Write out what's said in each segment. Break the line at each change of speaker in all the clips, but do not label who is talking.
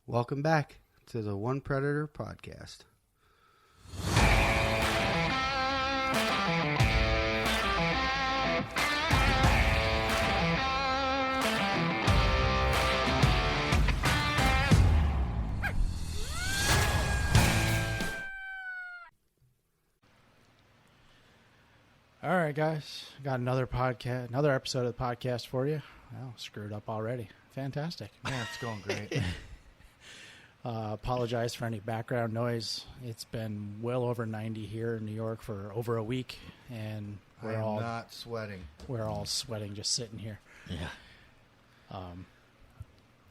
Welcome back to the One Predator podcast.
All right, guys. Got another podcast, another episode of the podcast for you. Well, screwed up already. Fantastic.
Yeah, it's going great.
Apologize for any background noise. It's been well over 90 here in New York for over a week, and
I am not sweating.
We're all sweating just sitting here.
Yeah.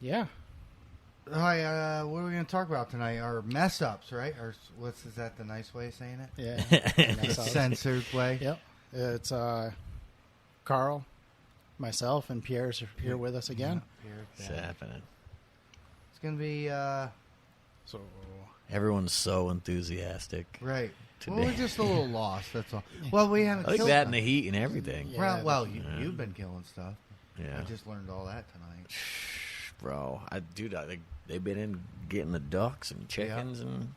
Yeah.
Hi, what are we going to talk about tonight? Our mess ups, right? Or is that the nice way of saying it?
Yeah.
The censored way.
Yep. It's Carl, myself, and Pierre's here with us again.
Yeah,
It's happening.
it's going to be
So
Everyone's so enthusiastic.
right.
Today.
Well, we're just a little lost. That's all. Well, we haven't
I like
killed
that
them.
and the heat and everything.
Yeah.
Well, you've been killing stuff.
Yeah.
I just learned all that tonight.
Bro, they've been in getting the ducks and chickens, and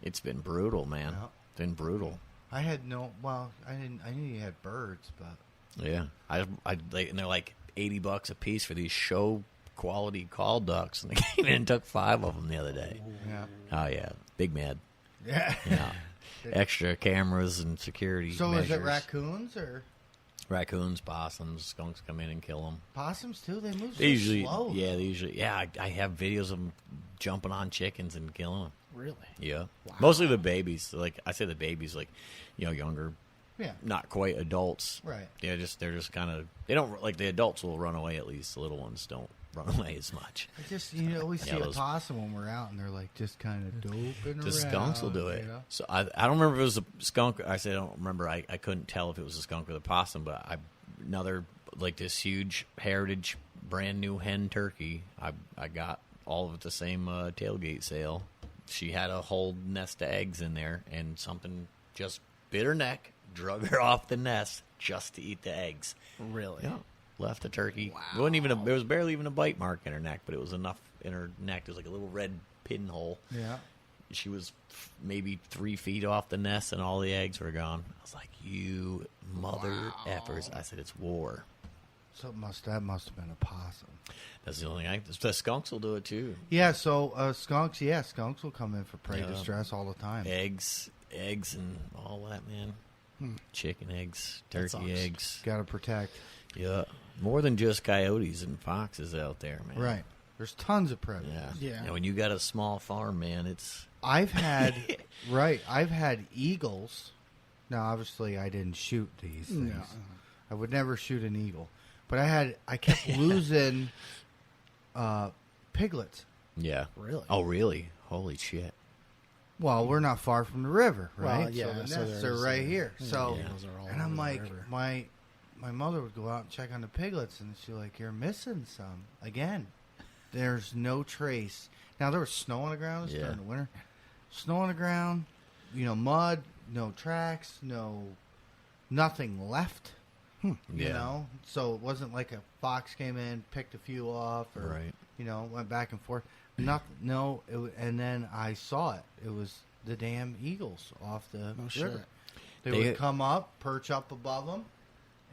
it's been brutal, man.
Yeah.
It's been brutal.
I had no. Well, I didn't. I knew you had birds, but
Yeah. And they're like $80 a piece for these show quality call ducks, and they came in and took 5 of them the other day.
yeah,
Oh yeah, big mad.
yeah.
Yeah. Extra cameras and security.
So
measures.
is it raccoons or
Raccoons, possums, skunks come in and kill them.
possums too? They move so
They usually,
slow.
yeah. I have videos of them jumping on chickens and killing them.
really,
Yeah,
Wow.
mostly the babies. Like I say, the babies, like younger,
Yeah.
not quite adults.
Right.
They're just kind of they don't like the adults will run away at least. The little ones don't run away as much.
I just always see
Yeah,
a
those-
possum when we're out, and they're like just kind of doping around.
The skunks will do it.
you know?
So I don't remember if it was a skunk. I don't remember. I couldn't tell if it was a skunk or the possum. But another like this huge heritage brand new hen turkey. I got all of it the same tailgate sale. She had a whole nest of eggs in there, and something just bit her neck, drug her off the nest just to eat the eggs.
really.
Yeah, left the turkey. It wasn't even it was barely even a bite mark in her neck, but it was enough in her neck. There was like a little red pinhole.
Yeah.
She was maybe 3 feet off the nest, and all the eggs were gone. I was like, "You mother effers!" I said, "It's war."
So that must have been a possum.
That's the only thing. The skunks will do it too.
Yeah. So skunks. Yeah, skunks will come in for prey
Yeah.
distress all the time.
Eggs, and all that, man. Chicken eggs,
That
turkey
sucks.
eggs.
Got to protect.
Yeah, more than just coyotes and foxes out there, man.
Right. There's tons of predators.
Yeah.
Yeah.
And when you got a small farm, man, it's
I've had right. I've had eagles. Now, obviously, I didn't shoot these things.
No.
I would never shoot an eagle, but I kept losing piglets.
yeah.
Really?
Oh, really? Holy shit.
Well, we're not far from the river, right?
Well, yeah,
so the
so
nests are
there's,
right here. So,
Yeah.
Those are all
and I'm
over the
like,
river.
my mother would go out and check on the piglets, and she's like, "You're missing some again." There's no trace. Now there was snow on the ground. It's
Yeah.
during the winter. Snow on the ground, mud, no tracks, nothing left. You
Yeah.
know, so it wasn't like a fox came in, picked a few off, or
Right.
went back and forth. Nothing. No, and then I saw it. It was the damn eagles off the
Oh,
river.
shit.
They would come up, perch up above them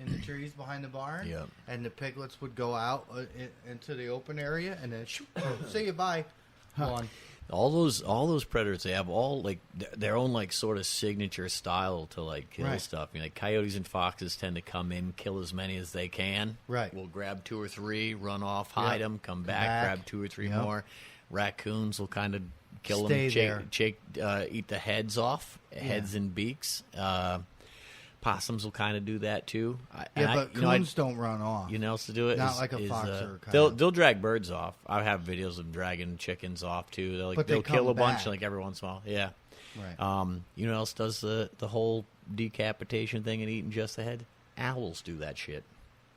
in the trees behind the barn,
Yep.
and the piglets would go out into the open area, and then say goodbye. Gone.
All those predators, they have all like their own like sort of signature style to like kill
Right.
stuff. Like coyotes and foxes tend to come in, kill as many as they can.
Right.
We'll grab 2 or 3, run off, hide them, come back,
back.
grab 2 or 3
Yep.
more. Raccoons will kind of kill
Stay
them,
there.
eat the heads off, heads and beaks. Possums will kind of do that too.
But coons don't run off.
You know else to do it?
Not like a fox or a
they'll
coyote.
they'll drag birds off. I have videos of them dragging chickens off too.
But they
They'll kill
come
a bunch
back.
like every once in a while. Yeah.
Right.
You know what else does the whole decapitation thing and eating just the head? Owls do that shit.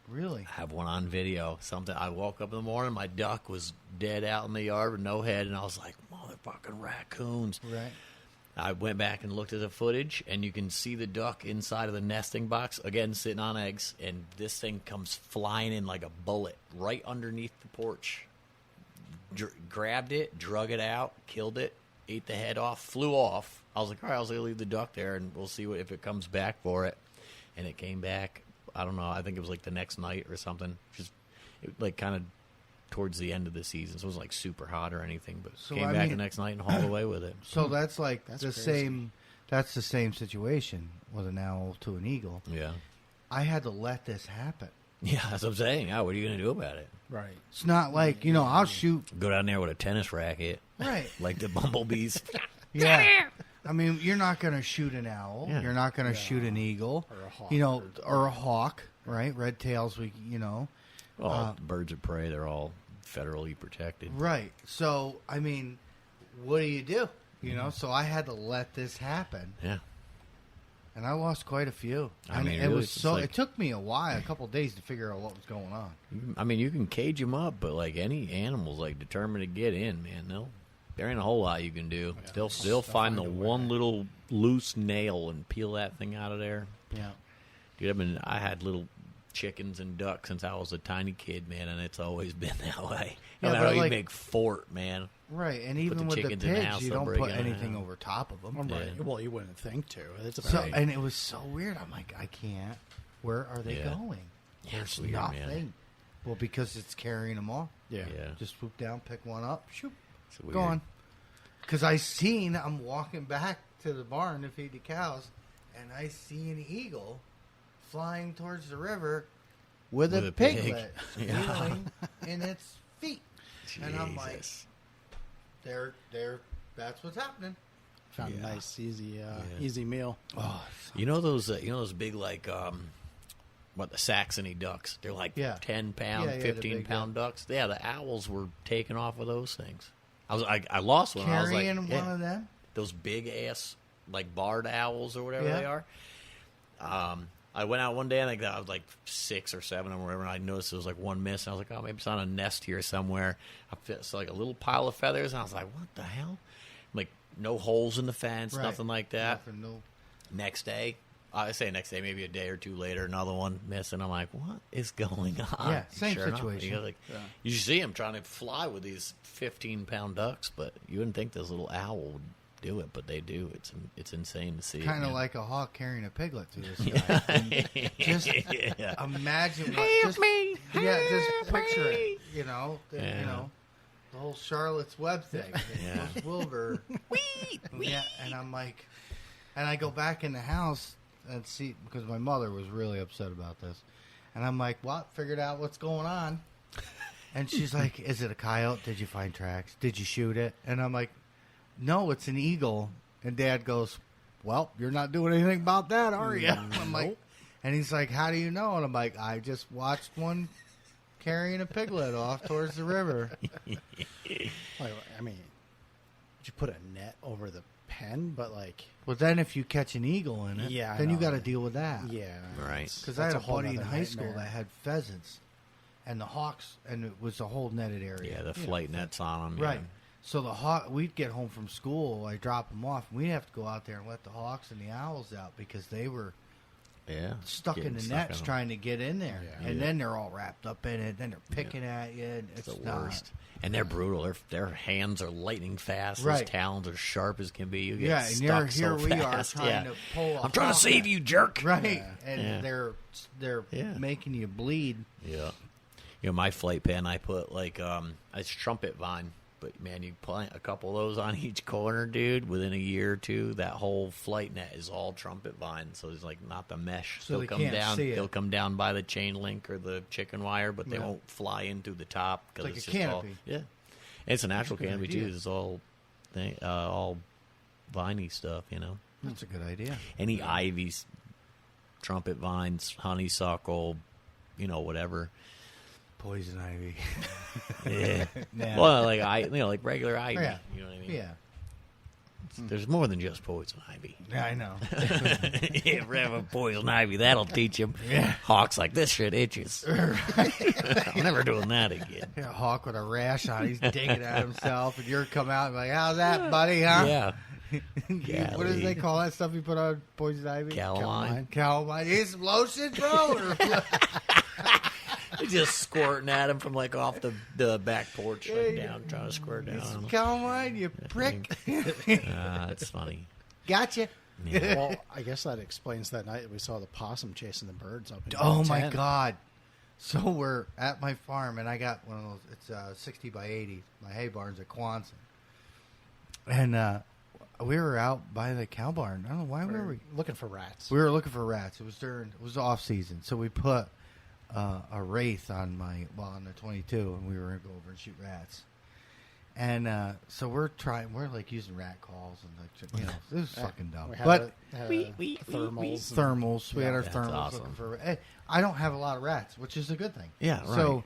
Really?
I have one on video. Something I woke up in the morning, my duck was dead out in the yard with no head, and I was like, motherfucking raccoons.
Right.
I went back and looked at the footage, and you can see the duck inside of the nesting box, again, sitting on eggs, and this thing comes flying in like a bullet right underneath the porch. grabbed it, drug it out, killed it, ate the head off, flew off. I was like, all right, I was going to leave the duck there, and we'll see if it comes back for it. And it came back, I don't know, I think it was like the next night or something. Just like kind of towards the end of the season. So it wasn't like super hot or anything, but came back the next night and hauled away with it.
So that's like
That's
the
crazy.
same. That's the same situation with an owl to an eagle.
Yeah.
I had to let this happen.
Yeah, that's what I'm saying. What are you going to do about it?
Right.
It's not like, I'll shoot.
Go down there with a tennis racket.
Right.
Like the bumblebees.
Yeah. I mean, you're not going to shoot an owl.
Yeah.
You're not going to shoot an eagle.
Or a hawk.
Or a hawk, right? Red tails,
Well, birds of prey, they're all federally protected.
Right. So, I mean, what do you do? So I had to let this happen.
Yeah.
And I lost quite a few.
I mean,
it
really,
was
it's
so.
like-
It took me a couple days to figure out what was going on.
I mean, you can cage them up, but like any animals, like determined to get in, man, there ain't a whole lot you can do.
Yeah,
They'll find the
a way.
one little loose nail and peel that thing out of there.
Yeah.
Dude, I had little chickens and ducks since I was a tiny kid, man, and it's always been that way. No
Yeah,
matter
but
how you
like-
make fort, man.
Right, and
Put
even
the
with the
chickens in the
pigs,
house,
you
they'll
don't
break
put
in and
anything
out.
over top of them.
Right.
Yeah.
Well, you wouldn't think to. It's
So,
right.
and it was so weird. I'm like, I can't. Where are they
Yeah.
going?
Yeah,
There's
it's weird,
nothing.
man.
Well, because it's carrying them off.
yeah.
Yeah.
Just swoop down, pick one up, shoot,
It's weird.
gone. Because I'm walking back to the barn to feed the cows, and I see an eagle flying towards the river with a
pig.
piglet
Yeah.
kneeling in its feet. And I'm like,
Jesus.
there, that's what's happening.
Found a
Yeah.
nice, easy,
Yeah.
easy meal.
Oh,
You know those big like the Saxony ducks? They're like
Yeah.
10-pound,
Yeah, the
15-pound ducks. Yeah, the owls were taken off of those things. I lost one. I was like,
carrying
yeah,
one of them?
those big ass like barred owls or whatever
Yeah.
they are. I went out one day and I was like 6 or 7 or whatever, and I noticed there was like one miss. And I was like, oh, maybe it's on a nest here somewhere. It's like a little pile of feathers, and I was like, what the hell? Like no holes in the fence,
Right.
nothing like that.
Nothing, no.
Next day, I say next day, maybe a day or two later, another one missing. I'm like, what is going on?
Yeah, same
Sure enough,
situation.
you, you see him trying to fly with these 15-pound ducks, but you wouldn't think this little owl would do it, but they do. It's insane to see.
Kind of
man.
like a hawk carrying a piglet through the sky. And just
Yeah.
imagine
Help
just,
me!
Yeah, just
Help
picture
me!
it.
Yeah.
The whole Charlotte's Web thing.
Yeah.
Wilbur. Yeah, and I'm like, and I go back in the house and see, because my mother was really upset about this, and I'm like, what? Figured out what's going on. And she's like, is it a coyote? Did you find tracks? Did you shoot it? And I'm like, no, it's an eagle. And Dad goes, well, you're not doing anything about that, are you? I'm like, and he's like, how do you know? And I'm like, I just watched one carrying a piglet off towards the river.
Like, I mean, would you put a net over the pen? But like,
Well, then if you catch an eagle in it,
Yeah, I
then you
know.
got to deal with that.
yeah,
Right.
Because I
that's
had a
whole
buddy in
nother
high school
nightmare.
that had pheasants and the hawks, and it was a whole netted area.
Yeah, the flight nets on them.
Right. So the hawk, we'd get home from school, I drop them off, and we'd have to go out there and let the hawks and the owls out because they were
Yeah.
stuck in
Getting
the
stuck
nets
in 'em.
trying to get in there.
Yeah.
And
Yeah.
then they're all wrapped up in it. Then they're picking at you. And
It's
it's
the
not-
worst. And they're brutal. Their hands are lightning fast.
Right.
Those talons are sharp as can be. You get
Yeah, and
stuck
here
so
we are
fast.
trying
Yeah.
to pull a
I'm trying to
hawk
save
at-
you, jerk.
Right.
Yeah.
And
Yeah.
they're
Yeah.
making you bleed.
Yeah. My flight pen, I put like it's trumpet vine, but man, you plant a couple of those on each corner, dude. Within a year or two, that whole flight net is all trumpet vine. So it's like not the mesh.
So
They'll
they
come
can't
down.
see it.
They'll come down by the chain link or the chicken wire, but they
Yeah.
won't fly in through the top because
Like
it's
a
just all
canopy.
yeah. It's a natural
That's a good
canopy
idea.
too. It's all viney stuff,
That's a good idea.
Any ivies, trumpet vines, honeysuckle, whatever.
Poison ivy.
Yeah.
Nah.
Well, like regular ivy.
Yeah.
You know what I mean?
Yeah.
There's more than just poison ivy.
Yeah, I know.
If you ever have a poison ivy, that'll teach him.
Yeah.
Hawk's like, this shit itches. I'm never doing that again.
Yeah, a hawk with a rash on. He's digging at himself, and you're come out and like, how's that, buddy? Huh?
Yeah.
What do they call that stuff you put on poison ivy?
Calamine.
Calamine. Need some lotion, bro? Or-
Just squirting at him from like off the back porch, like down, trying to squirt down. on him.
Come on, you prick.
It's funny.
Gotcha.
Yeah.
Well, I guess that explains that night we saw the possum chasing the birds up in
Oh, my
10.
God. So we're at my farm, and I got one of those, it's 60 by 80. My hay barn's at Quonset. And we were out by the cow barn. I don't know, why were we?
Looking for rats.
We were looking for rats. It was off season. So we put a Wraith on on the 22, and we were going to go over and shoot rats. And so we're like using rat calls and like, this is fucking dumb.
We had
But
thermals.
thermals. We had our
That's
thermals
awesome.
looking for. I don't have a lot of rats, which is a good thing.
Yeah, right.
So,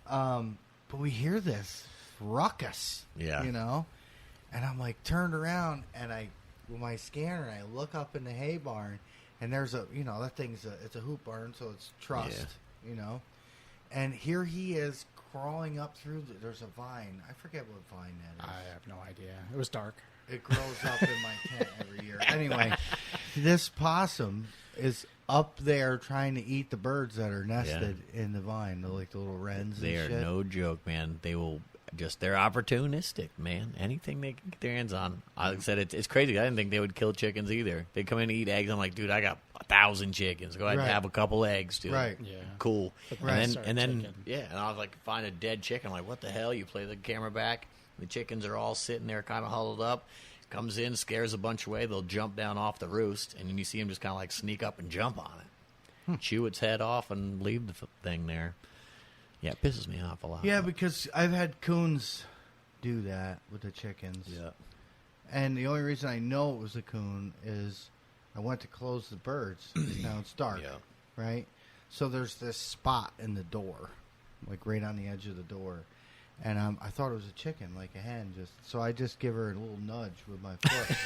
but we hear this ruckus.
Yeah.
And I'm like turned around and with my scanner, I look up in the hay barn, and there's that thing's it's a hoop barn, so it's trussed. And here he is crawling up through. There's a vine. I forget what vine that is.
I have no idea. It was dark.
It grows up in my tent every year. Anyway, this possum is up there trying to eat the birds that are nested in the vine, the little wrens.
They
and
are
shit.
no joke, man. They will they're opportunistic, man. Anything they can get their hands on. Like I said, it's crazy. I didn't think they would kill chickens either. They come in and eat eggs. I'm like, dude, I got 1,000 chickens. Go ahead and have a couple eggs, dude.
Right.
Yeah.
Cool.
Right.
And then and I was like, find a dead chicken. I'm like, what the hell? You play the camera back. The chickens are all sitting there kind of huddled up. Comes in, scares a bunch away. They'll jump down off the roost, and then you see them just kind of like sneak up and jump on it. Chew its head off and leave the thing there. Yeah, it pisses me off a lot.
Yeah, because I've had coons do that with the chickens.
Yeah.
And the only reason I know it was a coon is I went to close the birds. Now it's dark, right? So there's this spot in the door, like right on the edge of the door. And I thought it was a chicken, like a hen. So I just give her a little nudge with my foot.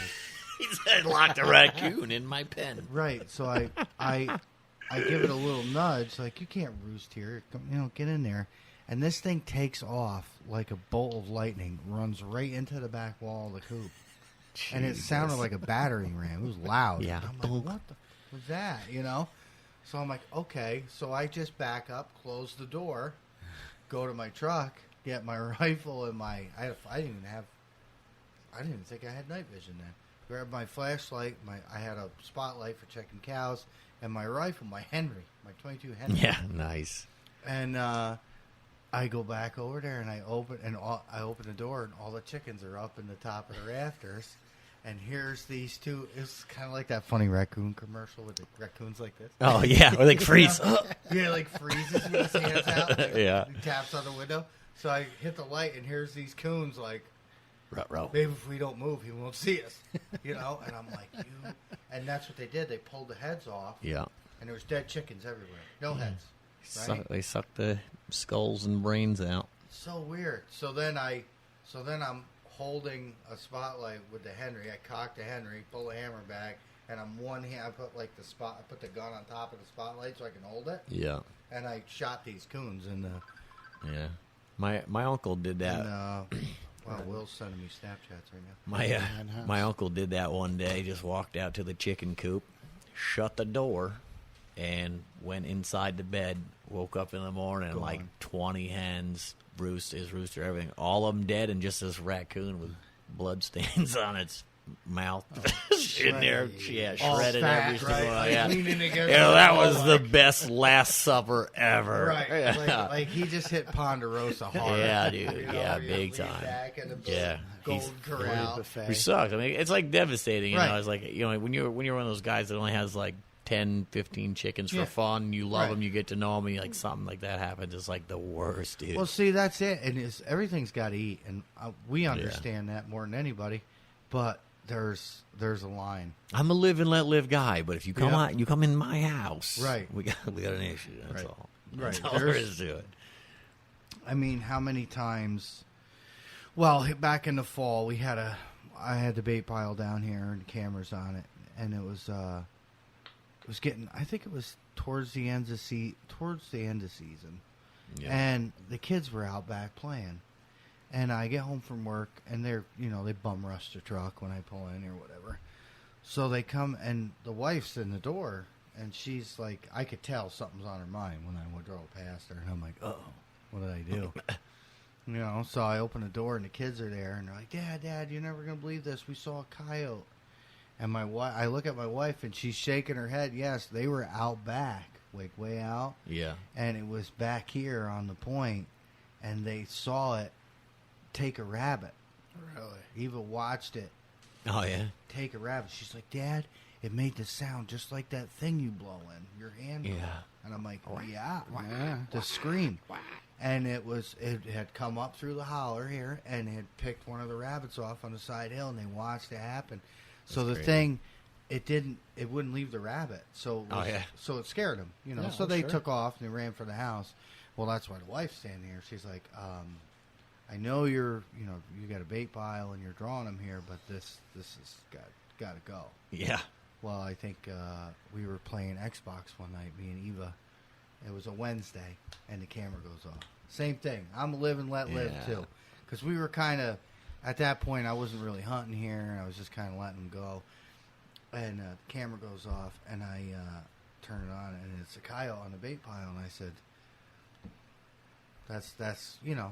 He said, locked a raccoon in my pen.
Right. So I give it a little nudge, like, you can't roost here. Get in there. And this thing takes off like a bolt of lightning, runs right into the back wall of the coop. Jesus. And it sounded like a battering ram. It was loud.
Yeah.
I'm like, what the was that? So I'm like, okay. So I just back up, close the door, go to my truck, get my rifle and I didn't even think I had night vision then. Grab my flashlight, I had a spotlight for checking cows, and my rifle, my Henry, my 22 Henry.
Yeah, nice.
And I go back over there and I open the door, and all the chickens are up in the top of the rafters. And here's these two. It's kind of like that funny raccoon commercial with the raccoons like this.
Oh yeah, or like freeze.
Yeah, like freezes with his hands out.
Yeah.
He taps on the window. So I hit the light, and here's these coons like,
Ruh-roh.
maybe if we don't move, he won't see us. And I'm like, you. And that's what they did. They pulled the heads off.
Yeah.
And there was dead chickens everywhere. No heads. Right?
They suck the skulls and brains out.
So weird. So then I'm holding a spotlight with the Henry. I cock the Henry, pull the hammer back, and I'm one hand. I put the gun on top of the spotlight so I can hold it.
Yeah.
And I shot these coons and.
Yeah. My uncle did that.
Wow, Will's sending me Snapchats right now.
My uncle did that one day. Just walked out to the chicken coop, shut the door, and went inside the bed. Woke up in the morning, and like 20 hens, rooster, everything, all of them dead, and just this raccoon with blood stains on its mouth, in there, shredded every single one.
Like,
Yeah,
leaning against
that
the
was
wall,
the best Last Supper ever.
Right, like he just hit Ponderosa hard.
Yeah, dude.
You know,
Yeah,
you
big
lean
time.
back in the
Yeah,
Golden Corral.
Which sucks. I mean, it's like devastating. You
Right.
know, it's like when you're one of those guys that only has like 10, 15 chickens for fun. You love them. You get to know them. And something like that happens. It's like the worst, dude.
Well, see, that's it. And everything's got to eat, and we understand that more than anybody. But there's a line.
I'm a live and let live guy, but if you come
Yep.
you come in my house,
Right.
We got an issue. That's
Right.
all.
Right.
That's all there is to it.
I mean, how many times? Well, back in the fall, I had the bait pile down here and cameras on it, and it was getting. I think it was towards the end of season,
Yeah.
and the kids were out back playing, and I get home from work, and they bum rush the truck when I pull in or whatever. So they come, and the wife's in the door, and she's like, I could tell something's on her mind when I drove past her, and I'm like, oh, what did I do? You know, so I open the door and the kids are there, and they're like, Dad, you're never gonna believe this. We saw a coyote. And I look at my wife, and she's shaking her head. Yes, they were out back, like way out.
Yeah.
And it was back here on the point, and they saw it take a rabbit.
Really?
Eva watched it
Oh, yeah?
take a rabbit. She's like, Dad, it made the sound just like that thing you blow in your hand.
Yeah.
And I'm like, yeah. The scream. And it had come up through the holler here and had picked one of the rabbits off on the side hill, and they watched it happen. So the
crazy.
thing, it wouldn't leave the rabbit. So so it scared them, you know.
Yeah,
so they
sure.
took off and they ran for the house. Well, that's why the wife's standing here. She's like, I know you got a bait pile and you're drawing them here, but this has got to go.
Yeah.
Well, I think we were playing Xbox one night, me and Eva. It was a Wednesday, and the camera goes off. Same thing. I'm a live and let live, too. Because we were kind of, at that point, I wasn't really hunting here, and I was just kind of letting them go. And the camera goes off, and I turn it on, and it's a coyote on the bait pile, and I said, that's
Yep.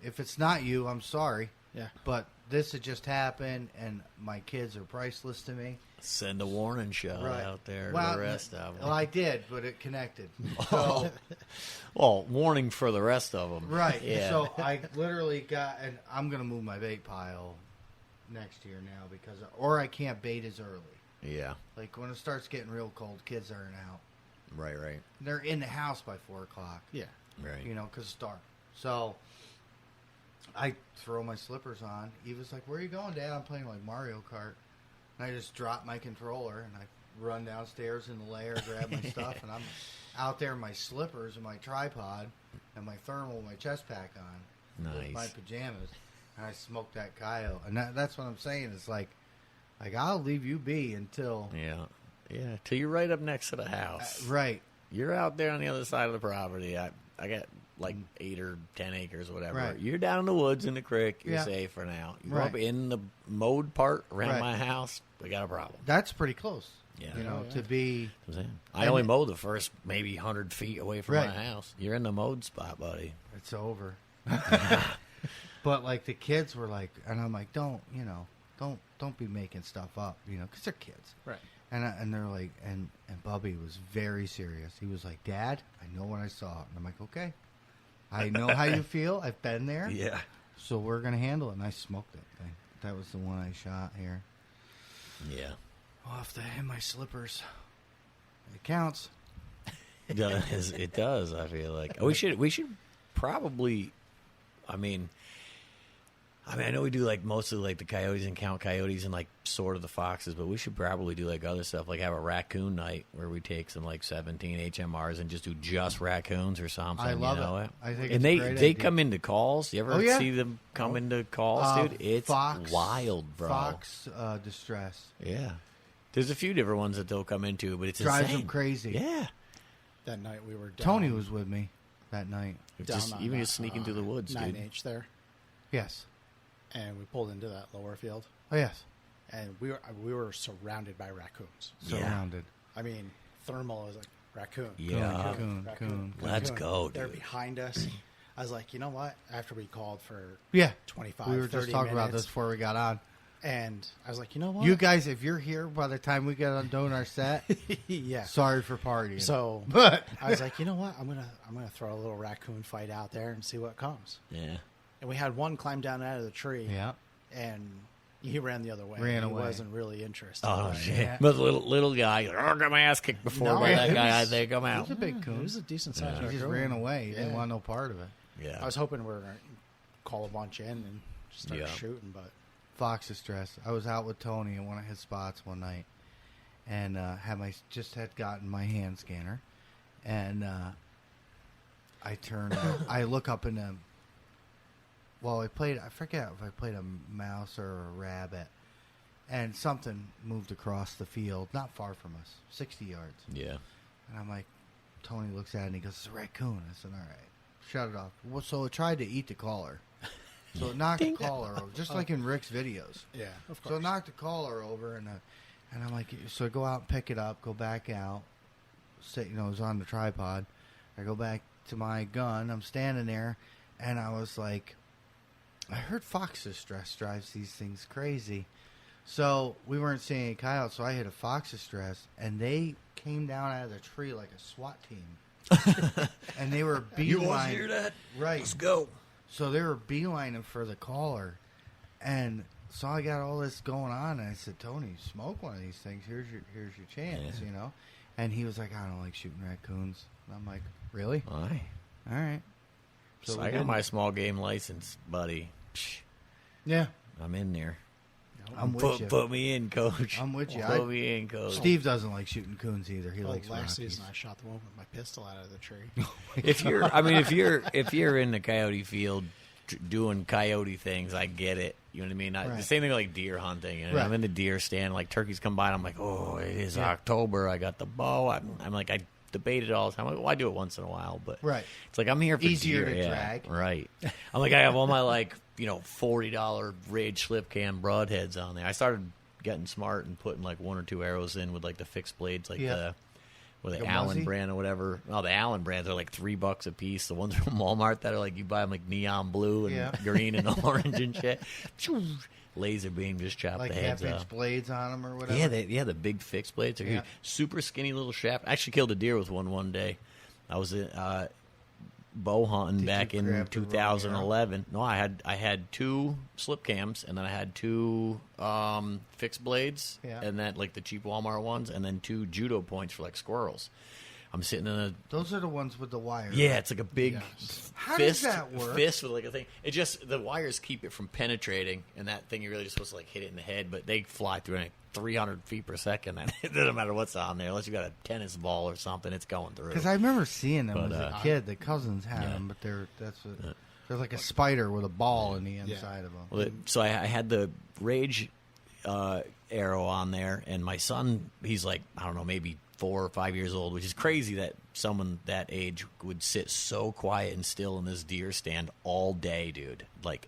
if it's not you, I'm sorry.
Yeah.
But this had just happened, and my kids are priceless to me.
Send a warning shot out there to the rest of them.
Well, I did, but it connected. So,
Well, warning for the rest of them.
right.
Yeah.
So I literally got, and I'm going to move my bait pile next year now or I can't bait as early.
Yeah.
Like when it starts getting real cold, kids aren't out.
Right.
They're in the house by 4 o'clock.
Yeah.
Right.
You know, because it's dark. So I throw my slippers on. Eva's like, where are you going, Dad? I'm playing like Mario Kart. And I just drop my controller and I run downstairs in the lair, grab my stuff, and I'm out there in my slippers and my tripod and my thermal with my chest pack on.
Nice.
With my pajamas. And I smoke that coyote. And that's what I'm saying. It's like I'll leave you be until...
Yeah. Till you're right up next to the house.
Right.
You're out there on the other side of the property. I got like 8 or 10 acres, whatever.
Right.
You're down in the woods in the creek. You're
Yeah.
safe for now. You
Right.
go up in the mowed part around
Right.
my house, we got a problem.
That's pretty close.
Yeah.
You know,
Oh, yeah.
to be...
I only mow the first maybe 100 feet away from
Right.
my house. You're in the mowed spot, buddy.
It's over. But like the kids were like, and I'm like, don't be making stuff up, you know, because they're kids.
Right.
And they're like, and Bubby was very serious. He was like, Dad, I know what I saw. And I'm like, okay, I know how you feel. I've been there.
Yeah.
So we're gonna handle it. And I smoked that thing. That was the one I shot here.
Yeah.
Off in my slippers. It counts.
It does. I feel like we should probably. I know we do like mostly like the coyotes and count coyotes and like sort of the foxes, but we should probably do like other stuff, like have a raccoon night where we take some like 17 HMRs and just do just raccoons or something.
I love
it.
I think
and
it's a great
they
idea.
come into calls. You ever see them come into calls, dude? It's wild, bro.
Fox distress.
Yeah. There's a few different ones that they'll come into, but it's
Drives
insane.
them crazy.
Yeah.
That night we were down.
Tony was with me that night.
down
Just,
on
even
that,
just sneaking through the woods, dude.
9H there,
Yes.
and we pulled into that lower field,
Oh, yes.
and we were surrounded by raccoons.
Yeah.
Surrounded.
I mean, thermal is like raccoon.
Yeah.
Raccoon.
Let's go,
They're
dude.
behind us. I was like, you know what? After we called for
Yeah.
25,
We were
30
just talking about
minutes,
this before we got on.
and I was like, you know what?
You guys, if you're here by the time we get on doing our set,
yeah.
sorry for partying.
So
but
I was like, you know what? I'm gonna throw a little raccoon fight out there and see what comes.
Yeah.
And we had one climb down out of the tree.
yeah,
And he ran the other way.
Ran
he
away.
wasn't really interested.
Oh,
But
shit.
Yeah.
But the little guy, I got my ass kicked before
No,
by that
it
guy. I
was-
think I'm out.
he's a big
It
coon.
was a decent sized
He
raccoon.
just ran away. He didn't
Yeah.
want no part of it.
Yeah.
I was hoping we were going to call a bunch in and just start
Yeah.
shooting, but
Fox distress. I was out with Tony in one of his spots one night, and had gotten my hand scanner, and I turned. I look up in the. Well, I forget if I played a mouse or a rabbit, and something moved across the field, not far from us, 60 yards.
Yeah.
And I'm like, Tony looks at it and he goes, "It's a raccoon." I said, "All right, shut it off." Well, so it tried to eat the collar. So it knocked the collar over, just like in Rick's videos.
yeah, of
So
course.
it knocked the collar over, and I'm like, so I go out and pick it up, go back out, it was on the tripod. I go back to my gun. I'm standing there, and I was like, I heard fox's stress drives these things crazy. So we weren't seeing any coyotes, so I hit a fox's stress, and they came down out of the tree like a SWAT team. And they were beelining.
You want to hear that?
Right.
Let's go.
So they were beelining for the caller. And so I got all this going on, and I said, Tony, smoke one of these things. Here's your chance, And he was like, I don't like shooting raccoons. And I'm like, really?
Why?
All right.
So I got my small game license, buddy.
Yeah.
I'm in there.
I'm with you.
Put me in, coach.
I'm with you.
Put me in, coach.
Steve doesn't like shooting coons either. He likes
last
Rockies.
season I shot the one with my pistol out of the tree.
if you're in the coyote field doing coyote things, I get it. You know what I mean?
Right.
The same thing like deer hunting. And
Right.
I'm in the deer stand, like turkeys come by, and I'm like, oh, it is October. I got the bow. I'm like, I debate it all the time. Well, I do it once in a while, but
Right.
it's like I'm here for
Easier
deer.
to drag.
Right. I'm like, I have all my $40 Rage slip cam broadheads on there. I started getting smart and putting like 1 or 2 arrows in with like the fixed blades, like the Allen
Muzzy?
brand or whatever. Oh, the Allen brands are like $3 a piece. The ones from Walmart that are like you buy them like neon blue and green and orange and shit. Laser beam just chopped
Like
the heads
half-inch
off.
blades on them or whatever.
Yeah, the big fixed blades are
Yeah.
huge. Super skinny little shaft. I actually killed a deer with one day. I was bow hunting
Did
back
you
in
grab the wrong
2011. No, I had 2 slip cams, and then I had 2 fixed blades, and then like the cheap Walmart ones, and then 2 judo points for like squirrels. I'm sitting in a
Those are the ones with the wire.
yeah, it's like a big
How
fist,
does that work?
fist with like a thing. It just the wires keep it from penetrating, and that thing you're really just supposed to like hit it in the head, but they fly through like 300 feet per second, and it doesn't matter what's on there unless you got a tennis ball or something. It's going through.
Because I remember seeing them
But,
as a kid. The cousins had them, but they're like a spider with a ball in the inside of them.
Well, so I had the Rage arrow on there, and my son, he's like, I don't know, maybe 4 or 5 years old, which is crazy that someone that age would sit so quiet and still in this deer stand all day, dude. Like,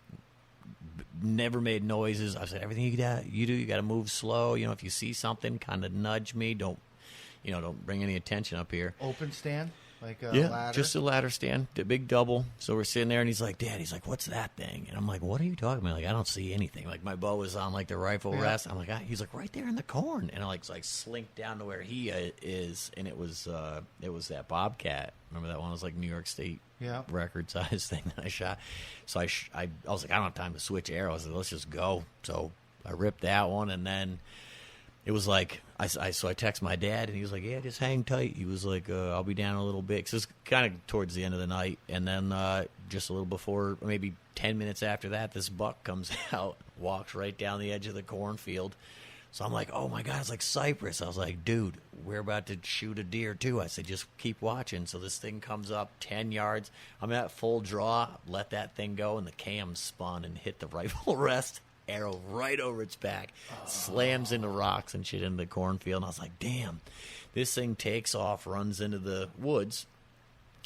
never made noises. I said, everything you do, you got to move slow. If you see something, kind of nudge me. Don't bring any attention up here.
Open stand? Like a ladder?
Just a ladder stand, the big double. So we're sitting there, and he's like, Dad, what's that thing? And I'm like, what are you talking about? Like, I don't see anything. Like, my bow is on, like, the rifle rest. I'm like, he's like, right there in the corn. And I, like slink down to where he is, and it was that bobcat. Remember that one? It was, like, New York State record size thing that I shot. So I was like, I don't have time to switch arrows. I said, let's just go. So I ripped that one, and then it was like, so I text my dad, and he was like, yeah, just hang tight. He was like, I'll be down a little bit. So it's kind of towards the end of the night. And then just a little before, maybe 10 minutes after that, this buck comes out, walks right down the edge of the cornfield. So I'm like, oh, my God, it's like Cypress. I was like, dude, we're about to shoot a deer, too. I said, just keep watching. So this thing comes up 10 yards. I'm at full draw, let that thing go, and the cam spun and hit the rifle rest. Arrow right over its back, slams into rocks and shit into the cornfield. And I was like, damn, this thing takes off, runs into the woods,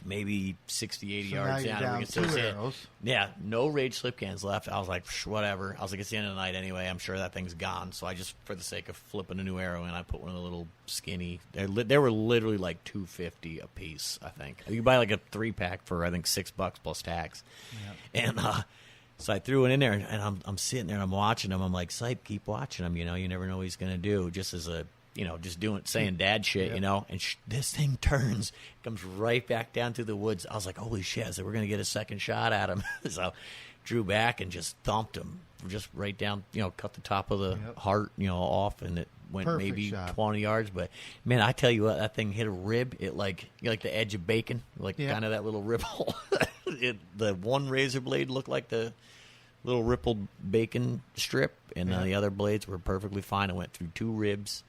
maybe 60, 80 yards
now
down.
you're
We
down
can still
2
see it.
arrows.
Yeah, no Rage slip cans left. I was like, whatever. I was like, it's the end of the night anyway. I'm sure that thing's gone. So I just, for the sake of flipping a new arrow in, I put one of the little skinny. They were literally like $2.50 a piece, I think. You buy like a 3-pack for, I think, $6 plus tax. Yep. And, so I threw it in there, and I'm sitting there, and I'm watching him. I'm like, Sipe, keep watching him. You never know what he's going to do. Just as a, just saying dad shit, And this thing turns, comes right back down through the woods. I was like, holy shit. I said, we're going to get a second shot at him. So drew back and just thumped him. Just right down, cut the top of the heart, off, and it went
Perfect
maybe
shot.
20 yards. But, man, I tell you what, that thing hit a rib. It like the edge of bacon, kind of that little ripple. The one razor blade looked like the little rippled bacon strip, and the other blades were perfectly fine. It went through 2 ribs,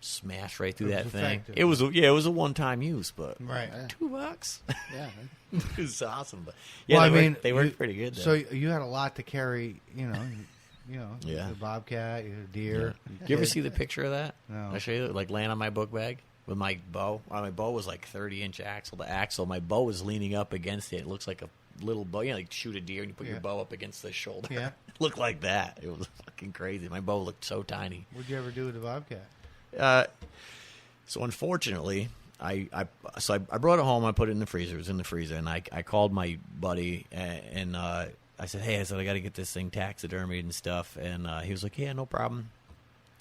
smashed right through that thing.
effective.
It was a one-time use, but
Right.
$2.
Yeah.
It was awesome, but they worked pretty good. Though.
So you had a lot to carry, the bobcat, you had a deer.
You ever see the picture of that?
No.
I show you, like laying on my book bag with my bow. My bow was like 30-inch axle to axle. My bow was leaning up against it. It looks like a little bow. Like shoot a deer and you put your bow up against the shoulder.
Yeah.
It looked like that. It was fucking crazy. My bow looked so tiny.
What'd you ever do with the bobcat?
So unfortunately, So I brought it home. I put it in the freezer. It was in the freezer, and I called my buddy and I said, hey, I got to get this thing taxidermied and stuff, and he was like, yeah, no problem.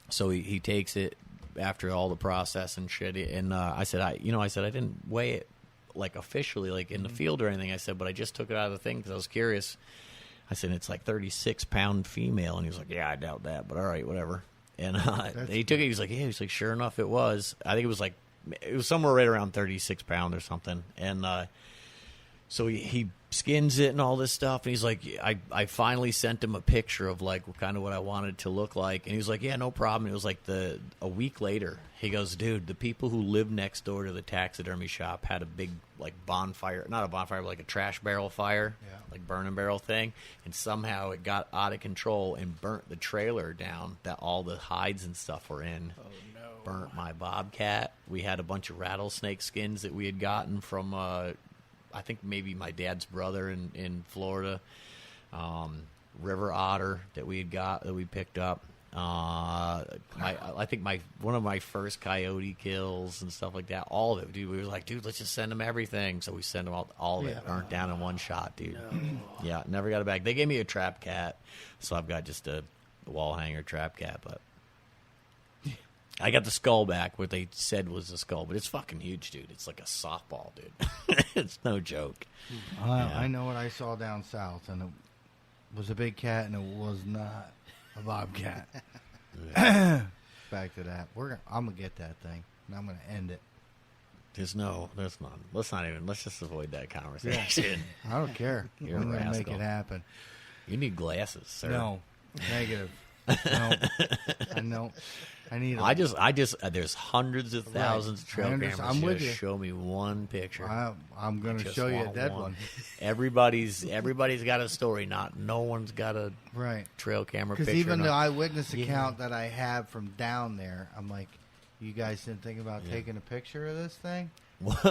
So he takes it after all the process and shit, and I said I didn't weigh it like officially like in the field or anything. I said, but I just took it out of the thing because I was curious. I said it's like 36-pound female, and he was like, yeah, I doubt that, but all right, whatever. And he took it. He was like, yeah. He's like, sure enough, it was. I think it was somewhere right around 36 pounds or something. And so he skins it and all this stuff. And he's like, I finally sent him a picture of like kind of what I wanted it to look like. And he was like, yeah, no problem. It was like a week later. He goes, dude, the people who live next door to the taxidermy shop had a big like bonfire, not a bonfire, but like a trash barrel fire, like burning barrel thing. And somehow it got out of control and burnt the trailer down that all the hides and stuff were in. Oh, no. Burnt my bobcat. We had a bunch of rattlesnake skins that we had gotten from, I think maybe my dad's brother in Florida. River otter that we picked up. I think one of my first coyote kills and stuff like that. All of it, dude. We were like, dude, let's just send them everything. So we sent them all of it burnt down in one shot, dude. No. Yeah, never got it back. They gave me a trap cat, so I've got just a wall hanger trap cat, but I got the skull back, what they said was the skull, but it's fucking huge, dude. It's like a softball, dude. It's no joke.
I know what I saw down south, and it was a big cat, and it was not a bobcat. Back to that. I'm going to get that thing, and I'm going to end it.
There's none. Let's just avoid that conversation.
Yeah. I don't care.
You're
I'm going to make it happen.
You need glasses, sir.
No. Negative. No. I know. I need.
There's hundreds of thousands of trail cameras.
I'm with you.
Show me one picture.
I'm going to show you a dead one.
Everybody's got a story. No one's got a trail camera picture.
Because even the eyewitness account that I have from down there, I'm like, you guys didn't think about taking a picture of this thing?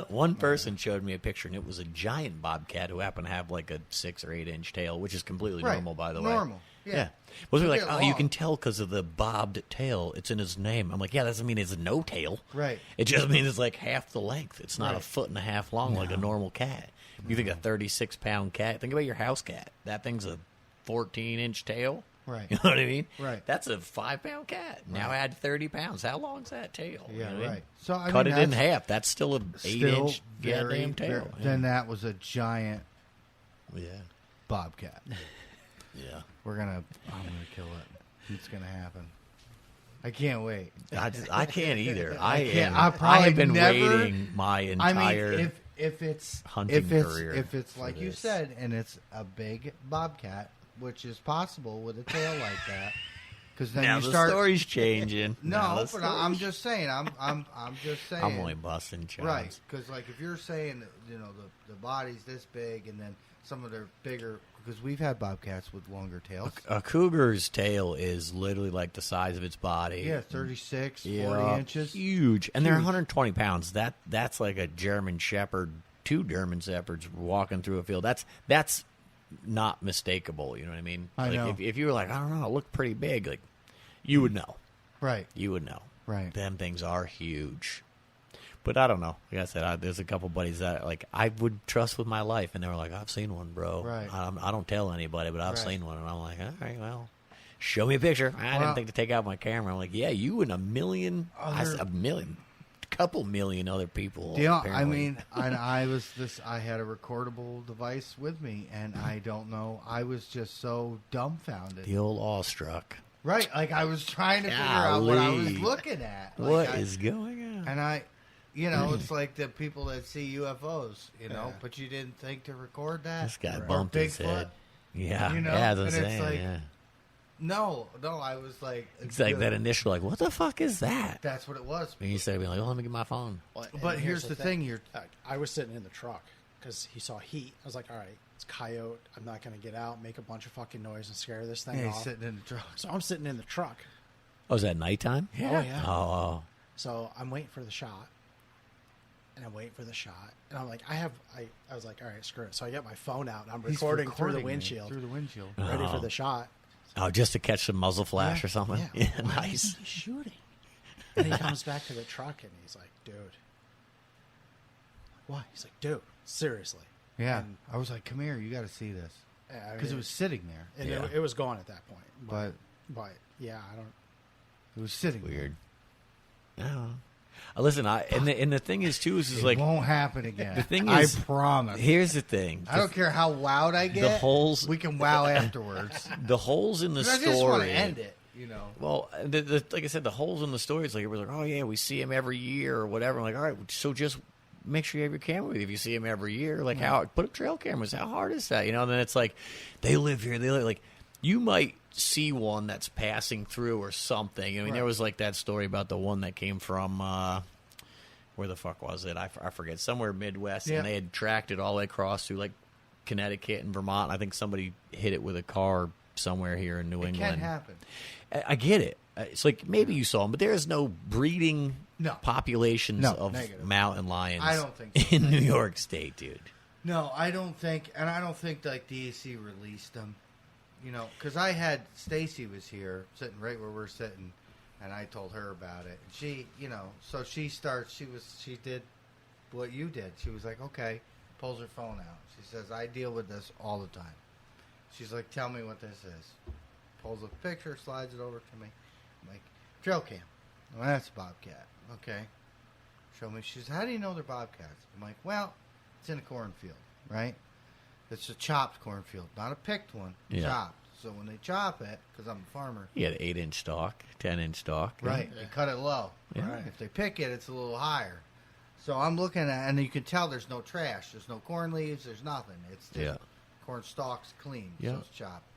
One person showed me a picture, and it was a giant bobcat who happened to have like a 6 or 8 inch tail, which is completely normal, by the way.
Normal. Yeah.
Well, they're like, oh, you can tell because of the bobbed tail. It's in his name. I'm like, yeah, that doesn't mean it's no tail.
Right.
It just means it's like half the length. It's not a foot and a half long like a normal cat. You think a 36-pound cat, think about your house cat. That thing's a 14-inch tail.
Right.
You know what I mean?
Right.
That's a 5-pound cat. Now add 30 pounds. How long's that tail?
Yeah,
you know
right. So I
cut it in half. That's still an 8-inch goddamn tail.
Then that was a giant bobcat.
Yeah.
I'm gonna kill it. It's gonna happen. I can't wait.
I can't either. I
have
been waiting my entire
if it's
hunting career.
If it's like you said, and it's a big bobcat, which is possible with a tail like that, because then
now
you
the
start.
Story's changing.
But I'm just saying. I'm just saying.
I'm only busting chops.
Right, because like if you're saying the body's this big, and then some of their bigger. Because we've had bobcats with longer tails.
A cougar's tail is literally like the size of its body.
Yeah, 36, 40 inches.
Huge. And they're 120 pounds. That's like a German Shepherd, 2 German Shepherds walking through a field. That's not mistakable. You know what I mean?
I know.
If you were like, I don't know, it looked pretty big, like you would know.
Right.
You would know.
Right.
Them things are huge. But I don't know. Like I said, there's a couple buddies that like I would trust with my life, and they were like, "I've seen one, bro.
Right.
I don't tell anybody, but I've seen one." And I'm like, "All right, well, show me a picture." I didn't think to take out my camera. I'm like, "Yeah, you and couple million other people."
Yeah, I mean, and I had a recordable device with me, and I don't know. I was just so dumbfounded.
The old awestruck.
Right, like I was trying to figure out what I was looking at. Like
what is going on?
And it's like the people that see UFOs, but you didn't think to record that.
This guy bumped his head. Yeah,
it's like, no, I was like,
it's like that initial, like, what the fuck is that?
That's what it was.
And you said, like, let me get my phone.
But here's the thing:
I was sitting in the truck because he saw heat. I was like, all right, it's coyote. I'm not going to get out, make a bunch of fucking noise, and scare this thing off.
He's sitting in the truck.
So I'm sitting in the truck.
Oh, is that nighttime?
Yeah. Oh, yeah.
Oh.
So I'm waiting for the shot. And I'm waiting for the shot. And I'm like, I was like, all right, screw it. So I get my phone out, and I'm recording through the windshield. Ready for the shot.
Oh, just to catch some muzzle flash or something?
Yeah,
nice.
He's shooting. And he comes back to the truck, and he's like, dude, why? He's like, dude, seriously.
Yeah.
And,
I was like, come here, you got to see this. Because it was sitting there.
And it was gone at that point. But yeah, I don't.
It was sitting
Weird. No. Listen, and the thing is too is
it
like
won't happen again.
The thing is,
I promise.
Here's the thing.
I don't care how wowed I get.
The holes.
We can wow afterwards.
The holes in the story.
I just want to end it. You know.
Well, like I said, the holes in the story. It's like everybody's like, oh yeah, we see him every year or whatever. I'm like, all right, so just make sure you have your camera with you if you see him every year. Like, how put up trail cameras? How hard is that? You know. And then it's like, they live here. They live like you might see one that's passing through or something. I mean, there was like that story about the one that came from where the fuck was it? I forget. Somewhere Midwest, and they had tracked it all the way across through like Connecticut and Vermont. I think somebody hit it with a car somewhere here in New England.
It can happen.
I get it. It's like maybe you saw them, but there is no breeding populations of mountain lions.
I don't think so.
In New York State, dude.
No, I don't think, and I don't think like DAC released them. You know, because I had Stacy was here sitting right where we're sitting, and I told her about it. And she, you know, so she did what you did. She was like, okay, pulls her phone out. She says, I deal with this all the time. She's like, tell me what this is. Pulls a picture, slides it over to me. I'm like, trail cam. Well, that's a bobcat. Okay. Show me. She says, how do you know they're bobcats? I'm like, well, it's in a cornfield, right? It's a chopped cornfield, not a picked one. Chopped. So when they chop it, because I'm a farmer.
You had 8-inch stalk, 10-inch stalk.
Right. They cut it low.
Yeah.
Right. If they pick it, it's a little higher. So I'm looking at, and you can tell there's no trash. There's no corn leaves. There's nothing. It's just corn stalks clean. Yeah. So it's chopped.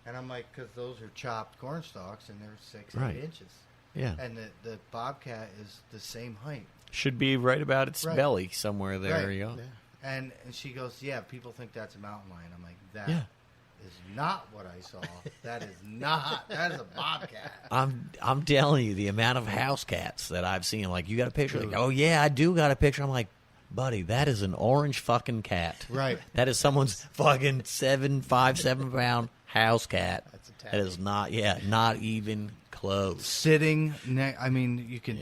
And I'm like, because those are chopped corn stalks, and they're 6-8 inches. Yeah. And the bobcat is the same height.
Should be right about its belly somewhere there.
Right.
You know?
Yeah. And she goes, yeah, people think that's a mountain lion. I'm like, that is not what I saw. That is a bobcat.
I'm telling you, the amount of house cats that I've seen, like, you got a picture? Like, oh, yeah, I do got a picture. I'm like, buddy, that is an orange fucking cat.
Right.
That is someone's fucking 7 pound house cat. That's a that is not even close.
Sitting, I mean, you can,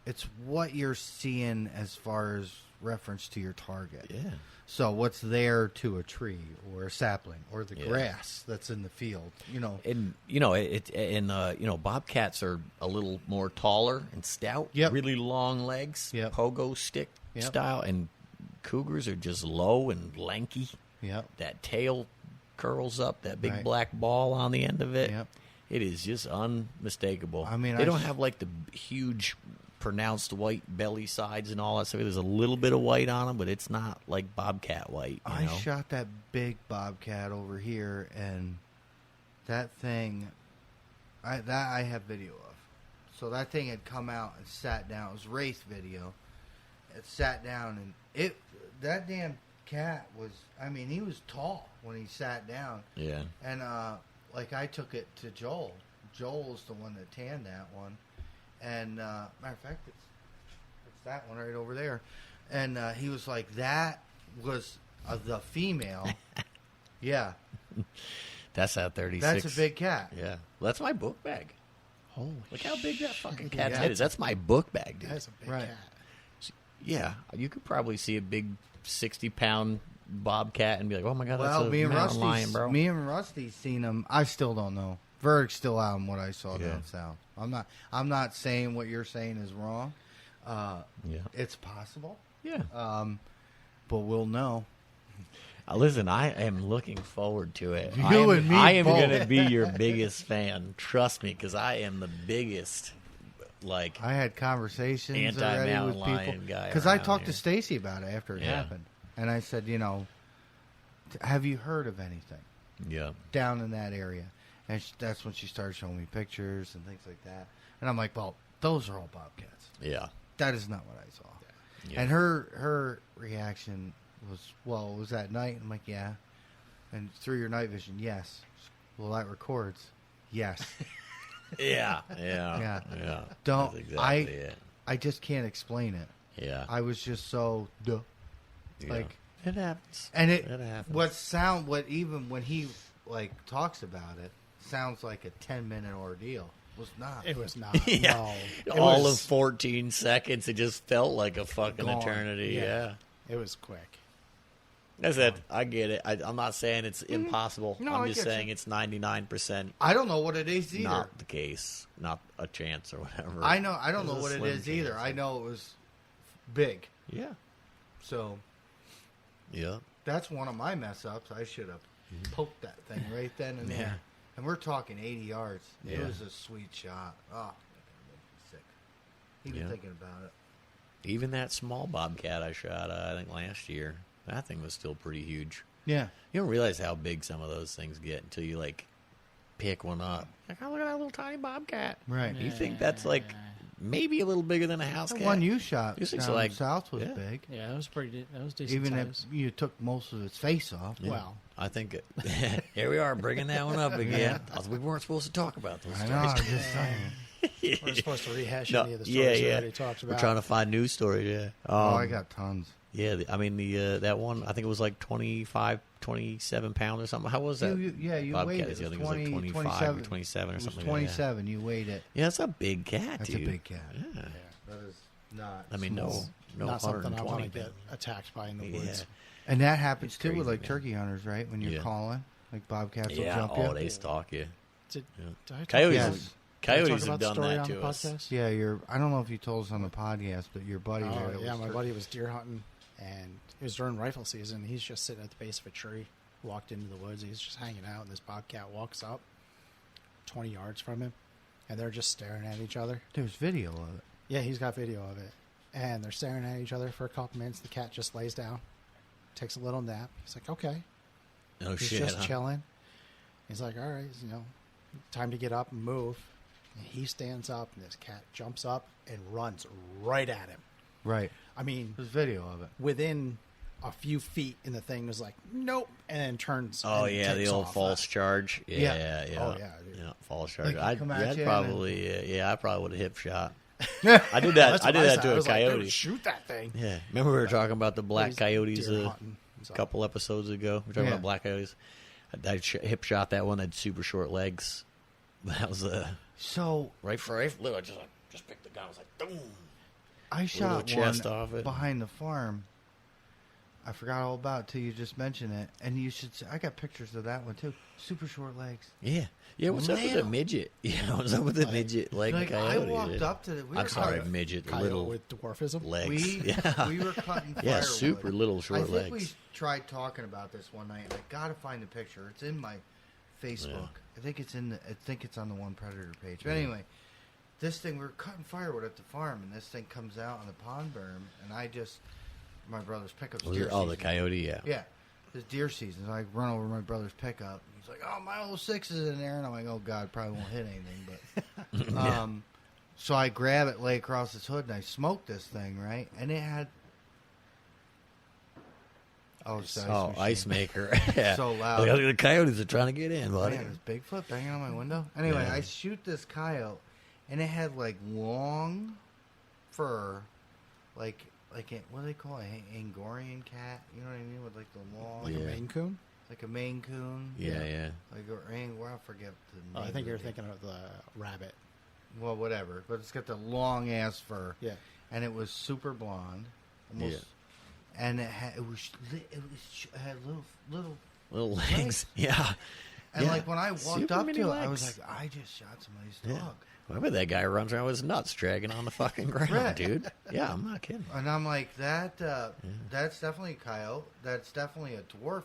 it's what you're seeing as far as reference to your target.
Yeah.
So what's there to a tree or a sapling or the grass that's in the field, you know.
And bobcats are a little more taller and stout.
Yep.
Really long legs. Yep. Pogo stick style, and cougars are just low and lanky.
Yep.
That tail curls up, that big black ball on the end of it.
Yep.
It is just unmistakable.
I mean,
they don't have like the huge pronounced white belly sides and all that stuff. There's a little bit of white on them, but it's not like bobcat white.
I shot that big bobcat over here, and that thing, I have video of. So that thing had come out and sat down. It was race video. It sat down, and that damn cat was, I mean, he was tall when he sat down.
Yeah.
And like I took it to Joel. Joel's the one that tanned that one. And matter of fact, it's that one right over there. And he was like, that was the female. Yeah.
That's that 36.
That's a big cat.
Yeah. Well, that's my book bag.
Holy
Look how big that fucking cat's head is. That's my book bag, dude.
That's a big cat.
Yeah. You could probably see a big 60-pound bobcat and be like, oh my God, that's a
me and
mountain lion, bro.
Me and Rusty seen him. I still don't know. Verg's still out on what I saw down south. I'm not saying what you're saying is wrong. It's possible.
Yeah.
But we'll know.
Listen, I am looking forward to it.
I
am going to be your biggest fan. Trust me, because I am the biggest. Like,
I had conversations already with people
because
I talked to Stacy about it after it happened, and I said, have you heard of anything?
Yeah.
Down in that area. And that's when she started showing me pictures and things like that. And I'm like, well, those are all bobcats.
Yeah.
That is not what I saw.
Yeah.
And her reaction was, well, was that night? I'm like, yeah. And through your night vision, yes. Well, that records. Yes.
Yeah.
Don't.
That's exactly it.
I just can't explain it.
Yeah.
I was just so duh.
Yeah.
Like,
it happens.
And
it happens.
What even when he like talks about it, sounds like a 10-minute ordeal. was not.
It was not.
Yeah.
No. It
All
was,
of 14 seconds. It just felt like a fucking
Gone.
eternity. Yeah.
It was quick.
I said, I get it. I'm not saying it's impossible.
No,
I'm
I
just
get
saying
you.
it's 99%
I don't know what it is either.
not the case. Not a chance or whatever.
I don't know
There's a
what it
slim
is either.
chance.
I know it was big.
Yeah.
So
Yeah.
that's one of my mess ups. I should have poked that thing right then and
Yeah.
there. And we're talking 80 yards. It
Yeah.
was a sweet shot. Oh, sick. Even
Yeah.
thinking about it.
Even that small bobcat I shot, I think last year, that thing was still pretty huge.
Yeah.
You don't realize how big some of those things get until you like pick one up. Like, oh, look at that little tiny bobcat.
Right.
You think that's like maybe a little bigger than a house
The
cat.
one you shot
These things
down
are like-
south was
yeah.
big.
Yeah, that was that was decent
Even
size.
if you took most of its face off.
Yeah.
Well,
I think here we are bringing that one up again. We weren't supposed to talk about those
I
stories.
know. I'm just saying.
we're supposed to rehash
No,
any of the stories we
yeah.
already talked about.
We're trying to find news stories. Yeah.
Oh, I got tons.
Yeah, the that one, I think it was like 25, 27 pounds or something. How was that?
You
Bobcat
weighed it.
is the other
It
thing. It was like 25 or
27.
27 or
It was
something.
27. You weighed it.
Like that. Yeah, that's a big cat,
That's
dude.
a big cat.
Yeah.
That is not.
I mean,
small.
no
Not something I
120
want to get attacked by in the
Yeah.
woods.
And that happens
It's
too with
crazy,
like
man.
turkey hunters, right? When you're
Yeah.
calling, like bobcats will
Yeah,
jump
oh,
you.
they stalk you.
Did,
Yeah.
did I talk
Coyotes,
Yes.
about- did I
coyotes
talk
have
about the
done
story
that
on
to
the
us.
podcast?
Yeah, I don't know if you told us on the podcast, but your buddy there.
Oh,
that
yeah,
was
my
tur-
buddy was deer hunting, and it was during rifle season. He's just sitting at the base of a tree, walked into the woods. He's just hanging out, and this bobcat walks up 20 yards from him, and they're just staring at each other.
There's video of it.
Yeah, he's got video of it. And they're staring at each other for a couple minutes. The cat just lays down, takes a little nap. He's like, okay.
Oh,
He's
shit.
just
huh?
chilling. He's like, all right, time to get up and move. And he stands up, and this cat jumps up and runs right at him.
Right.
I mean,
There's video of it.
within a few feet, and the thing was like, nope, and then turns.
Oh,
and
yeah, the
takes
old
off.
false charge.
Yeah.
Yeah.
Oh, yeah, dude.
Yeah, false charge.
Like he
I'd
come at you and
probably, I probably would have hip shot. I did that.
That's
I
what
did that
said.
to
I
a
was like, dude,
coyote.
shoot that thing.
Yeah, remember we were talking about the black
He's
coyotes
deer
a
hunting, so.
couple episodes ago. We were talking
Yeah.
about black coyotes. I hip shot that one. Had super short legs. That was
So
right for little. Just picked the gun. I was like, boom.
I shot
chest
one
off it.
behind the farm. I forgot all about it till you just mentioned it, and you should. I got pictures of that one too. Super short legs.
Yeah, yeah. What's up with the
Little.
midget? Yeah, what's up with the midget leg
Like
coyote?
I walked
dude?
up to the. We
I'm
were
sorry,
cutting-
midget.
Coyote
Little
with dwarfism.
legs.
We
yeah,
we were cutting firewood.
yeah, super little
I
short
think
legs.
we tried talking about this one night. And I gotta find the picture. It's in my Facebook.
Yeah.
I think it's on the One Predator page. But anyway, this thing we were cutting firewood at the farm, and this thing comes out on the pond berm, and my brother's pickup's
Was
deer
it, oh, the
season.
coyote. Yeah.
Yeah, it's deer season. So I run over my brother's pickup. He's like, "Oh, my old 6 is in there," and I'm like, "Oh God, probably won't hit anything." But so I grab it, lay across its hood, and I smoke this thing, right? And it had it's the
Oh,
machine.
ice maker. Yeah.
So loud.
Like, the coyotes are trying to get in, buddy.
Man, this Bigfoot banging on my window. Anyway,
Yeah.
I shoot this coyote, and it had like long fur, like what do they call it? Angorian cat? You know what I mean? With like the long,
Like
Yeah.
a Maine Coon?
like a Maine Coon.
Yeah.
Like I forget the
Oh,
name.
I think
of
you're
it.
thinking of the rabbit.
Well, whatever. But it's got the long ass fur.
Yeah.
And it was super blonde. Almost.
Yeah.
And it had little
Little legs. Yeah.
and
Yeah.
like when I walked
Super
up
mini
to it, I was
legs.
like, I just shot somebody's
Yeah.
dog.
I bet that guy runs around with his nuts dragging on the fucking ground,
Right.
dude. Yeah, I'm not kidding.
And I'm like, that's definitely a coyote. That's definitely a dwarf.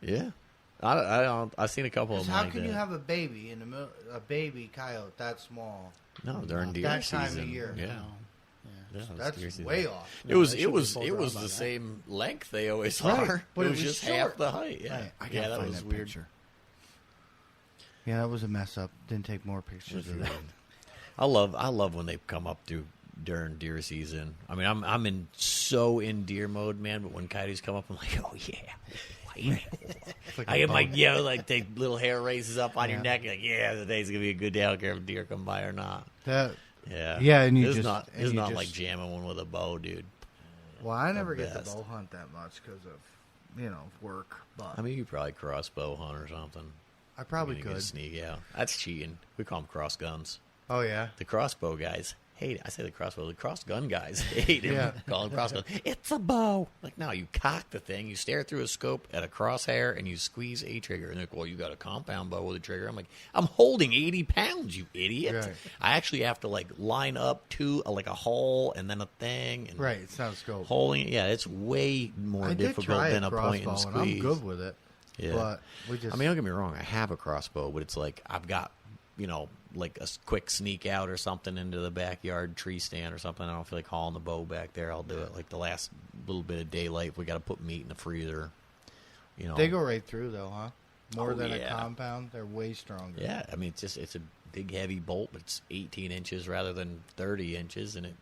Yeah. I don't. I've seen a couple of
'Cause
them.
how
like
can
that.
you have a baby in the middle, a baby coyote that small?
No, during deer
that time of
season.
year.
Yeah.
No.
Yeah, it's
That's
deer season.
way off.
It was
they
it
should be
was
pulled
it
around
was
by
the
that.
same length they always
Right,
are.
but
it was just half
short.
the height. Yeah,
Right, I
yeah,
gotta
that
find
was
that
weird.
picture. Yeah, that was a mess up. Didn't take more pictures of that.
I love when they come up during deer season. I mean, I'm in deer mode, man. But when coyotes come up, I'm like, oh yeah.
Like
I
a
get my
bone.
like the little hair raises up on your
Yeah.
neck. You're like, yeah, the day's gonna be a good day. I don't care if deer come by or not.
That,
Yeah,
Yeah, and you
it's
just-
not
and
it's
you
not
just-
like jamming one with a bow, dude.
well, I never get to
best.
bow hunt that much because of, work. But
I mean, you could probably crossbow hunt or something.
I probably
You could
could.
sneak out. That's cheating. We call them cross guns.
Oh, yeah?
The crossbow guys hate it. I say the cross gun guys hate it.
Yeah.
Call them cross gun. It's a bow. Like, no, you cock the thing, you stare through a scope at a crosshair, and you squeeze a trigger. And they're like, well, you got a compound bow with a trigger. I'm like, I'm holding 80 pounds, you idiot.
Right.
I actually have to, like, line up to, like, a hole and then a thing. And
Right, it's not a scope.
holding it, yeah, it's way more difficult than a point and
crossbow,
squeeze.
and I'm good with it.
Yeah.
But we just...
I mean, don't get me wrong. I have a crossbow, but it's like I've got, like a quick sneak out or something into the backyard tree stand or something. I don't feel like hauling the bow back there. I'll do it like the last little bit of daylight. If we got to put meat in the freezer,
They go right through, though, huh? More
Oh,
than a
yeah.
compound. They're way stronger.
Yeah, I mean, it's a big, heavy bolt, but it's 18 inches rather than 30 inches. And it,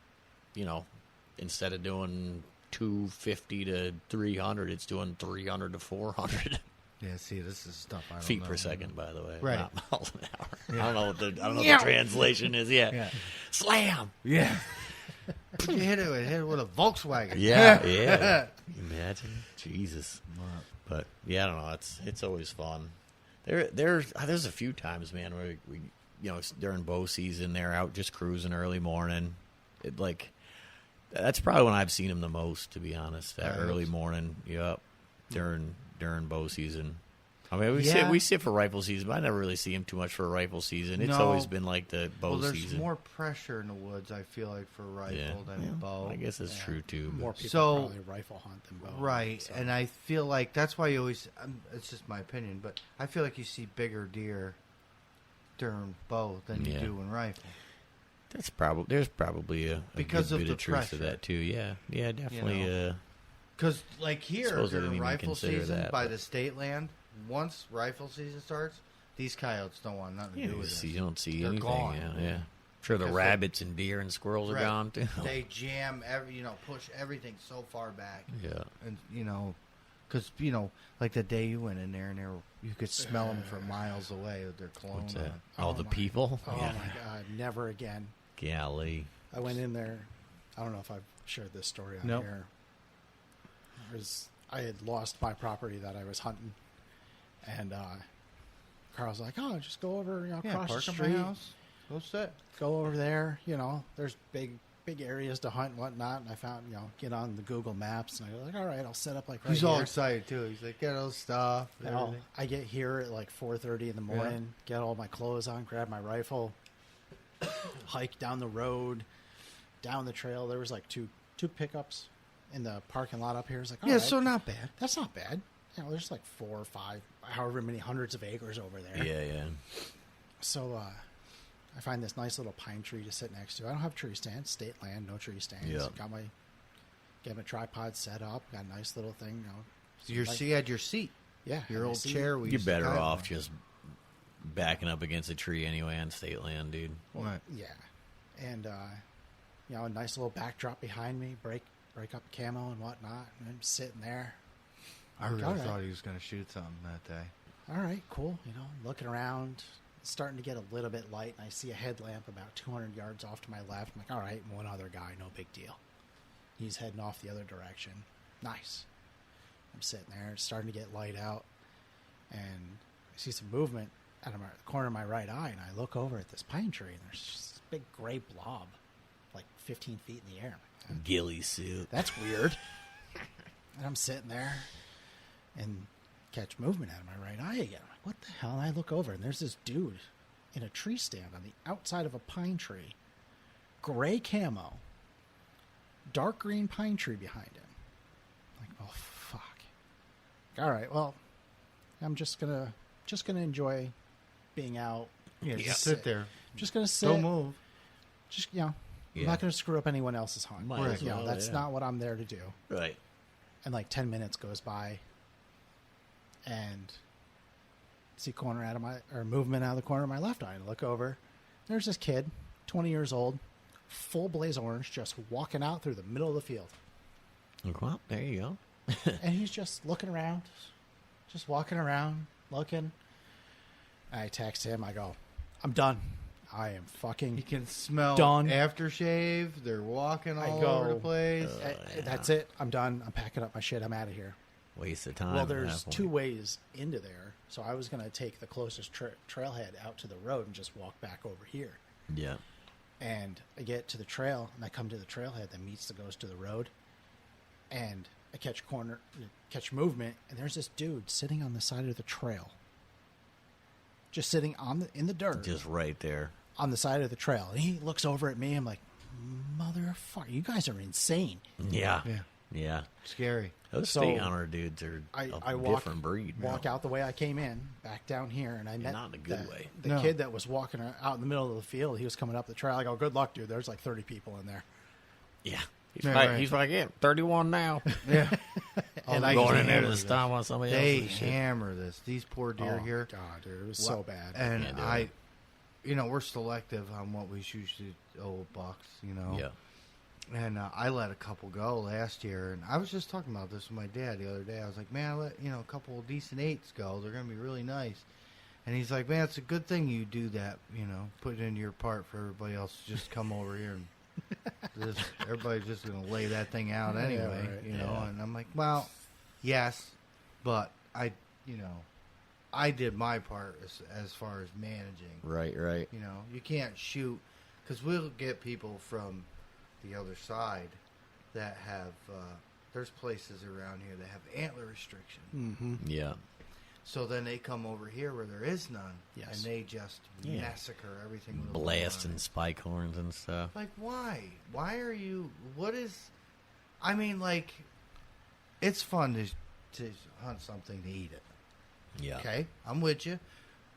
instead of doing 250 to 300, it's doing 300 to 400.
Yeah, see, this is stuff I don't
feet
know.
per second, by the way,
Right.
not miles an hour. I don't know what the translation is. Yeah. Slam.
Yeah. You hit it with a Volkswagen.
Yeah. Imagine, Jesus. But yeah, I don't know. It's always fun. There's a few times, man, where we during bow season, they're out just cruising early morning. That's probably when I've seen them the most, to be honest. That early morning, during bow season. I mean, we sit for rifle season, but I never really see him too much for rifle season. It's always been like the bow
there's
season.
more pressure in the woods, I feel like, for rifle than bow.
I guess that's true too.
More
But
people probably rifle hunt than bow.
Right,
so.
and I feel like that's why you always, it's just my opinion, but I feel like you see bigger deer during bow than you do in rifle.
there's probably a
Because
good
of
bit
the
of truth to
pressure.
that too. Yeah, definitely.
Because, like here,
Suppose I didn't
during
even
rifle
consider
season,
that,
by
but-
the state land, once rifle season starts, these coyotes don't want nothing to do with this.
You don't see
They're
anything.
gone.
Yeah. Sure, the
Because
rabbits and deer and squirrels are
Right.
gone too.
They jam push everything so far back.
Yeah.
And, because, like the day you went in there and you could smell them from miles away with their cologne
What's that?
on.
Oh, the people.
Oh
Yeah.
my God! Never again.
Golly.
I went in there. I don't know if I've shared this story on
Nope.
here. I had lost my property that I was hunting, and Carl's like, "Oh, just go over, across the
park at
street,
my house. Go sit.
go over there. There's big areas to hunt and whatnot." And I found, get on the Google Maps, and I go like, "All right, I'll set up like right
He's all
here."
excited, too. He's like, get all stuff. And
And
everything.
I get here at like 4:30 in the morning, get all my clothes on, grab my rifle, hike down the road, down the trail. There was like two pickups in the parking lot up here. It's like, all
Yeah,
right,
so not bad.
that's not bad. There's like 4 or 5, however many hundreds of acres over there.
Yeah.
So I find this nice little pine tree to sit next to. I don't have tree stands, state land, no tree stands.
Yeah.
Got my tripod set up. Got a nice little thing.
You had your seat.
Yeah,
Your
and I
old
see-
chair.
You're better off just backing up against a tree anyway on state land, dude.
Right.
Yeah, and a nice little backdrop behind me, break up camo and whatnot, and I'm sitting there.
I really
All right.
thought he was going to shoot something that day.
All right, cool. Looking around, it's starting to get a little bit light, and I see a headlamp about 200 yards off to my left. I'm like, all right, one other guy, no big deal. He's heading off the other direction. Nice. I'm sitting there, it's starting to get light out, and I see some movement out of the corner of my right eye, and I look over at this pine tree, and there's just this big gray blob, like 15 feet in the air. I'm like,
Ghillie suit.
that's weird. And I'm sitting there and catch movement out of my right eye again. I'm like, what the hell? And I look over, and there's this dude in a tree stand on the outside of a pine tree. Gray camo. Dark green pine tree behind him. I'm like, oh, fuck. All right, well, I'm just gonna enjoy being out.
Yeah, just sit there.
Just gonna sit.
Don't move.
Just, I'm not gonna screw up anyone else's hunt.
Might as well,
That's
yeah.
not what I'm there to do.
Right.
And like 10 minutes goes by, and see movement out of the corner of my left eye. And look over, there's this kid, 20 years old, full blaze orange, just walking out through the middle of the field.
Well, there you go.
And he's just looking around, just walking around, looking. I text him. I go, I'm done. I am fucking
You can smell
done.
aftershave. They're walking
I
all
go,
over the place.
That's it. I'm done. I'm packing up my shit. I'm out of here.
Waste of time.
Well,
at
there's
that
two
point.
ways into there, so I was going to take the closest trailhead out to the road and just walk back over here.
Yeah.
And I get to the trail, and I come to the trailhead that goes to the road, and I catch movement, and there's this dude sitting on the side of the trail, just sitting in the dirt,
Just right there.
on the side of the trail. And he looks over at me. I'm like, motherfucker, you guys are insane.
Yeah.
Yeah.
Yeah.
Scary.
Those
So,
state honor dudes are
I
a different breed.
walk out the way I came in, back down here, and I met
not in a good way.
the
No.
kid that was walking out in the middle of the field. He was coming up the trail. I go, good luck, dude. There's like 30 people in there.
Yeah. He's,
Yeah,
like,
right.
he's like, yeah, 31 now.
Yeah.
And
Oh,
I
Going
they
in there
hammer
to
this.
stomp on somebody
They
else's shit.
hammer this. These poor deer
Oh,
here.
God, dude, it was so bad.
And
Can't do it.
we're selective on what we shoot to old bucks,
Yeah.
And I let a couple go last year, and I was just talking about this with my dad the other day. I was like, man, I let a couple of decent 8s go. They're going to be really nice. And he's like, man, it's a good thing you do that, put it into your part for everybody else to just come over here and everybody's just going to lay that thing out anyway,
right.
Yeah.
And I'm like, well, yes, but I did my part as far as managing.
Right, right.
You can't shoot, because we'll get people from the other side that have, there's places around here that have antler restriction.
Mm-hmm.
Yeah.
So then they come over here where there is none,
Yes.
and they just
Yeah.
massacre everything. with a
Blasting
line.
spike horns and stuff.
Like, why? Why are you, what is, I mean, like, it's fun to hunt something to eat it.
Yeah.
Okay? I'm with you.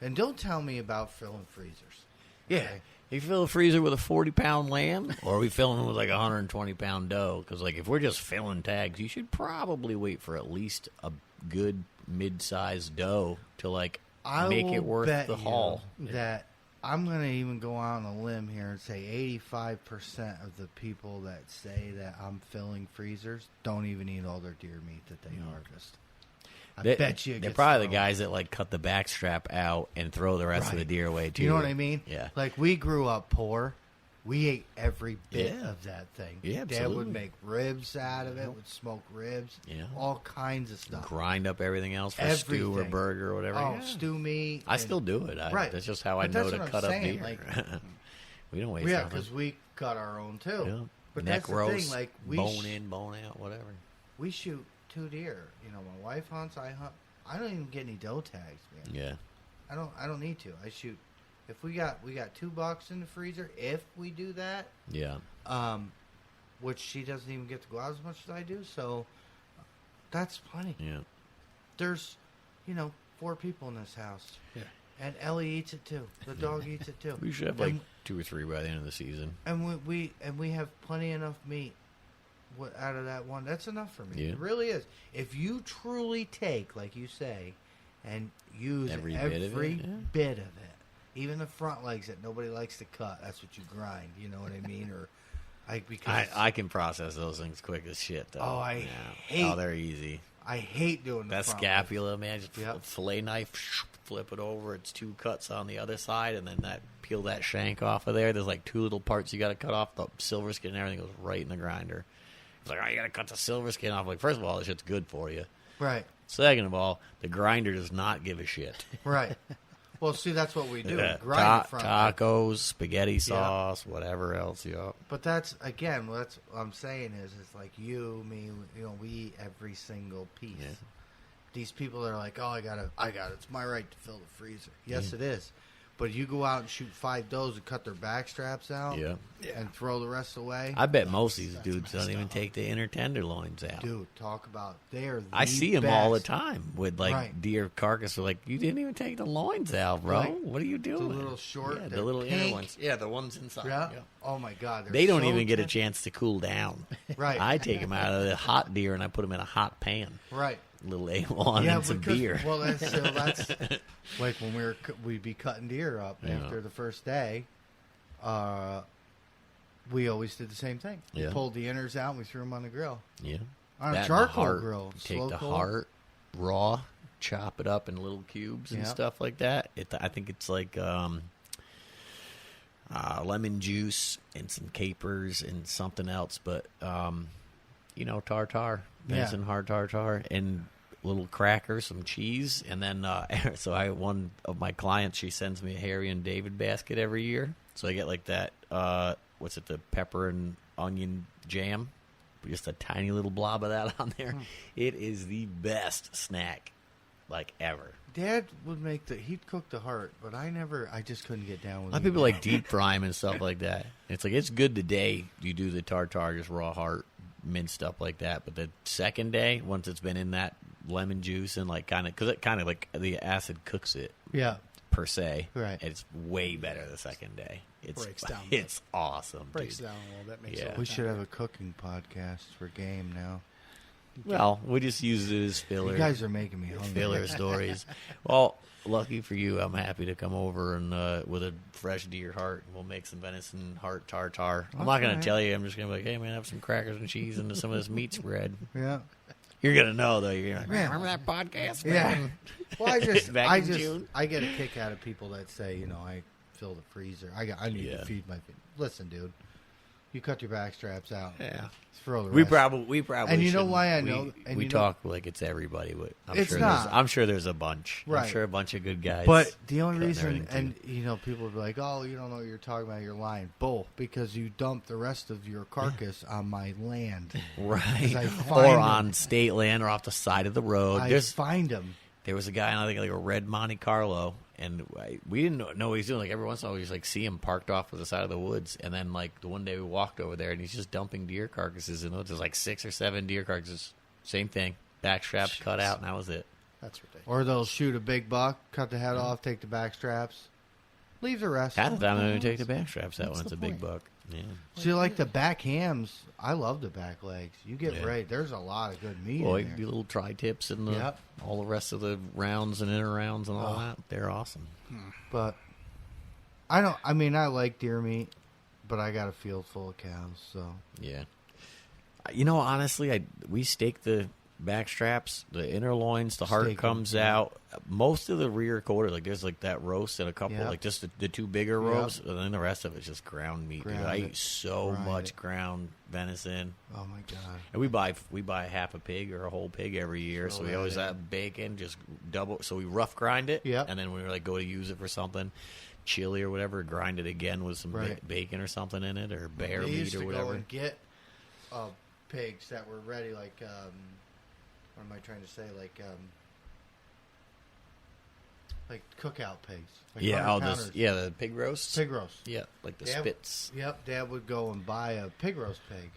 And don't tell me about filling freezers.
Yeah.
Okay?
You fill a freezer with a 40-pound lamb, or are we filling it with like a 120-pound doe? Because like if we're just filling tags, you should probably wait for at least a good mid-sized doe to like
I
make
will
it worth
bet
the
you
haul.
that I'm going to even go out on a limb here and say 85% of the people that say that I'm filling freezers don't even eat all their deer meat that they harvest. I bet you it
they're
gets
probably the
thrown.
guys that like cut the back strap out and throw the rest of the
Right.
deer away too.
You know what I mean?
Yeah.
Like, we grew up poor. We ate every bit
Yeah.
of that thing.
Yeah,
Dad
absolutely.
would make ribs out of it, would smoke ribs,
Yeah.
all kinds of stuff.
Grind up everything else for stew or
Everything.
burger or whatever.
Oh,
Yeah.
stew meat.
I
and-
still do it.
Right.
That's just how I
But
know
that's
to
what I'm
cut up
saying,
deer.
like-
We don't waste
Yeah,
nothing.
because we cut our own too.
Yeah.
But
Neck
that's the
roast,
thing, like, we
bone in, bone out, whatever.
we shoot 2 deer. My wife hunts, I hunt. I don't even get any doe tags, man.
Yeah.
I don't need to. I shoot. If we got 2 bucks in the freezer, if we do that,
Yeah.
which she doesn't even get to go out as much as I do, so that's plenty.
Yeah.
There's, 4 people in this house.
Yeah.
And Ellie eats it too. The dog eats it too.
We should have like 2 or 3 by the end of the season.
And we have plenty enough meat out of that one. That's enough for me.
Yeah.
It really is. If you truly take, like you say, and use
Every
every
bit of it, yeah.
bit of it, even the front legs that nobody likes to cut, that's what you grind. You know what I mean? Or because
I can process those things quick as shit, though.
Oh, I
Yeah.
hate-
Oh, they're easy.
I hate doing
That
the front
scapula, man, just
Yep.
fillet knife, flip it over. It's 2 cuts on the other side, and then peel that shank off of there. There's like 2 little parts you got to cut off. The silver skin and everything goes right in the grinder. It's like, oh, you got to cut the silver skin off. Like, first of all, this shit's good for you.
legs. Right.
Second of all, the grinder does not give a shit.
Right. Well, see, that's what we do.
Yeah.
Grind the front legs.
Tacos, spaghetti sauce, whatever else. Yeah.
But that's again, that's what I'm saying is like you, me, we eat every single piece.
Yeah.
These people are like, oh, I got it. It's my right to fill the freezer. Yes, it is. But you go out and shoot 5 does and cut their back straps out,
Yeah.
and throw the rest away.
I bet most of these dudes don't even take the inner tenderloins out.
Dude, talk about they are.
I
the
see them all the
best.
time with like
Right.
deer carcass. They're like, you didn't even take the loins out, bro.
Right.
What are you doing?
little short,
yeah, the
they're
little inner
pink.
ones. Yeah, the ones inside.
Yeah.
Yeah.
Oh my God. they're
They don't
so
even get a
tender.
chance to cool down.
Right.
I take them out of the hot deer and I put them in a hot pan.
Right.
Little A1
Yeah,
and some
because-
beer.
Well, that's like when we'd be cutting deer up
Yeah.
after the first day. We always did the same thing.
Yeah.
We pulled the inners out and we threw them on the grill.
Yeah.
On
That
a
and
charcoal
the heart.
grill.
Take
slow
the
coal.
heart raw, chop it up in little cubes and
Yeah.
stuff like that. I think it's like lemon juice and some capers and something else, but tartar, venison hard tartar, and little crackers, some cheese, and then one of my clients, she sends me a Harry and David basket every year. So I get like that. What's it? The pepper and onion jam. Just a tiny little blob of that on there. It is the best snack, like, ever.
Dad would he'd cook the heart, but I just couldn't get down with it.
A lot of people like deep fry 'em and stuff like that. It's like, it's good the day you do the tartare, just raw heart, minced up like that. But the second day, once it's been in that lemon juice and like because it kind of like the acid cooks it.
Yeah.
Per se,
right?
It's way better the second day. It's
breaks down.
It's awesome.
Breaks
dude.
down a little bit. Makes
Yeah.
it
We should have a cooking podcast for game now.
Well, we just use it as filler.
You guys are making me hungry.
Filler stories. Well, lucky for you, I'm happy to come over and with a fresh deer heart, and we'll make some venison heart tartare. I'm not going to
Okay.
tell you. I'm just going to be like, hey man, have some crackers and cheese and some of this meat spread.
Yeah.
You're going to know though. You're going to
Yeah.
remember that podcast?
Yeah.
man?"
Well,
Back in June?
I get a kick out of people that say, I fill the freezer. I need
Yeah.
to feed my. Listen, dude, you cut your back straps out.
Yeah.
Throw the
We
rest.
probably.
And you know
shouldn't.
why I know- and
We
you know-
talk like it's everybody, but
It's not.
I'm sure there's a bunch. I'm
Right.
sure a bunch of good guys.
But the only
cutting
reason,
everything,
and people will be like, "Oh, you don't know what you're talking about. You're lying." Bull, because you dumped the rest of your carcass on my land.
right,
I
or
find
on state land or off the side of the road.
I
There's
find them.
There was a guy in, I think, like a red Monte Carlo, and we didn't know what he was doing. Like, every once in a while, we just, like, see him parked off to the side of the woods. And then, like, the one day we walked over there, and he's just dumping deer carcasses in the woods. There's, like, 6 or 7 deer carcasses. Same thing. Back straps cut out, and that was it.
That's ridiculous.
Or they'll shoot a big buck, cut the head off, take the back straps, leave the rest.
Half the time, they don't take the back straps out
What's
when it's
the
a big
point?
buck. Yeah.
See, like the back hams, I love the back legs. You get
Yeah.
right. There's a lot of good meat
Boy,
in there.
the little tri-tips and
Yep.
all the rest of the rounds and inner rounds and all that. They're awesome.
But I like deer meat, but I got a field full of cows, so
Yeah. Honestly, we steak the back straps, the inner loins, the heart
Steak 'em,
comes out. Most of the rear quarter, like there's like that roast and a couple,
Yep.
like just the 2 bigger
Yep.
rows, and then the rest of it's just ground meat. Dude.
Ground
I
it.
eat so
Grind
much
it.
ground venison,
oh my god.
and we buy half a pig or a whole pig every year,
Throw
so we
that
always
in.
have bacon, just double. So we rough grind it,
Yep.
and then when we like go to use it for something. Chili or whatever, grind it again with some
Right.
bacon or something in it, or bear
They
meat
used
or
to go
whatever.
and get pigs that were ready, like what am I trying to say? Like cookout pigs. Like
Yeah,
counters.
the pig roast.
Pig roast.
Yeah, like the
Dad-
spits.
Yep, Dad would go and buy a pig roast pig.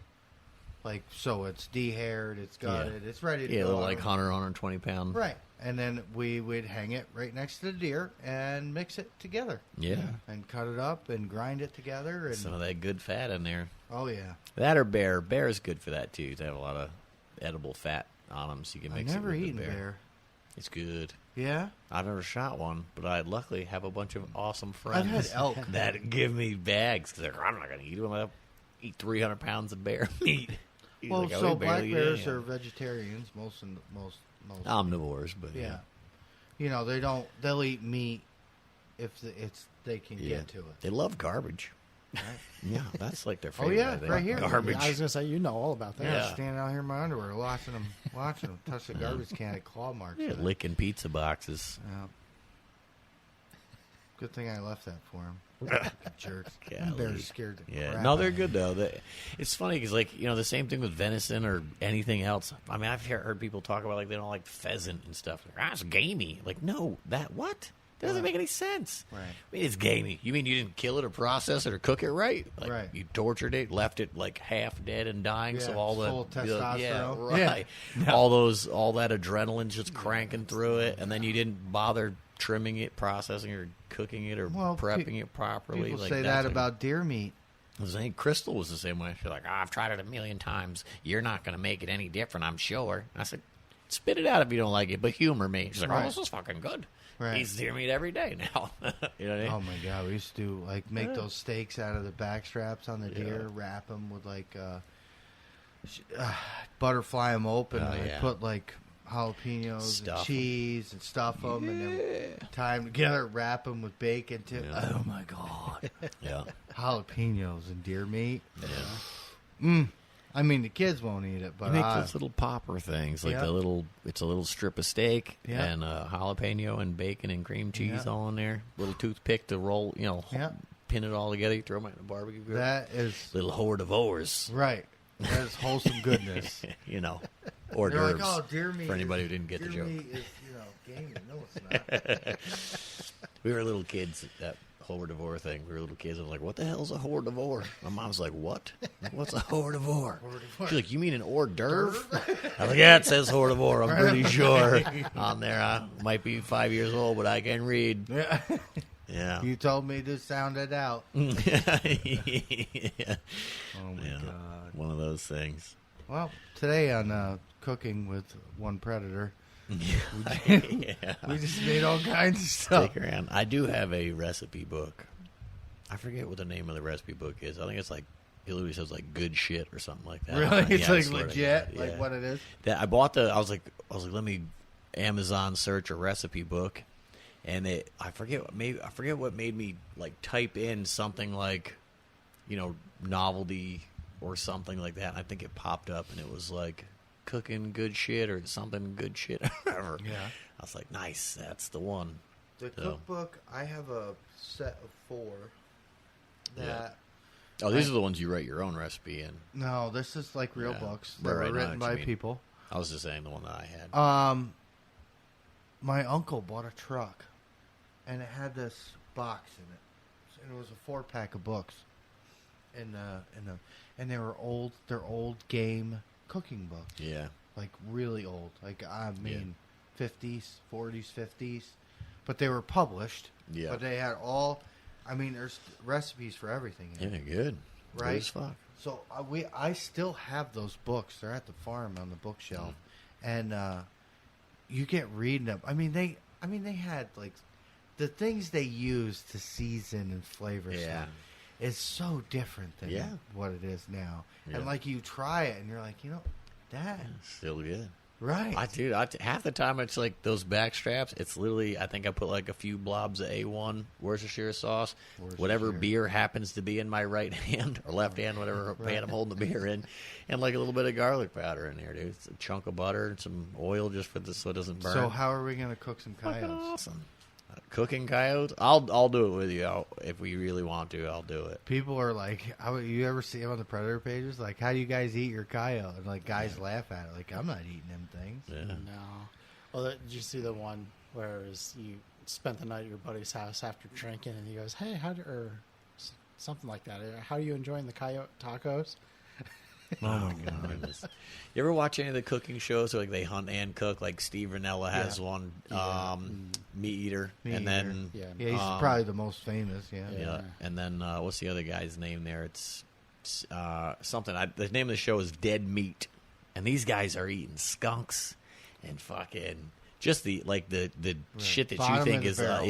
Like, so it's de-haired, it's gutted, it's ready to
Yeah,
go.
like 120 pound.
Right. And then we would hang it right next to the deer and mix it together.
Yeah.
And cut it up and grind it together. And
Some of that good fat in there.
oh, yeah.
That or bear. Bear is good for that too. They have a lot of edible fat on them, so you can
I've
mix
never
it with
eaten
the
bear.
It's good.
Yeah?
I've never shot one, but I luckily have a bunch of awesome friends
I've had elk.
that give me bags because I'm not going to eat them. I'll eat 300 pounds of bear meat. He's
Well,
like, "Oh,
so
we
black
barely eat
bears
any."
are vegetarians, most.
Omnivores, but
Yeah. They'll eat meat if they can
Yeah.
get to it.
They love garbage.
Right?
Yeah, that's like their
Oh,
favorite.
yeah,
I think.
right here.
Garbage.
I was going to say, you know all about that.
Yeah,
Yeah.
standing out here in my underwear watching them touch the garbage can at claw marks.
Yeah,
in it.
licking pizza boxes.
Yeah. Good thing I left that for him. Jerks.
Golly.
Bears scared the
Yeah,
crap
no,
out
they're
of
good though. It's funny because, like, the same thing with venison or anything else. I mean, I've heard people talk about like they don't like pheasant and stuff. Like, it's gamey. Like, no, what? That doesn't make any sense.
Right.
I mean, it's gamey. You mean you didn't kill it or process it or cook it right? Like,
Right.
You tortured it, left it like half dead and dying,
Yeah,
so all the
full of testosterone.
yeah, right.
Yeah.
All that adrenaline's just cranking through it, and then you didn't bother trimming it, processing, or cooking it, or
Well,
prepping it properly.
People
like
say
that's
that
a-
about deer meat.
I think Crystal was the same way. She's like, I've tried it 1,000,000 times. You're not going to make it any different, I'm sure. I said, spit it out if you don't like it, but humor me. She's like,
Right.
oh, this is fucking good.
Right.
Eats deer meat every day now. You know what I mean?
Oh my god, we used to make those steaks out of the back straps on the deer, wrap them with butterfly them open,
Oh,
and
yeah.
put like jalapenos
Stuff 'em.
and cheese and stuff them, and then tie them together, wrap them with bacon too.
Yeah.
Oh my god,
Yeah.
jalapenos and deer meat.
Yeah.
I mean, the kids won't eat it,
You
but
make those little popper things, like
Yeah.
it's a little strip of steak
Yeah.
and jalapeno and bacon and cream cheese
Yeah.
all in there. Little toothpick to roll,
Yeah.
pin it all together. You throw them in a barbecue grill.
That is
Little hors d'oeuvres.
right. That is wholesome goodness.
You know, hors
They're like,
d'oeuvres.
oh, deer meat.
For anybody who didn't get the
deer
joke.
meat is, gamey. No, it's not.
We were little kids at that hors d'oeuvre thing. We were little kids. I was like, what the hell's a hors d'oeuvre? My mom's like, what? What's a hors d'oeuvre? She's like, you mean an hors d'oeuvre? I was like, yeah, it says hors d'oeuvre. I'm pretty sure on there. I might be 5 years old, but I can read.
Yeah.
Yeah.
You told me to sound it out.
Yeah.
Oh, my
Yeah.
God.
One of those things.
Well, today on Cooking with One Predator,
Yeah.
we just made all kinds of stuff.
Take around. I do have a recipe book. I forget what the name of the recipe book is. I think it's like, it literally says like good shit or something like that.
Really? It's
Yeah, I
like
swear to
legit?
God.
Like
Yeah.
what it is?
That I bought I was like, let me Amazon search a recipe book, and I forget what made me like type in something like, novelty or something like that. I think it popped up and it was like cooking good shit or something good shit. Whatever.
Yeah.
I was like, nice, that's the one.
The
So-
cookbook, I have a set of 4 that...
Oh, these are the ones you write your own recipe in.
No, this is like real
Yeah.
books that
Right,
were
I know
written
what you
by
mean.
people.
I was just saying the one that I had.
My uncle bought a truck, and it had this box in it, and it was a 4-pack of books, and they were old. They're old game cooking books,
Yeah.
like really old, like I mean, 50s, 40s, 50s, but they were published.
Yeah.
But they had all. I mean, there's recipes for everything in
Yeah,
it,
good.
right?
Good as fuck.
So I still have those books. They're at the farm on the bookshelf, and you get reading them. I mean they had like the things they used to season and flavor
Yeah.
stuff is so different than
Yeah.
what it is now.
Yeah.
And like you try it and you're like, that
Still good.
right.
Half the time it's like those back straps. It's literally, I think I put like a few blobs of A1 Worcestershire sauce, whatever
Worcestershire.
beer happens to be in my right hand or left hand, whatever pan I'm holding the beer in, and like a little bit of garlic powder in there, dude. It's a chunk of butter and some oil just for this so it doesn't burn.
So how are we gonna cook some
Fucking
coyotes?
awesome. Cooking coyotes? I'll do it with you. If we really want to, I'll do it.
People are like, you ever see them on the Predator pages? Like, how do you guys eat your coyote? And like, guys laugh at it. Like, I'm not eating them things.
Yeah.
No. Well, did you see the one where you spent the night at your buddy's house after drinking, and he goes, "Hey, or something like that. How are you enjoying the coyote tacos?"
Oh my god! You ever watch any of the cooking shows where like they hunt and cook? Like Steve Ranella has
Yeah.
one,
Yeah.
Meat Eater,
Meat
and then
Yeah.
Yeah, he's probably the most famous. Yeah.
yeah, and then what's the other guy's name there? It's something. The name of the show is Dead Meat, and these guys are eating skunks and fucking just the shit that
Bottom
you
of
think
the
is
barrel.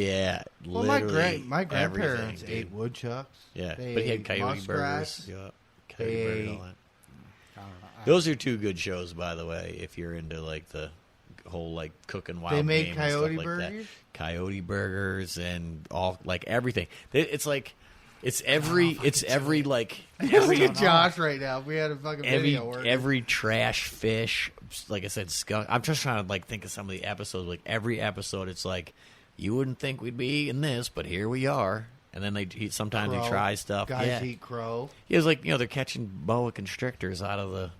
literally
Well, my grandparents
everything,
ate
dude.
woodchucks.
Yeah,
They
but he had
ate
coyote
muskrats.
burgers. Yeah,
They
coyote burgers,
ate-
all that.
I don't know.
Those are two good shows, by the way. If you're into like the whole like cooking wild
They make
game
coyote
and stuff like
burgers?
that. Coyote burgers and all like everything. It's like it's every like
Look
every
at Josh right now. We had a fucking video working.
every trash fish. Like I said, skunk. I'm just trying to like think of some of the episodes. Like every episode, it's like you wouldn't think we'd be eating this, but here we are. And then sometimes
Crow.
they try stuff.
Guys
yeah.
eat crow.
Yeah, it's like, they're catching boa constrictors out of the,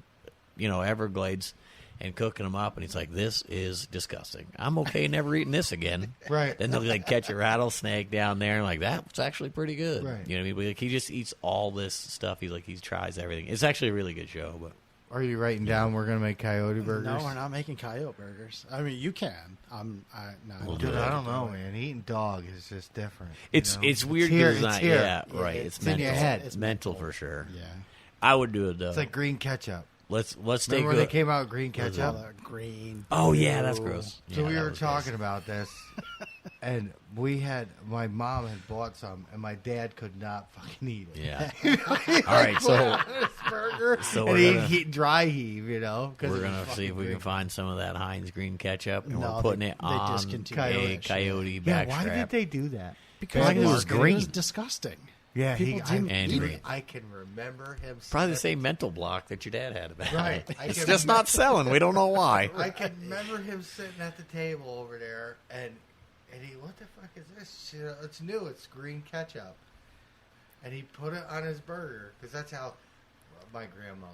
Everglades and cooking them up. And he's like, this is disgusting. I'm okay never eating this again.
Right.
Then they'll like catch a rattlesnake down there and like, that's actually pretty good.
Right.
You know what I mean? But, like, he just eats all this stuff. He's like, he tries everything. It's actually a really good show. But
Are you writing down we're going to make coyote burgers?
No, we're not making coyote burgers. I mean, you can. I
We'll
Dude,
do it.
I don't know, man. Eating dog is just different.
it's weird
here,
because
it's
not,
here.
yeah, right. It's
It's in
mental.
your head.
It's mental for sure.
Yeah.
I would do it though.
It's like green ketchup.
let's take
Remember when they
a,
came out with green
What is
ketchup?
All the green.
Oh yeah, that's
blue.
gross.
So
Yeah,
we
that
were
was
talking
gross.
about this, and my mom had bought some, and my dad could not fucking eat it.
Yeah. All right, so
burger,
So
and
we're
he'd
gonna-
dry heave, 'cause
we're
it was
gonna see
fucking
if we can
green.
find some of that Heinz green ketchup, and
No,
we're putting
they
it on
discontinued
a
that shit.
coyote
Yeah,
backstrap.
why did they do that?
Because
Like it was green.
It was disgusting.
Yeah,
People didn't
And
eat
green.
it.
I can remember him.
Probably the same mental block that your dad had about
Right.
it.
I
It's
can
just not selling. We don't know why.
I can remember him sitting at the table over there, and he, what the fuck is this? It's new. It's green ketchup. and he put it on his burger because that's how my grandmother.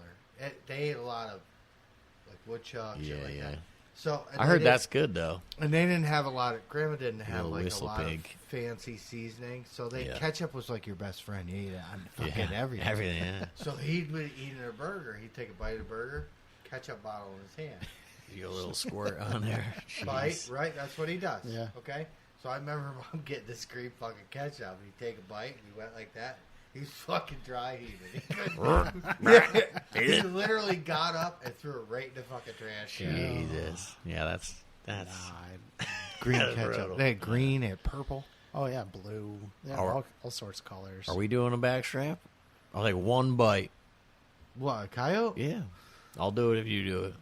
They ate a lot of like woodchuck, shit like that. So
I heard that's good though.
And they didn't have a lot of. Grandma didn't have like
whistle
a lot
pig.
of fancy seasoning. So ketchup was like your best friend. You ate it on fucking everything.
Everything. Yeah.
So he'd be eating a burger. He'd take a bite of the burger, ketchup bottle in his hand.
You get a little squirt on there.
Bite, right? That's what he does.
Yeah.
Okay. So I remember Mom getting this green fucking ketchup. He'd take a bite and he went like that. He's fucking dry heaving. He couldn't. He literally got up and threw it right in the fucking trash.
Jesus. Yeah, that's
Green
That's
ketchup.
brutal.
They had green and purple.
Oh yeah, blue. Yeah, all sorts of colors.
Are we doing a backstrap? I'll take one bite.
What, a coyote?
Yeah. I'll do it if you do it.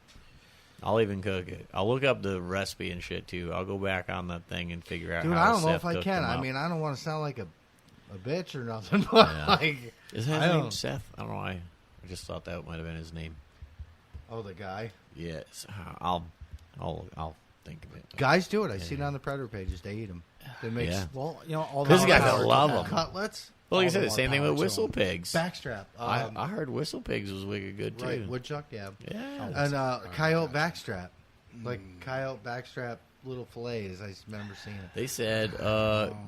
I'll even cook it. I'll look up the recipe and shit too. I'll go back on that thing and figure out
Dude,
how
I don't know
Seth
if I
cooked
can.
them
I
up.
mean, I don't want to sound like a bitch or nothing, but
Yeah.
like,
Is his
I
name
don't-
Seth? I don't know why. I just thought that might have been his name.
oh, the guy.
Yes. I'll think of it.
Guys do it. I see it on the Predator pages. They eat them. They make
Yeah.
Well, all
This
the
guy
power
could
to
love
them.
them.
cutlets.
Well, like I
all
said,
the
the same thing
more
with
power to
whistle
him.
pigs.
Backstrap.
I heard whistle pigs was wicked good too.
Right, woodchuck, yeah.
Yeah.
And coyote backstrap. Like coyote backstrap little fillets. I remember seeing it.
They said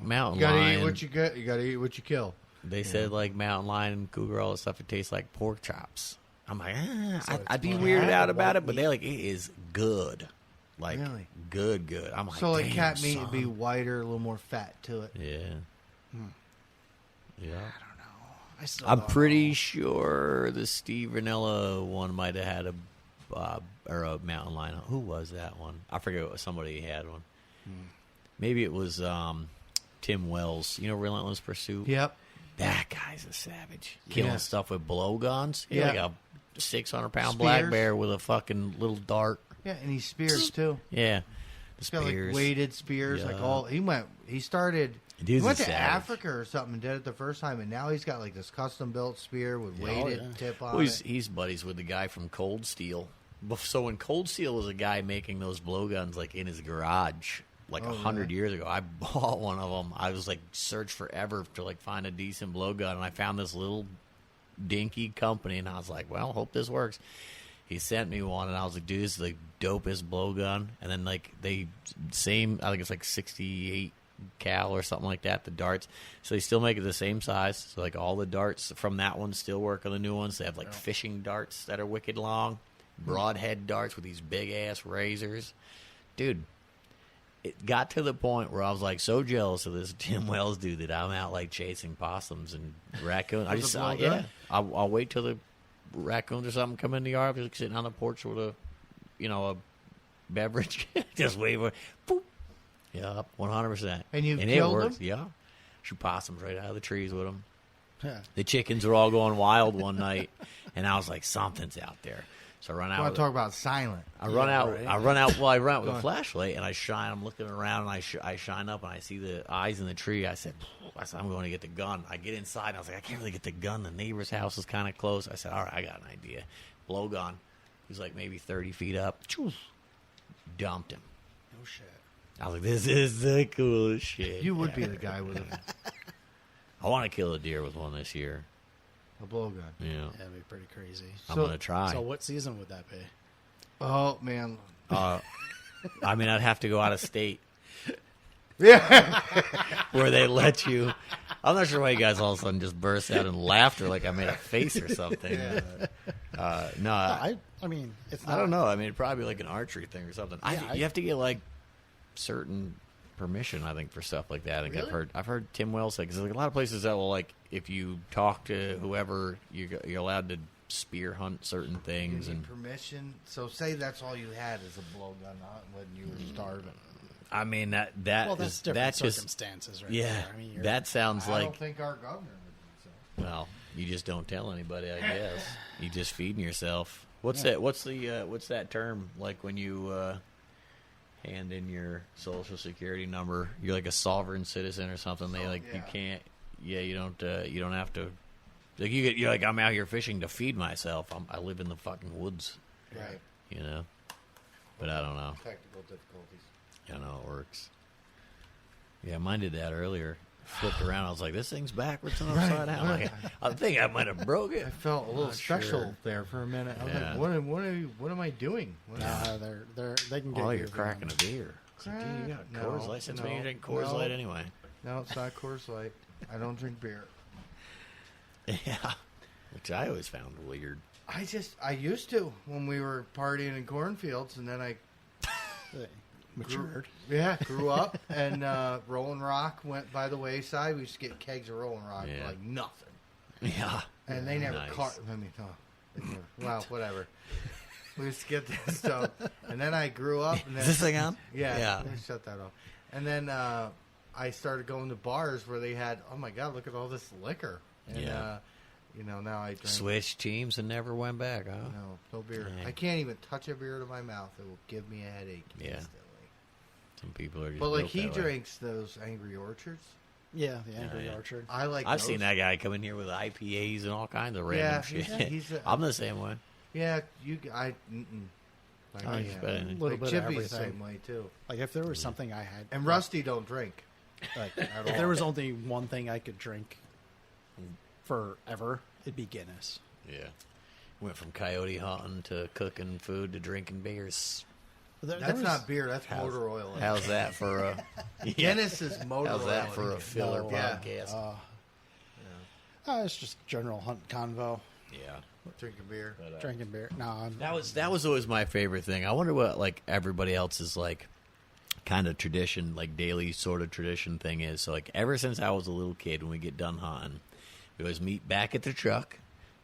mountain
You gotta
lion.
eat what you get. You gotta eat what you kill.
They said like mountain lion, cougar, all that stuff. It tastes like pork chops. I'm like, I'd be
more
weirded
cat
out
or
about
white
it, but they're like, it is good, like
Really?
good. I'm like,
So like
damn,
cat meat
son.
would be whiter, a little more fat to it.
Yeah, yeah.
I still
I'm
don't
pretty
know.
sure the Steve Vanilla one might have had a mountain lion. Who was that one? I forget. Somebody had one. Maybe it was Tim Wells. You know, Relentless Pursuit.
Yep.
That guy's a savage. Killing
Yeah.
stuff with blowguns. He's
Yeah.
like a 600-pound black
Spears.
bear with a fucking little dart.
Yeah, and he spears too.
Yeah. The
He's got like
spears.
weighted spears, like
Yeah.
all. He started.
Dude's
he
a
went to
savage.
Africa or something and did it the first time, and now he's got like this custom built spear with weighted
yeah.
tip on
Well,
it.
he's buddies with the guy from Cold Steel. So when Cold Steel was a guy making those blowguns like in his garage like 100 years ago, I bought one of them. I was like searched forever to like find a decent blowgun, and I found this little dinky company, and I was like, well, hope this works. He sent me one, and I was like, dude, this is the dopest blowgun. And then like I think it's like 68 cal or something like that, the darts. So they still make it the same size. So like all the darts from that one still work on the new ones. They have like fishing darts that are wicked long, broadhead darts with these big ass razors. Dude, it got to the point where I was like so jealous of this Tim Wells dude that I'm out like chasing possums and raccoons. I
With
just
a blowgun?
yeah. I'll wait till the raccoons or something come in the yard. Just sitting on the porch with a beverage, just wait for boop. Yeah, 100%.
And you've
it
killed
works.
them?
Yeah, shoot possums right out of the trees with them.
Yeah.
The chickens were all going wild one night, and I was like, something's out there. So I run
I
out.
want to talk about silent.
I run out.
right.
I run out. Well, I run out with
Go
a
on.
flashlight, and I shine. I'm looking around, and I shine up, and I see the eyes in the tree. I said, I'm going to get the gun. I get inside, and I was like, I can't really get the gun. The neighbor's house is kind of close. I said, all right, I got an idea. Blowgun. He's like maybe 30 feet up. Dumped him.
No shit.
I was like, this is the coolest shit.
You would be the guy with
I want to kill a deer with one this year.
a blowgun.
Yeah,
That'd be pretty crazy.
I'm
So-
gonna try.
So what season would that be?
Oh man.
I mean, I'd have to go out of state
Yeah.
where they let you. I'm not sure why you guys all of a sudden just burst out in laughter like I made a face or something. No,
I mean, it's not.
I don't know. I mean, probably like an archery thing or something.
Yeah,
you have to get like certain permission, I think, for stuff like that. I think
Really?
I've heard Tim Wells say because like a lot of places that will like if you talk to whoever you're allowed to spear hunt certain
You
things
need
and.
permission. So say that's all you had is a blowgun when you were starving.
I mean that
Well, that's
is-
different
that just
circumstances, right?
yeah.
there. I mean,
That sounds
I
like
don't think our governor would do so.
well, you just don't tell anybody. I guess you just feeding yourself. What's that? What's that term like when you hand in your social security number? You're like a sovereign citizen or something. They like you
yeah.
can't. Yeah, you don't have to. Like you're like I'm out here fishing to feed myself. I live in the fucking woods,
Right.
you know. But I don't know.
Technical difficulties.
I know it works. Yeah, mine did that earlier. flipped around. I was like, this thing's backwards and upside down. Like, I think I might have broke it.
I felt a little special
sure.
there for a minute. I was
Yeah.
like, what am I doing?
Nah, they can get
Oh,
you
you're
if you
cracking
want.
a beer. It's like, dude, you got
No,
Coors Light. Since when you
no,
drink Coors
no.
Light anyway?
No, it's not Coors Light. I don't drink beer.
Yeah. Which I always found weird.
I used to when we were partying in cornfields, and then I
Matured.
grew up, and Rolling Rock went by the wayside. We used to get kegs of Rolling Rock for
Yeah.
like nothing,
Yeah.
and they never
Nice.
caught. I mean, they never, well, whatever. We used to get this stuff, and then I grew up. And then,
Is this thing on?
Yeah,
Yeah.
shut that off. And then I started going to bars where they had, oh my god, look at all this liquor. And,
Yeah.
now I drink.
Switched teams and never went back, huh?
No beer.
Dang.
I can't even touch a beer to my mouth. It will give me a headache
Yeah.
instantly.
Some people are just
But like
built
he
that way.
drinks those Angry Orchards.
Yeah, the Angry
yeah.
Orchard.
I like.
I've
those.
seen that guy come in here with IPAs and all kinds of
Yeah,
random shit.
he's a-
I'm the same way.
Yeah, Like,
Oh,
I
he's
can't.
better than-
Little
Like
bit of
Chippy's the
everything.
same way too.
Like if there was something I had,
And Rusty don't drink.
like,
at
if
all.
there was only one thing I could drink forever, it'd be Guinness.
Yeah. Went from coyote hunting to cooking food to drinking beers.
That's not beer. That's motor oil.
How's that for a
Guinness is motor oil.
How's that for a filler
No,
yeah.
podcast?
It's just general hunt convo,
Yeah.
Drinking beer.
drinking beer. No,
That was always my favorite thing. I wonder what like everybody else's like kind of tradition, like daily sort of tradition thing is. So like ever since I was a little kid, when we get done hunting, we always meet back at the truck.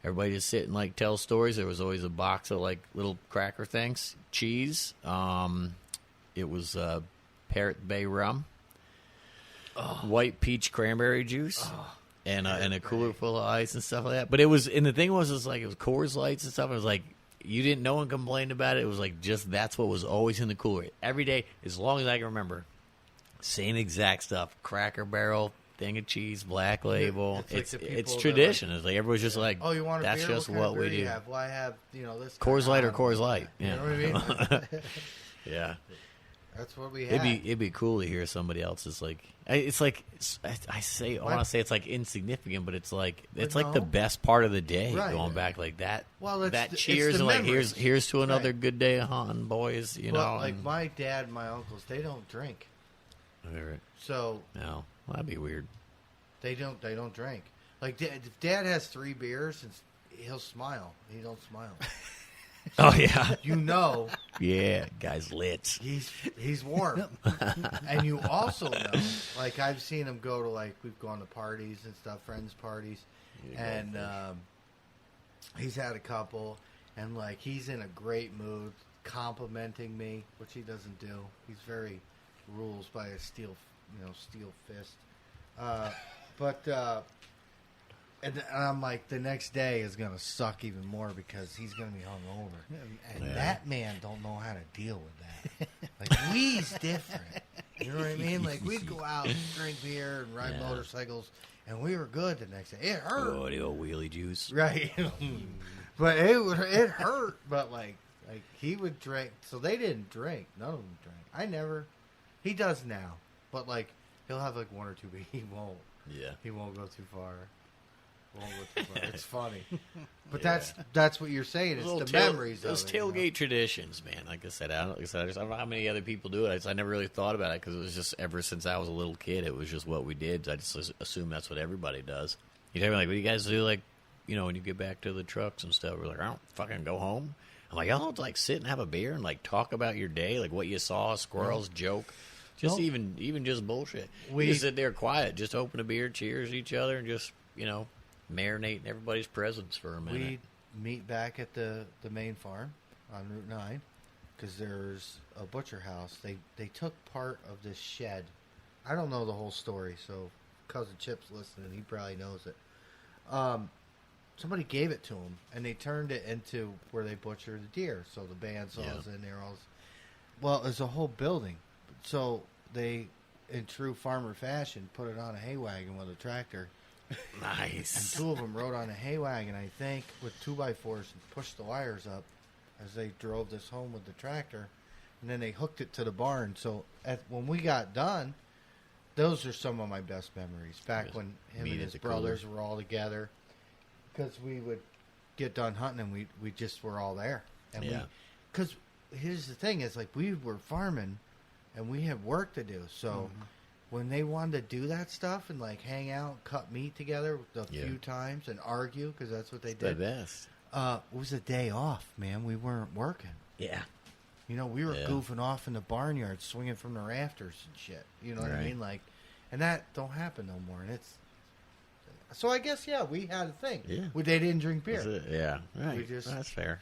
Everybody just sit and like tell stories. There was always a box of like little cracker things, cheese. It was Parrot Bay rum, white peach cranberry juice. And a cooler full of ice and stuff like that. But it was, and the thing was like, it was Coors Lights and stuff. It was like, you didn't, no one complained about it. It was like, just, that's what was always in the cooler. Every day, as long as I can remember. Same exact stuff. Cracker Barrel, thing of cheese, Black Label.
It's like the
It's
people
tradition. It's like, everyone's just like,
Oh, you want a
that's
beer?
just
What kind of
what we
beer
do.
you have? Well, I have, this.
Coors Light or
kind.
Coors Light.
You
Yeah.
know what I mean?
Yeah.
That's what we had.
It'd be cool to hear somebody else's like. It's like I want to say it's like insignificant, but it's like
But
like the
no.
best part of the day.
Right.
Going back like that.
Well, it's
that
the-
cheers
it's the
and like
memories.
here's to another
Right.
good day of hunting, boys. You
Well,
know,
like
and-
my dad and my uncles, they don't drink.
Alright.
So
No, well, that'd be weird.
they don't drink. Like if Dad has 3 beers, he'll smile. He don't smile.
Oh yeah,
You know
yeah, guys lit.
he's warm. And you also know, like I've seen him go to like we've gone to parties and stuff, friends parties, and he's had a couple, and like he's in a great mood, complimenting me, which he doesn't do. He's very rules by a steel fist. And I'm like, the next day is gonna suck even more because he's gonna be hungover, and
Yeah.
that man don't know how to deal with that. Like we's different, you know what I mean? Like we'd go out and drink beer and ride
Yeah.
motorcycles, and we were good the next day. It hurt,
Oh, the old wheelie juice.
right? But it hurt. But like he would drink, so they didn't drink. None of them drank. I never. He does now, but like he'll have like 1 or 2, but he won't.
Yeah.
He won't go too far. It's funny, but that's what you're saying. It's the memories.
Those
of it, you know?
tailgate traditions, man. Like I said, I don't know how many other people do it. I never really thought about it because it was just ever since I was a little kid, it was just what we did. I just assume that's what everybody does. You tell me like, what do you guys do? Like, when you get back to the trucks and stuff, we're like, I don't fucking go home. I'm like, y'all don't like sit and have a beer and like talk about your day, like what you saw, squirrels, joke. Just
No.
even just bullshit.
We-
We just sit there quiet, just open a beer, cheers each other, and just marinate in everybody's presence for a minute.
We meet back at the main farm on Route 9 because there's a butcher house. They took part of this shed. I don't know the whole story, so cousin Chip's listening. He probably knows it. Somebody gave it to him, and they turned it into where they butcher the deer. So the bandsaws in there. Well, it's a whole building. So they, in true farmer fashion, put it on a hay wagon with a tractor. And
Nice.
2 of them rode on a hay wagon, I think, with 2x4s and pushed the wires up as they drove this home with the tractor. And then they hooked it to the barn. So when we got done, those are some of my best memories. Back
Just
when him
meet
and
at
his
the
brothers
cooler.
were all together, because we would get done hunting and we just were all there. And
Yeah.
because here's the thing is like we were farming, and we had work to do. So when they wanted to do that stuff and like hang out, cut meat together a
Yeah.
few times and argue because that's what they
The
did.
best.
It was a day off, man. We weren't working.
Yeah.
You know, we were
Yeah.
goofing off in the barnyard, swinging from the rafters and shit. You know what I
Right.
mean? Like, and that don't happen no more. And it's so I guess we had a thing.
Yeah.
They didn't drink beer.
That's it. Yeah. Right.
We just-
That's fair.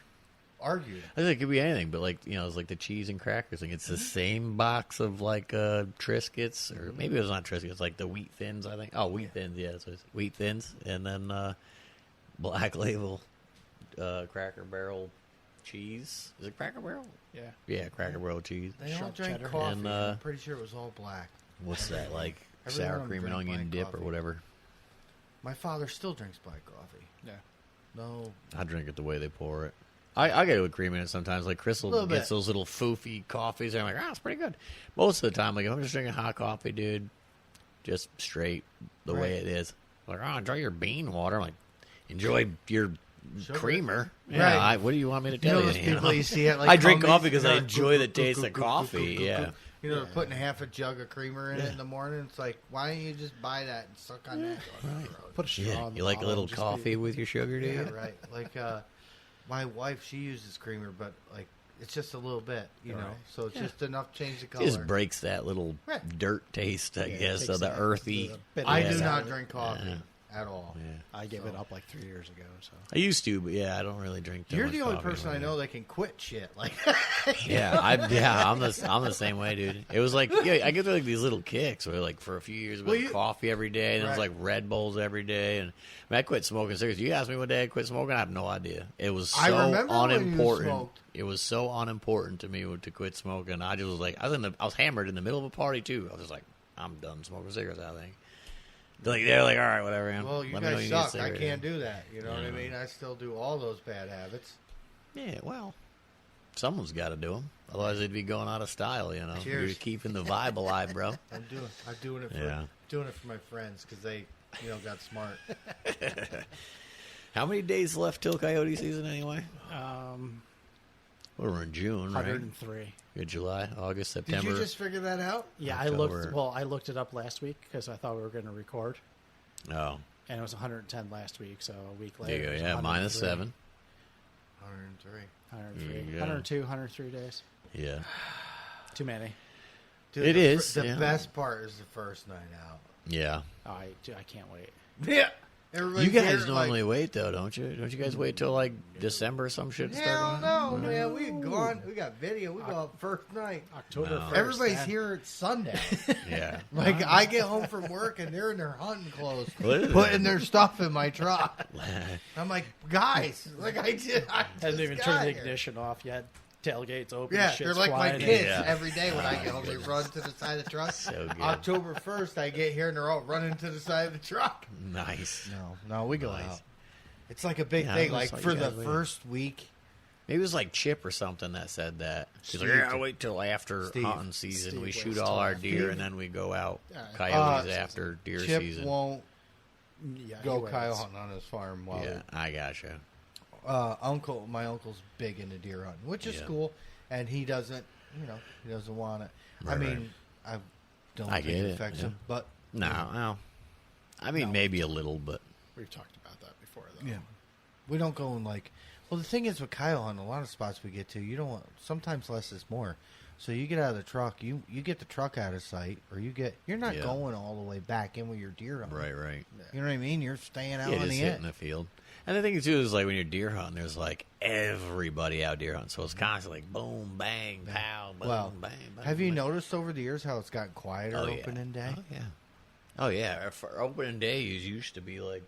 Argued.
I think it could be anything, but like it's like the cheese and crackers thing. It's the same box of like Triscuits, or maybe it was not Triscuits, like the wheat thins. I think. Oh, wheat thins. Yeah, so it's wheat thins, and then Black Label Cracker Barrel cheese. Is it Cracker Barrel?
Yeah.
Yeah, Cracker Barrel cheese.
They all
Sharp
drank
cheddar.
coffee.
And,
I'm pretty sure it was all black.
What's that like?
Every one
Sour
of them
cream and
drank
onion
black
dip or
coffee.
whatever.
My father still drinks black coffee.
Yeah.
No.
I drink it the way they pour it. I get it with cream in it sometimes. Like Crystal
Little
gets
bit.
those little foofy coffees, and I'm like, it's pretty good. Most of the time, like if I'm just drinking hot coffee, dude, just straight the way
Right.
it is. Like, enjoy your bean water. I'm like, enjoy your
Sugar.
creamer.
Right.
Yeah, what do you want me to
You
tell
know
you?
those people you see at like
I drink
Cummings?
coffee because I
They're
enjoy the
goop,
taste
goop,
of
goop,
coffee.
goop, goop,
Yeah.
goop. You know, they're putting half a jug of creamer in
Yeah.
it in the morning. It's like, why don't you just buy that and suck on that?
Put a straw
Yeah.
in the
You like a
bottle
little
and just
coffee
be-
with your sugar, do you?
Yeah, right. Like my wife, she uses creamer, but like it's just a little bit, you know.
Right.
So it's
Yeah.
just enough to change the
It
color.
just breaks that little
Right.
dirt taste, I
Yeah, it
guess,
takes
of the
that-
earthy.
the bitterness
I
Yeah.
do
out
not
of it.
drink coffee
Yeah.
at all.
Yeah.
I gave
So-
it up like 3 years ago. So
I used to, but yeah, I don't really drink too
You're
much
the only
coffee
person I
anymore.
know that can quit shit. Like,
Yeah, I'm the same way, dude. It was like I get like these little kicks where like for a few years it was
Well, you-
coffee every day, and it was
Right.
like Red Bulls every day, and I quit smoking cigarettes. You asked me one day I quit smoking, I have no idea. It was
I
so
remember when you
unimportant.
smoked.
It was so unimportant to me to quit smoking. I just was like, I was hammered in the middle of a party too. I was just like, I'm done smoking cigarettes. I think. They're like, all right, whatever. Man.
well, you
Let me know
guys
need a
suck. I
cigarette."
can't do that. You know what I
Yeah.
mean? I still do all those bad habits.
Yeah, well, someone's got to do them. Otherwise, they'd be going out of style. You know,
Cheers.
you're keeping the vibe alive, bro.
I'm doing it for
Yeah.
my friends because they, got smart.
How many days left till coyote season anyway? We're in June, right?
103.
Good July, August,
Did
September.
you just figure that out?
Yeah,
October.
I looked it up last week because I thought we were going to record,
Oh,
and it was 110 last week. So a week
there
later,
you go.
it was
Yeah, minus
103.
7.
103.
103,
Yeah.
102, 103 days.
Yeah.
Too many.
Dude,
It
the
is,
The
yeah.
best part is the first night out.
Yeah.
I can't wait.
Yeah.
You guys normally wait, though, don't you? Don't you guys wait till, like, December or some shit to
Hell
start
no,
going?
man. We gone. We got video. We go out first night.
October
No.
1st.
Everybody's
man.
here at sundown.
Yeah.
Like I get home from work and they're in their hunting clothes,
What?
putting their stuff in my truck. I'm like, guys, like I just
Hasn't even
got
turned the
here.
ignition off yet. Tailgate's open.
Yeah,
shit's
they're like my
flying.
kids.
Yeah.
Every day when I get home, they run to the side of the truck.
So good.
October 1st, I get here and they're all running to the side of the truck.
Nice.
No, we go
Nice.
out. It's like a big
Yeah, I
thing.
always
Like
thought
for
you
the
guys waited.
first week.
Maybe it was like Chip or something that said that. She's like,
Steve.
yeah, I wait till after
Steve.
hunting season.
Steve
we
was
shoot
till
all our
after.
deer, and then we go out
Yeah.
coyotes after deer
Chip
season.
won't
Yeah, he
go
waits.
coyote hunting on his farm while
Yeah, I gotcha.
my uncle's big into deer hunting, which is
Yeah.
cool, and he doesn't, he doesn't want it. I
Right,
mean, I don't
I
think
get
it
it,
affects
yeah.
him, but
No, well, I mean,
No.
maybe a little, but
We've talked about that before, though.
yeah, we don't go in like. Well, the thing is with coyote hunting, a lot of spots we get to, you don't want. Sometimes less is more. So you get out of the truck, you get the truck out of sight, or you're not
Yeah.
going all the way back in with your deer hunting.
right.
You know what I mean? You're staying out
Yeah,
on
just
the
hitting
end.
the field. And the thing too is like when you're deer hunting, there's like everybody out deer hunting, so it's constantly like boom, bang, pow, boom,
Well,
bang, bang.
have you
Like-
noticed over the years how it's gotten quieter
Oh, yeah.
opening day?
Oh yeah. Oh yeah. For opening days used to be like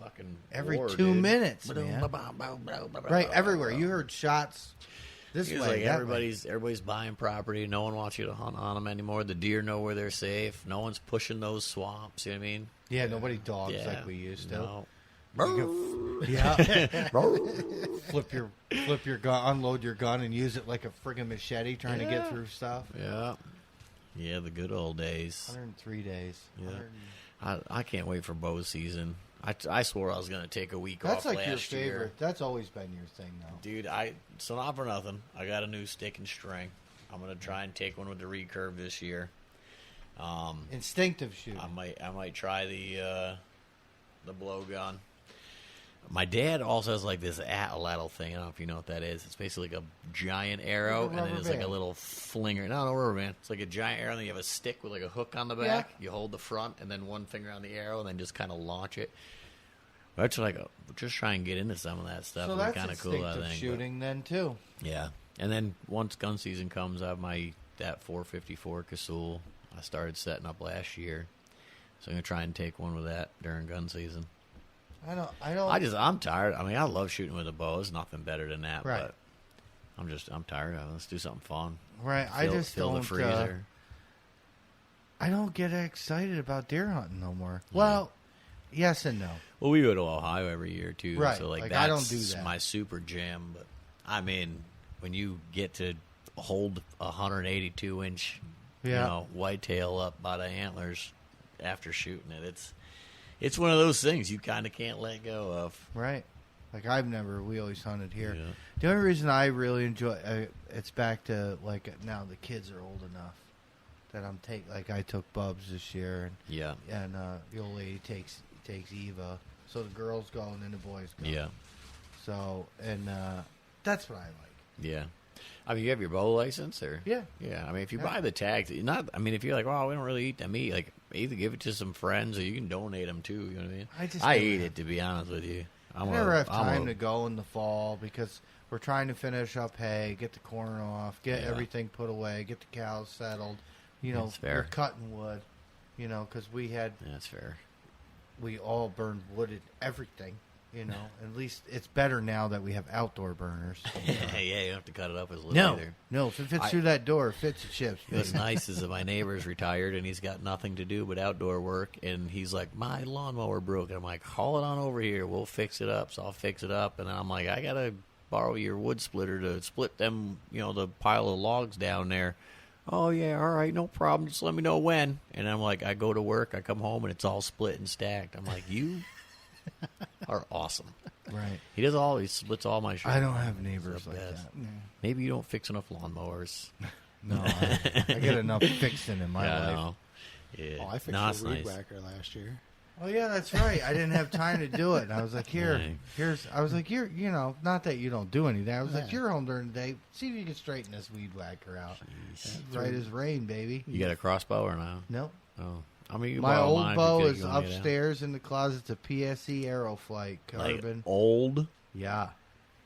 fucking
Every
war,
2
dude.
minutes,
Ba-dum,
man.
ba-bum, ba-bum, ba-bum,
Right,
ba-bum,
everywhere.
ba-bum.
You heard shots this
It's
way.
like
that way.
everybody's buying property. No one wants you to hunt on them anymore. The deer know where they're safe. No one's pushing those swamps. You know what I mean?
Yeah, nobody dogs like we used to.
No.
Yeah. flip your gun, unload your gun, and use it like a friggin' machete trying to get
Yeah.
through stuff.
Yeah. Yeah, the good old days.
103 days.
Yeah. I can't wait for bow season. I swore I was going to take a week
That's
off
like your
last
favorite.
year.
That's always been your thing, though.
Dude, so not for nothing. I got a new stick and string. I'm going to try and take one with the recurve this year.
Instinctive shooting.
I might try the blowgun. My dad also has like this atlatl thing. I don't know if you know what that is. It's basically like a giant arrow,
Like a
and then
rubber
it's like a
band.
little flinger. No, rubber band. It's like a giant arrow, and then you have a stick with like a hook on the back. You hold the front, and then one finger on the arrow, and then just kind of launch it. That's like just try and get into some of that stuff.
So
It'd be
that's
kind of cool, I
instinctive
think.
shooting then, too.
Yeah, and then once gun season comes, I have that 454 Casull I started setting up last year, so I'm gonna try and take one with that during gun season.
I don't.
I'm tired. I mean, I love shooting with a bow. There's nothing better than that.
Right.
But I'm tired of it. Let's do something fun.
Right. I just
fill
don't.
the freezer.
I don't get excited about deer hunting no more. Well, yes and no.
Well, we go to Ohio every year too.
Right.
So like
Like,
that's
I don't do that.
my super jam. But I mean, when you get to hold a 182-inch, whitetail up by the antlers after shooting it, it's one of those things you kind of can't let go of.
Right. Like we always hunted here.
Yeah.
The only reason I really enjoy it's back to like now the kids are old enough that I took Bubs this year and the old lady takes Eva. So the girls go and then the boys go.
Yeah.
So and that's what I like.
Yeah. I mean, you have your bow license, or
Yeah.
yeah. I mean, if you buy the tags, if you're like, well, we don't really eat that meat, like either give it to some friends or you can donate them too. You know what I mean? I eat it, to be honest with you.
I never have time to go in the fall because we're trying to finish up hay, get the corn off, get everything put away, get the cows settled.
That's fair.
We're cutting wood. Because
That's fair.
we all burned wood and everything. At least it's better now that we have outdoor burners.
Yeah, you don't have to cut it up as little either.
No, if it fits through that door, it fits the chips.
What's nice is that my neighbor's retired and he's got nothing to do but outdoor work, and he's like, my lawnmower broke. And I'm like, haul it on over here. We'll fix it up. So I'll fix it up. And then I'm like, I got to borrow your wood splitter to split them, the pile of logs down there. Oh, yeah, all right, no problem. Just let me know when. And I'm like, I go to work, I come home, and it's all split and stacked. I'm like, you are awesome.
Right.
He splits all my shit.
I don't have neighbors like that.
Maybe you don't fix enough lawnmowers.
No, I get enough fixing in my life.
No. Yeah.
Oh, I fixed
that's
a weed
nice.
whacker last year.
Oh yeah, that's right. I didn't have time to do it. And I was like,
Right.
you're not that you don't do anything. I was like,
Yeah.
you're home during the day. See if you can straighten this weed whacker out.
Jeez.
Right as rain, baby.
You got a crossbow or no?
Nope.
Oh. I mean, you
My
borrow
old
mine if
bow
you feel
is
you wanna get out.
upstairs in the closet. It's a PSE Aeroflight
Like
carbon.
old?
Yeah.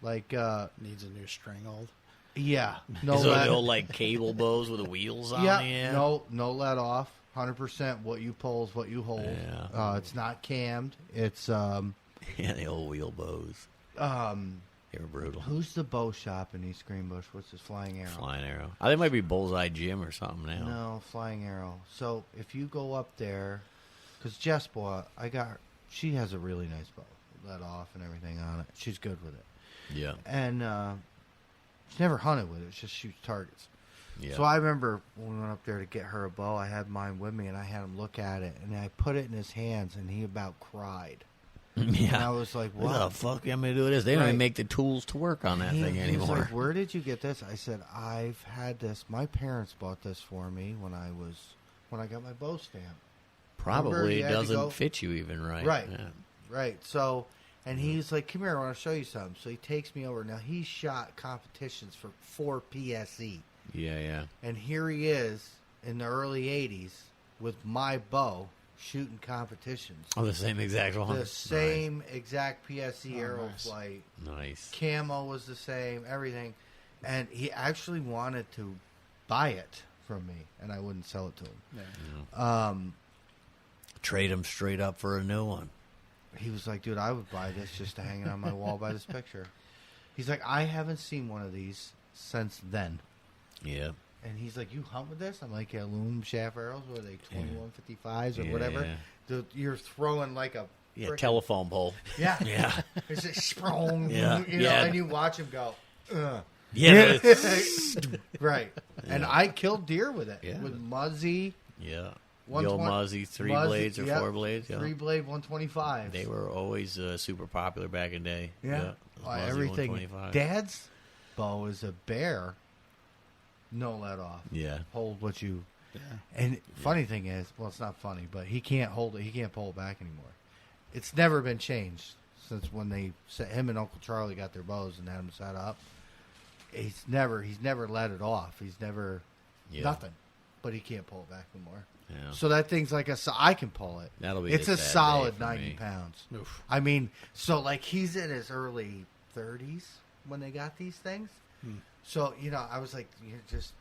Like,
Needs a new string hold.
yeah. No
Is it
let,
the old like cable bows with the wheels on
yeah,
the end?
no let off. 100% what you pull is what you hold.
Yeah.
It's not cammed. It's,
Yeah, the old wheel bows. They were brutal.
who's the bow shop in East Greenbush? What's his Flying Arrow?
Flying Arrow. I think it might be Bullseye Gym or something now.
No, Flying Arrow. So if you go up there, because Jess bought, she has a really nice bow, let off and everything on it. She's good with it,
Yeah.
and she's never hunted with it. She just shoots targets.
Yeah.
So I remember when we went up there to get her a bow, I had mine with me, and I had him look at it, and I put it in his hands, and he about cried.
Yeah.
And I was like,
What the
"What
fuck am I going to do this? They don't even
Right.
make the tools to work on that thing
He was
anymore.
like, where did you get this? I said, I've had this. My parents bought this for me when I got my bow stamp. Remember,
Probably
you had to
doesn't
go-
fit you even right.
Right.
Yeah.
Right. So, and he's like, come here, I want to show you something. So he takes me over. Now, he shot competitions for PSE.
Yeah.
And here he is in the early 80s with my bow shooting competitions.
Oh, the same exact one.
The same exact PSE Aeroflight.
Nice.
Camo was the same, everything. And he actually wanted to buy it from me, and I wouldn't sell it to him.
Yeah.
Trade them straight up for a new one.
He was like, dude, I would buy this just to hang it on my wall by this picture. He's like, I haven't seen one of these since then.
Yeah.
And he's like, you hunt with this? I'm like, yeah, aluminum shaft arrows. What are they, 2155s or whatever? You're throwing like a...
Yeah,
frickin-
telephone pole.
Yeah.
Yeah.
It's just sprung.
Yeah.
You know,
Yeah.
and you watch him go, ugh.
Yeah.
Right. And I killed deer with it.
Yeah.
With Muzzy.
Yeah. The
120
old Muzzy, three blades or
yep,
4 blades. Yeah.
3-blade 125.
They were always super popular back in the day.
Yeah.
Muzzy
Everything.
125.
Dad's bow is a bear. No let off.
Yeah.
Hold what you.
Yeah.
And funny thing is, well, it's not funny, but he can't hold it. He can't pull it back anymore. It's never been changed since when they set him and Uncle Charlie got their bows and had them set up. He's never let it off. He's never nothing, but he can't pull it back anymore.
Yeah.
So that thing's like I can pull it.
That'll be
It's
a
a
sad
solid
day for
90
me.
pounds.
Oof.
I mean, so like he's in his early 30s when they got these things. So, I was like,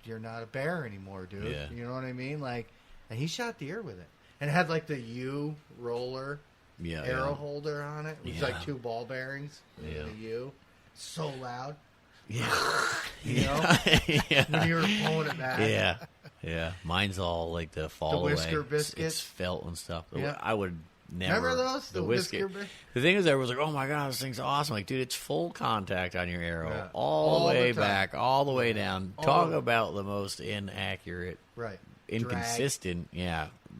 you're not a bear anymore, dude.
Yeah.
You know what I mean? Like, and he shot deer with it. And it had like the U roller arrow holder on it. It was like 2 ball bearings.
Yeah.
The U. So loud.
Yeah.
Yeah. When you were pulling it back.
Yeah. Yeah. Mine's all like the fall away.
whisker biscuit.
It's felt and stuff.
Yeah.
I would never.
Remember those? The whisker biscuit?
The thing is, everyone's like, oh my God, this thing's awesome. Like, dude, it's full contact on your arrow.
Yeah.
All the
All
way
the time.
back, all the way down.
All
Talk
the-
about the most inaccurate,
Right.
inconsistent,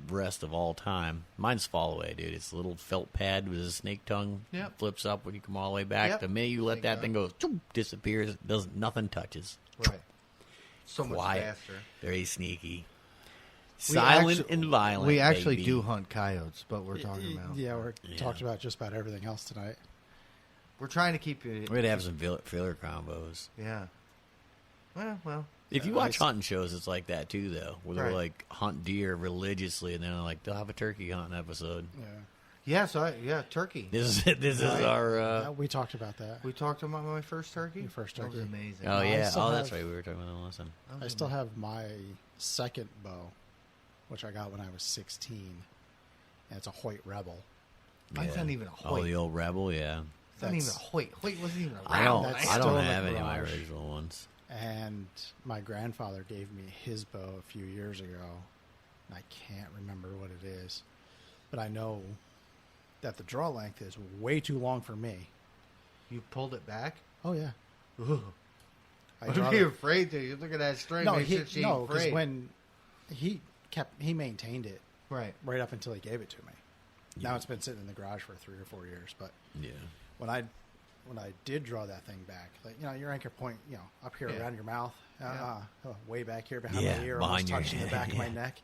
rest of all time. Mine's fall away, dude. It's a little felt pad with a snake tongue.
Yep.
Flips up when you come all the way back.
Yep.
The minute you let
Snake
that
tongue.
thing go, choom, disappears. Nothing touches.
Right. So much
Quiet.
faster.
Very sneaky.
We
Silent
actu-
and violent.
We actually
baby.
do hunt coyotes, but we're talking about.
Yeah, we're
Yeah.
talked about just about everything else tonight.
We're trying to keep you.
We're gonna have some filler combos.
Yeah. Well.
If you watch hunting shows, it's like that too, though, where they're
Right.
like hunt deer religiously, and then like they'll have a turkey hunting episode.
Yeah.
Yeah. So turkey.
This is our.
We talked about that.
We talked about my first turkey.
Your first
That was
turkey.
amazing.
Oh
I
yeah,
still
that's
have-
right. We were talking about that last time.
I still have my second bow, which I got when I was 16, and it's a Hoyt Rebel.
Mine's not even a
Oh,
Hoyt.
the old Rebel, yeah.
It's not even a Hoyt. Hoyt wasn't even around.
I don't.
That's
I
still
don't
in the
have any of my
garage.
original ones.
And my grandfather gave me his bow a few years ago. And I can't remember what it is, but I know that the draw length is way too long for me.
You pulled it back?
Oh yeah,
Ooh.
I
What
draw
are you
the-
afraid to? You look at that string.
No,
make sure she ain't
because
afraid.
when he maintained it
Right.
right up until he gave it to me. Now it's been sitting in the garage for 3 or 4 years. But
Yeah.
when I did draw that thing back, like your anchor point, up here
Yeah.
around your mouth,
Yeah.
way back here behind
Yeah,
my ear,
behind
almost
your-
touching the back of my
yeah.
neck,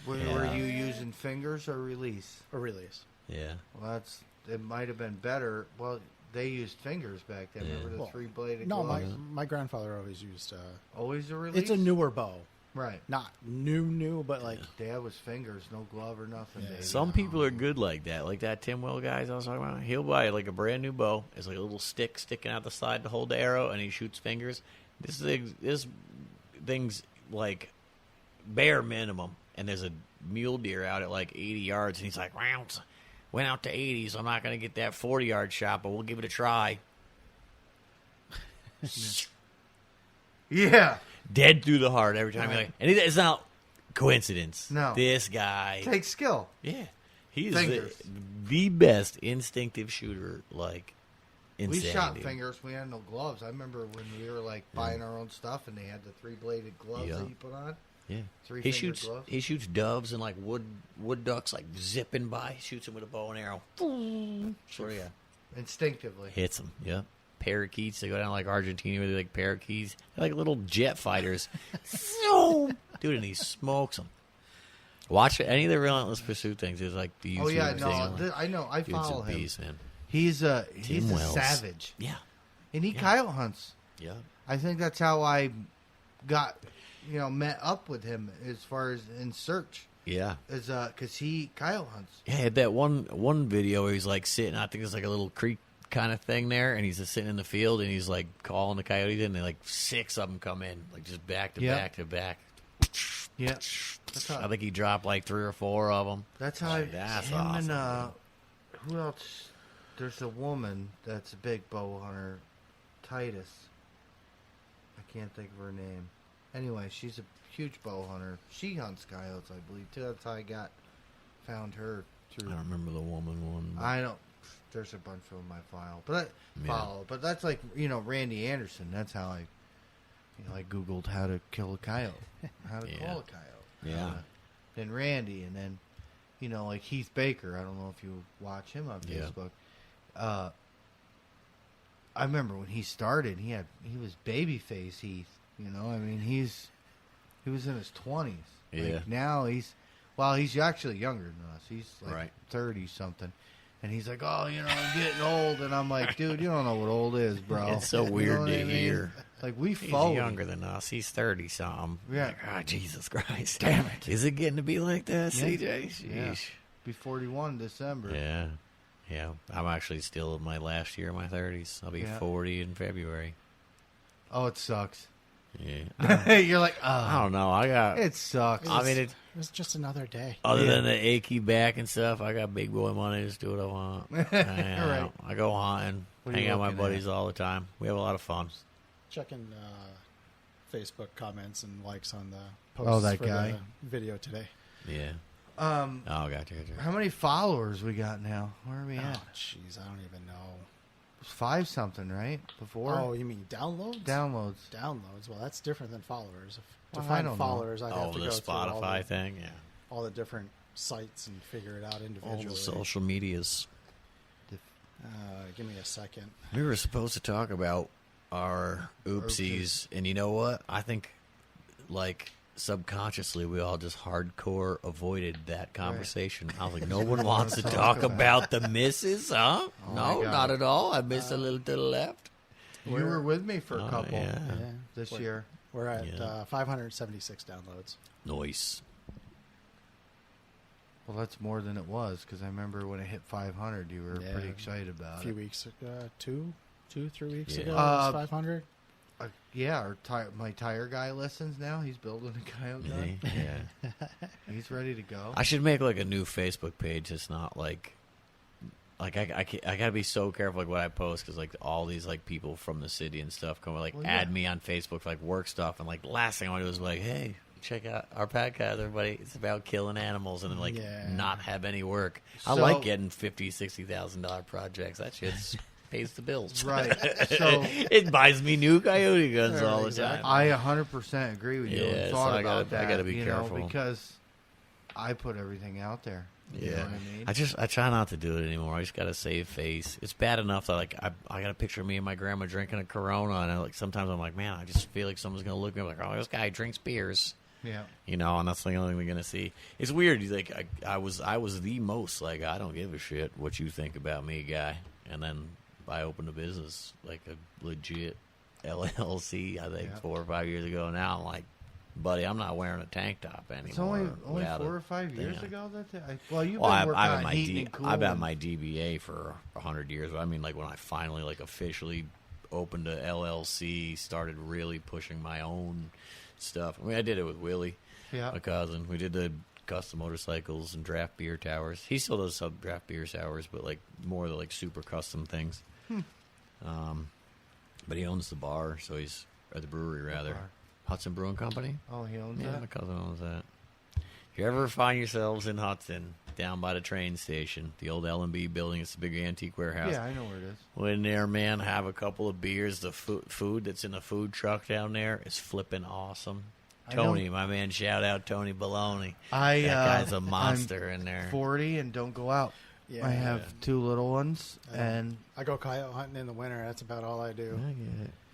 Were
Yeah.
you using fingers or release?
or release.
Yeah.
Well, it might have been better. Well, they used fingers back then.
Yeah.
Remember the
Well,
3-bladed
No,
gloves?
my grandfather always used.
Always a release?
It's a newer bow,
Right.
not new, but like
Dad was fingers, no glove or nothing.
Yeah.
baby.
Some people are good like that. Like that Tim Will guys I was talking about. He'll buy like a brand new bow. It's like a little stick sticking out the side to hold the arrow, and he shoots fingers. This thing's like bare minimum, and there's a mule deer out at like 80 yards, and he's like, "Wow, went out to 80, so I'm not going to get that 40-yard shot, but we'll give it a try."
Yeah.
Dead through the heart every time.
Right.
Like, and it's not coincidence.
No.
This guy,
Takes skill.
yeah, he's
Fingers.
the best instinctive shooter. Like,
We
insanity.
shot fingers. We had no gloves. I remember when we were like buying our own stuff, and they had the 3-bladed gloves
Yeah.
that you put on.
Yeah,
Three-finger
he shoots.
gloves.
He shoots doves and like wood ducks, like zipping by. Shoots them with a bow and arrow. Sure, yeah.
Instinctively.
Hits them. Yeah. Parakeets. They go down like Argentina where they like parakeets. They're like little jet fighters. Dude, and he smokes them. Watch any of the Relentless Pursuit things. There's like the YouTube
Oh yeah,
thing.
no, I know. I
Dude's
follow
a
him.
beast, man.
He's a
Wells.
savage,
Yeah.
and he
Yeah.
coyote hunts.
Yeah.
I think that's how I got, met up with him as far as in search.
Yeah.
Is because he coyote hunts.
Yeah, he had that one video where he's like sitting, I think it's like a little creek kind of thing there, and he's just sitting in the field and he's like calling the coyotes in, and like 6 of them come in, like just back to
Yeah.
back to back.
Yeah, that's
I
how.
think he dropped like 3 or 4 of them.
That's how.
That's
him
awesome,
and who else? There's a woman that's a big bow hunter, Titus. I can't think of her name. Anyway, she's a huge bow hunter. She hunts coyotes, I believe, too. That's how I found her
I
through.
don't remember the woman one. but-
I don't. There's a bunch of them I file, but
Yeah.
But that's like Randy Anderson. That's how I You know, I Googled how to kill a coyote, how to
Yeah.
call a coyote.
Yeah.
Then Randy, and then, you know, like Heath Baker. I don't know if you watch him on
Yeah.
Facebook. I remember when he started, he was babyface Heath. You know, I mean, he was in his 20s.
Yeah.
Like now he's actually younger than us. He's like
Right.
30 something. And he's like, oh, you know, I'm getting old. And I'm like, dude, you don't know what old is, bro.
It's so
You know
weird
what
to
I mean?
hear.
Like, we
He's
followed.
younger than us. He's 30-something.
Yeah.
Like, oh, Jesus Christ.
Damn it.
Is it getting to be like that,
Yeah.
CJ? Sheesh.
Yeah. Be 41 in December.
Yeah. Yeah. I'm actually still in my last year of my 30s. I'll be
Yeah.
40 in February.
Oh, it sucks.
Yeah.
You're like,
I
oh,
don't know. I got,
it sucks.
I mean,
It was just another day.
other
Yeah.
than the achy back and stuff, I got big boy money. Just do what I want.
Right.
I go hunting,
What are you
hang out with my
looking
buddies all the time. We have a lot of fun.
Checking Facebook comments and likes on the posts
Oh, that
for
guy?
the video today.
Yeah. Oh, gotcha.
How many followers we got now? Where are we
Oh,
at?
jeez, I don't even know.
It was 5 something, right? Before
Oh, you mean downloads?
downloads.
Downloads. Well, that's different than followers. To
Well, I
find
don't know.
followers, I'd
Oh,
have to
the
go through
Spotify thing? Yeah.
all the different sites and figure it out
All
individually.
the social medias.
Give me a second.
We were supposed to talk about our oopsies, and you know what? I think, like, subconsciously, we all just hardcore avoided that conversation. I was like, no one wants to talk about the misses, huh?
Oh,
No,
my God.
not at all. I missed a little to the left.
You were with me for a
Oh,
couple
yeah.
this
We're-
year.
We're at
Yeah.
576 downloads.
Nice.
Well, that's more than it was because I remember when it hit 500, you were
Yeah.
pretty excited about
A few
it.
weeks ago, 3 weeks
Yeah.
ago, it was 500.
Yeah, my tire guy listens now. He's building a coyote gun.
Yeah.
He's ready to go.
I should make, like, a new Facebook page. It's not, like I gotta be so careful, like, what I post, because, like, all these, like, people from the city and stuff come, like,
Well, yeah.
add me on Facebook for, like, work stuff, and, like, last thing I want to do is be like, hey, check out our podcast, everybody. It's about killing animals, and then, like,
Yeah.
not have any work. I
So-
like getting $50,000-$60,000 projects. That shit pays the bills.
Right. So
It buys me new coyote guns all the
Exactly.
time.
I 100% agree with you.
Yeah,
and
so
thought
I
about
gotta- I
that.
gotta be
you
careful.
know, because I put everything out there. You know
Yeah,
what I mean?
I try not to do it anymore. I just gotta save face. It's bad enough that, like, I got a picture of me and my grandma drinking a Corona, and, like, sometimes I'm like, man, I just feel like someone's gonna look at me like, oh, this guy drinks beers,
Yeah.
you know, and that's the only thing they're gonna see. It's weird. He's like, I was the most, like, I don't give a shit what you think about me guy, and then I opened a business, like a legit LLC, I think
Yeah.
4 or 5 years ago. Now I'm like, buddy, I'm not wearing a tank top anymore.
It's only
without
4
a
or 5 years
thing.
ago. Well, you've
Well,
been working
I've
on
had
heating and cooling.
I've had my DBA for 100 years. But I mean, like, when I finally, like, officially opened a LLC, started really pushing my own stuff. I mean, I did it with Willie,
Yeah.
my cousin. We did the custom motorcycles and draft beer towers. He still does some draft beer towers, but, like, more of the, like, super custom things. But he owns the bar, so he's or the brewery rather.
bar?
Hudson Brewing Company.
Oh, he owns
Yeah,
that?
my cousin owns that. If you ever find yourselves in Hudson, down by the train station, the old L&B building, it's a big antique warehouse.
Yeah, I know where it is.
Go in there, man, have a couple of beers. The food that's in the food truck down there is flipping awesome.
I know-
Tony, my man, shout out Tony Baloney.
That
That guy's a monster in there.
40 and don't go out.
Yeah.
I have 2 little ones, and
I go coyote hunting in the winter. That's about all I do.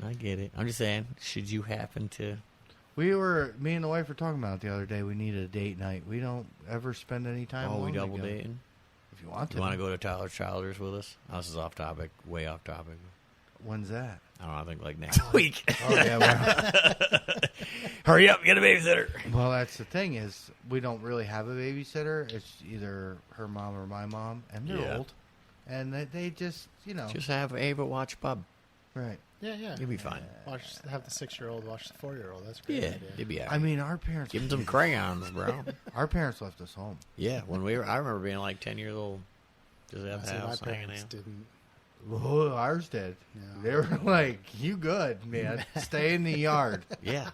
I get it. I'm just saying, should you happen to...
me and the wife were talking about it the other day. We needed a date night. We don't ever spend any time
Oh, we
alone
double
together.
dating?
If you want to.
You want to go to Tyler Childers with us? Oh, this is off topic, way off topic.
When's that?
I don't know, I think like next week.
Oh, yeah. Well,
Hurry up, get a babysitter.
well, that's the thing is we don't really have a babysitter. It's either her mom or my mom, and they're
Yeah.
old. And they just, you know.
Just have Ava watch Bub.
Right.
Yeah, yeah.
You'll be fine.
Have the 6-year-old watch the 4-year-old. That's a great.
Yeah,
idea.
you'll be all
I
right.
mean, our parents.
Give him some crayons, bro.
Our parents left us home.
Yeah, when we were, I remember being like 10 years old, just at the
See, my
house hanging
parents
out.
didn't.
Oh, ours did.
Yeah.
They were like, "You good, man? Stay in the yard."
Yeah,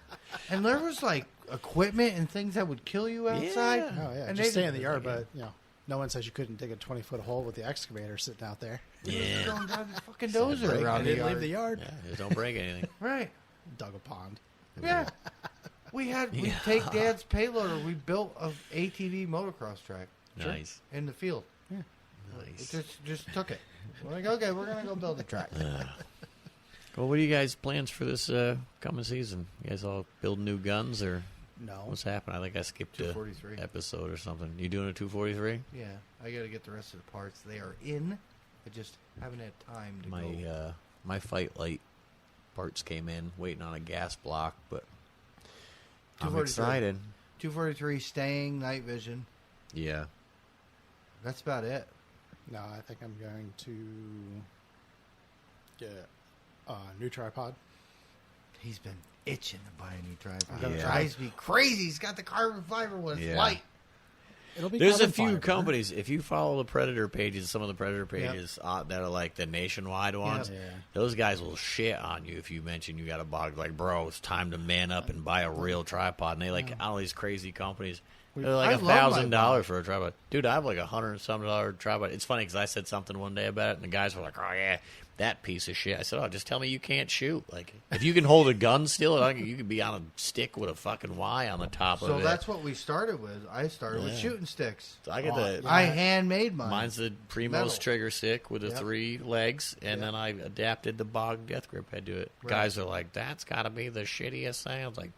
And there was like equipment and things that would kill you outside.
Yeah.
Oh yeah,
And
just
they
stay in the yard.
yeah.
But no one says you couldn't dig a 20-foot hole with the excavator sitting out there.
yeah.
Don't drive the fucking
Break.
dozer
I
around the
didn't
yard.
leave the yard.
Yeah, just don't break anything.
Right.
Dug a pond.
Yeah. We take Dad's payloader. We built a ATV motocross track.
Nice.
In the field. Yeah.
Nice.
It just took it. We're like, okay, we're gonna go build a track.
Well, what are you guys' plans for this coming season? You guys all building new guns or
No.
what's happening? I think I skipped a
243.
episode or something. You doing a 243?
Yeah, I got to get the rest of the parts. They are in. I just haven't had time to go.
My fight light parts came in, waiting on a gas block, but I'm
243.
excited.
243 staying night vision.
Yeah.
That's about it.
No, I think I'm going to get a new tripod.
He's been itching to buy a new tripod.
gonna
It
try.
drives me crazy. He's got the carbon fiber one. It's
Yeah.
light.
It'll be
There's a
carbon
few
fiber.
companies. If you follow the Predator pages, some of the Predator pages that are like the nationwide ones,
Yeah.
those guys will shit on you if you mention you got a bug. Like, bro, it's time to man up and buy a real tripod. And they like all these crazy companies. They're
I
like
love my
$1,000
bug.
for a tripod. Dude, I have like $100 and some tripod. It's funny because I said something one day about it, and the guys were like, "Oh yeah, that piece of shit." I said, "Oh, just tell me you can't shoot. Like, if you can hold a gun still, you could be on a stick with a fucking Y on the top of
So
it."
that's what we started with. I started with
Yeah.
shooting sticks.
So I get the.
I handmade mine.
Mine's the Primos
Metal.
trigger stick with the
Yep.
3 legs, and
Yep.
then I adapted the Bog death grip head to it.
Right.
Guys are like, "That's got to be the shittiest thing." I was like,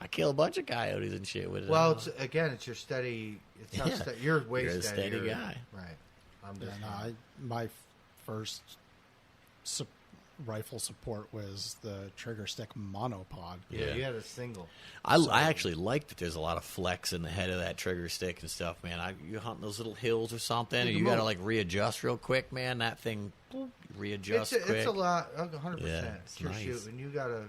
"I kill a bunch of coyotes and shit with it."
Well, it's your steady. It's not
Yeah.
you're way
You're a
steadier.
steady guy.
Right. I'm
Yeah,
just
no, my first rifle support was the trigger stick monopod.
yeah,
Yeah.
you had a single.
I actually like that there's a lot of flex in the head of that trigger stick and stuff, man. You hunt those little hills or something, and
You
you
can
got to
move.
like readjust real quick, man. That thing readjusts quick.
It's a lot. 100%.
Yeah,
It's
it's
your
nice.
shooting. You gotta